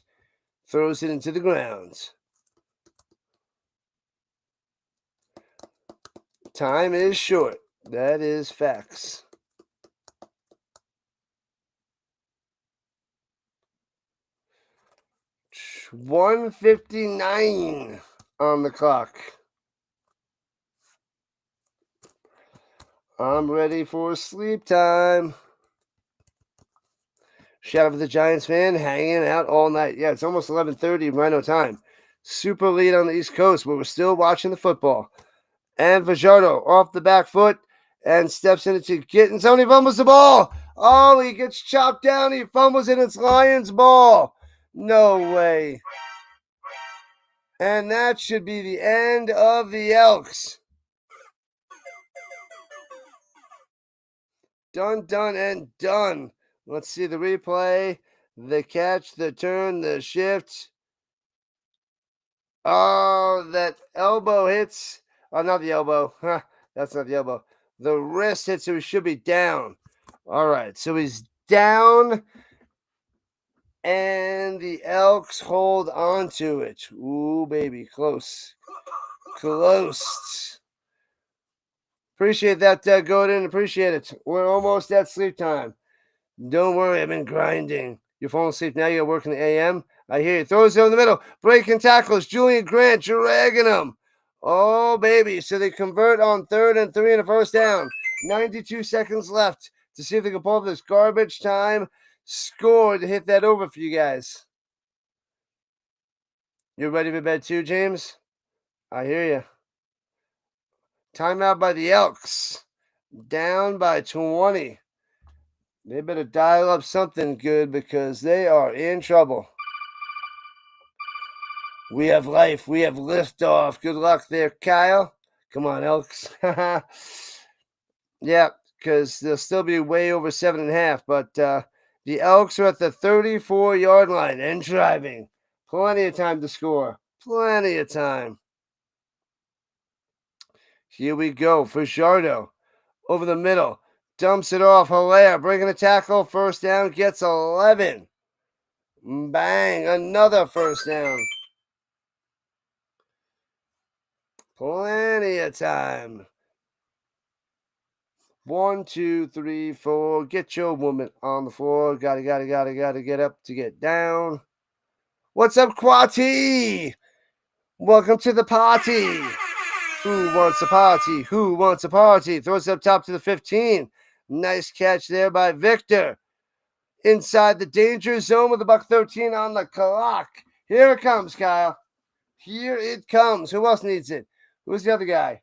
Throws it into the ground. Time is short. That is facts. 1:59 on the clock. I'm ready for sleep time. Shout out to the Giants fan hanging out all night. Yeah, it's almost 11:30 Rhino time. Super lead on the East Coast, but we're still watching the football. And Fajardo off the back foot and steps into Gittins. He fumbles the ball. Oh, he gets chopped down. He fumbles it. It's Lions ball. No way. And that should be the end of the Elks. Done, done, and done. Let's see the replay, the catch, the turn, the shift. Oh, that elbow hits. Oh, not the elbow. That's not the elbow. The wrist hits, so he should be down. All right, so he's down, and the Elks hold on to it. Ooh, baby, close. Close. Appreciate that, Godin. Appreciate it. We're almost at sleep time. Don't worry, I've been grinding. You're falling asleep now. You're working the AM. I hear you. Throws it in the middle. Breaking tackles. Julian Grant dragging them. Oh, baby. So they convert on 3rd and 3 and a first down. 92 seconds left to see if they can pull up this garbage time score to hit that over for you guys. You ready for bed too, James? I hear you. Timeout by the Elks. Down by 20. They better dial up something good because they are in trouble. We have life. We have liftoff. Good luck there, Kyle. Come on, Elks. Yeah, because they'll still be way over 7.5. But the Elks are at the 34-yard line and driving. Plenty of time to score. Plenty of time. Here we go. Fajardo over the middle. Dumps it off. Hilaire breaking a tackle. First down. Gets 11. Bang. Another first down. Plenty of time. 1, 2, 3, 4. Get your woman on the floor. Gotta get up to get down. What's up, Quati? Welcome to the party. Who wants a party? Who wants a party? Throws it up top to the 15. Nice catch there by Victor. Inside the danger zone with the $1.13 on the clock. Here it comes, Kyle. Here it comes. Who else needs it? Who's the other guy?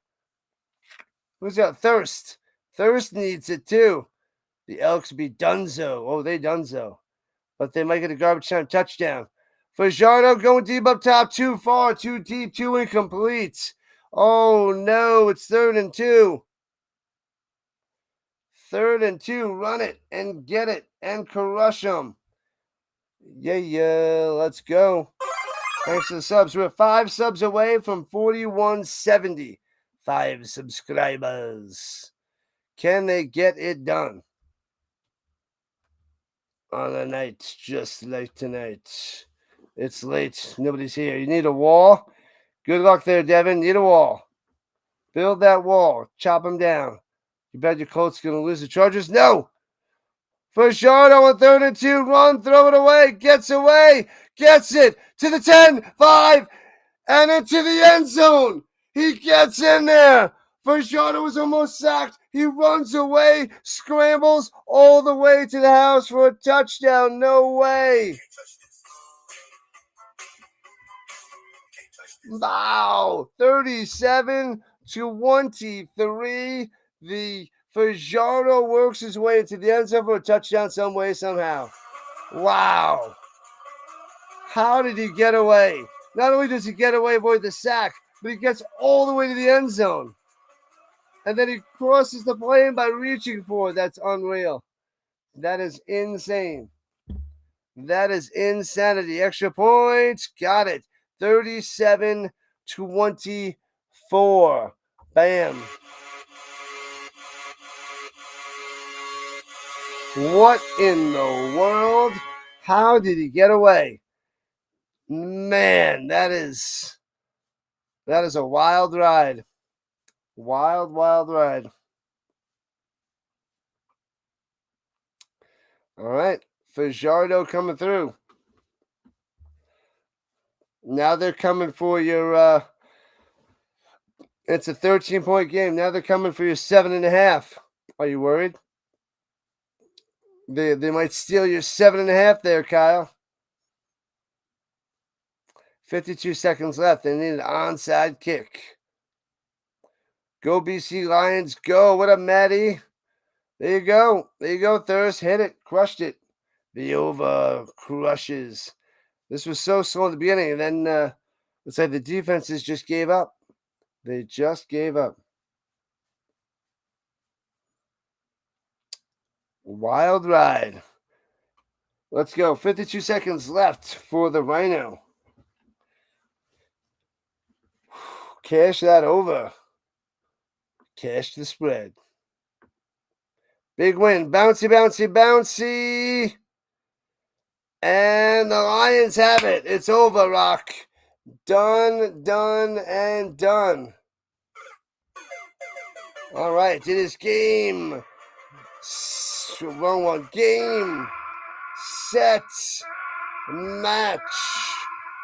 Who's got Thirst? Thirst needs it too. The Elks be donezo. Oh, they donezo. But they might get a garbage time touchdown. Fajardo going deep up top. Too far, too deep, too incomplete. Oh, no. It's 3rd and 2. 3rd and 2. Run it and get it and crush them. Yeah. Let's go. Thanks for the subs. We're 5 subs away from 4170. 5 subscribers. Can they get it done? On a night just like tonight. It's late. Nobody's here. You need a wall? Good luck there, Devin. Need a wall. Build that wall. Chop them down. You bet your Colts going to lose the Chargers? No! Fajardo on 3rd and 2. Run. Throw it away. Gets away. Gets it to the 10, 5, and into the end zone. He gets in there. Fajardo was almost sacked. He runs away, scrambles all the way to the house for a touchdown. No way. Wow. 37-23. The Fajardo works his way into the end zone for a touchdown some way, somehow. Wow. How did he get away? Not only does he get away, avoid the sack, but he gets all the way to the end zone. And then he crosses the plane by reaching for it. That's unreal. That is insane. That is insanity. Extra points. Got it. 37-24. Bam. What in the world? How did he get away? Man, that is a wild ride. Wild ride. All right. Fajardo coming through. Now they're coming for your it's a 13-point game. Now they're coming for your 7.5. Are you worried? They might steal your 7.5 there, Kyle. 52 seconds left. They need an onside kick. Go BC Lions, go. What up, Maddie? There you go. Thirst. Hit it. Crushed it. The over crushes. This was so slow in the beginning, and then looks like the defenses just gave up. They just gave up. Wild ride. Let's go. 52 seconds left for the Rhino. Cash that over. Cash the spread. Big win. Bouncy, bouncy, bouncy. And the Lions have it. It's over, Rock. Done, done, and done. All right. It is game. Wrong one. Game. Set. Match.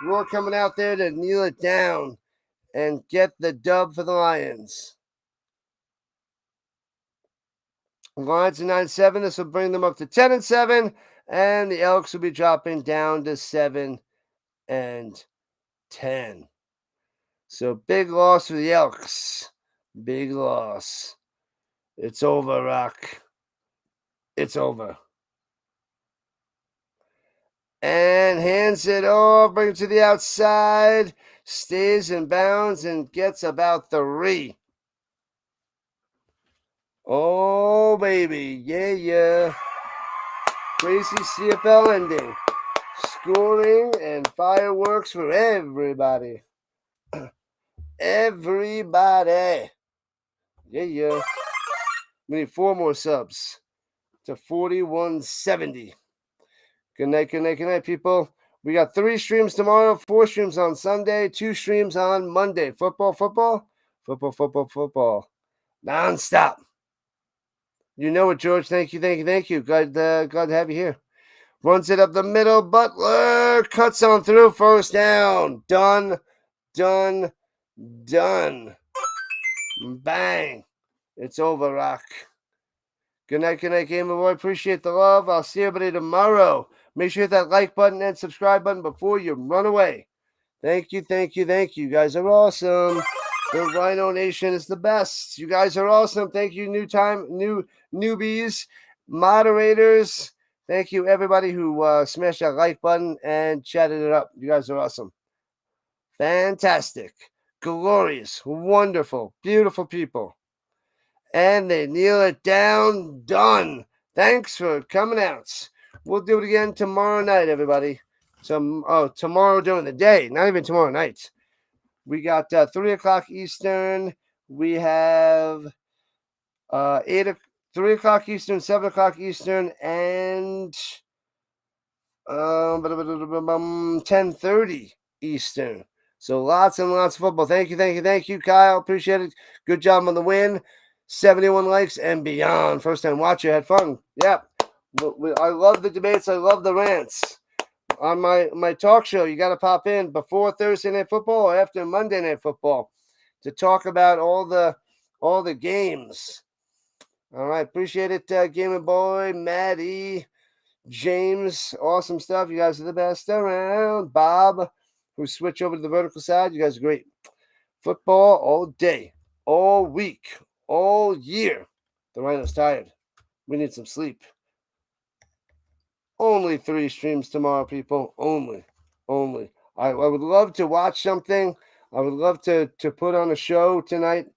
Rourke coming out there to kneel it down and get the dub for the Lions. Lions are 9-7. This will bring them up to 10-7, and the Elks will be dropping down to 7-10. So big loss for the Elks. Big loss. It's over, Rock. It's over. And hands it off, brings it to the outside, stays in bounds, and gets about 3. Oh, baby. Yeah. Crazy CFL ending. Scoring and fireworks for everybody. Everybody. Yeah. We need 4 more subs to 4170. Good night, people. We got 3 streams tomorrow, 4 streams on Sunday, 2 streams on Monday. Football. Non-stop. You know it, George. Thank you. Glad to have you here. Runs it up the middle. Butler cuts on through. First down. Done. Bang. It's over, Rock. Good night, Gamer Boy. Appreciate the love. I'll see everybody tomorrow. Make sure you hit that like button and subscribe button before you run away. Thank you. You guys are awesome. The Rhino Nation is the best. You guys are awesome. Thank you, newbies, moderators. Thank you, everybody who smashed that like button and chatted it up. You guys are awesome. Fantastic. Glorious. Wonderful. Beautiful people. And they kneel it down. Done. Thanks for coming out. We'll do it again tomorrow night, everybody. Tomorrow during the day. Not even tomorrow night. We got 3 o'clock Eastern. We have 3 o'clock Eastern, 7 o'clock Eastern, and 10:30 Eastern. So lots and lots of football. Thank you, Kyle. Appreciate it. Good job on the win. 71 likes and beyond. First time watcher, had fun. Yep. I love the debates. I love the rants. On my talk show, you got to pop in before Thursday Night Football or after Monday Night Football to talk about all the games. All right, appreciate it, Gamer Boy, Maddie, James, awesome stuff. You guys are the best around. Bob, who switched over to the vertical side, you guys are great. Football all day, all week, all year. The Rhino's tired. We need some sleep. Only 3 streams tomorrow, people. Only. I would love to watch something. I would love to put on a show tonight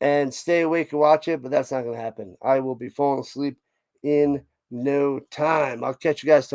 and stay awake and watch it, but that's not going to happen. I will be falling asleep in no time. I'll catch you guys tomorrow.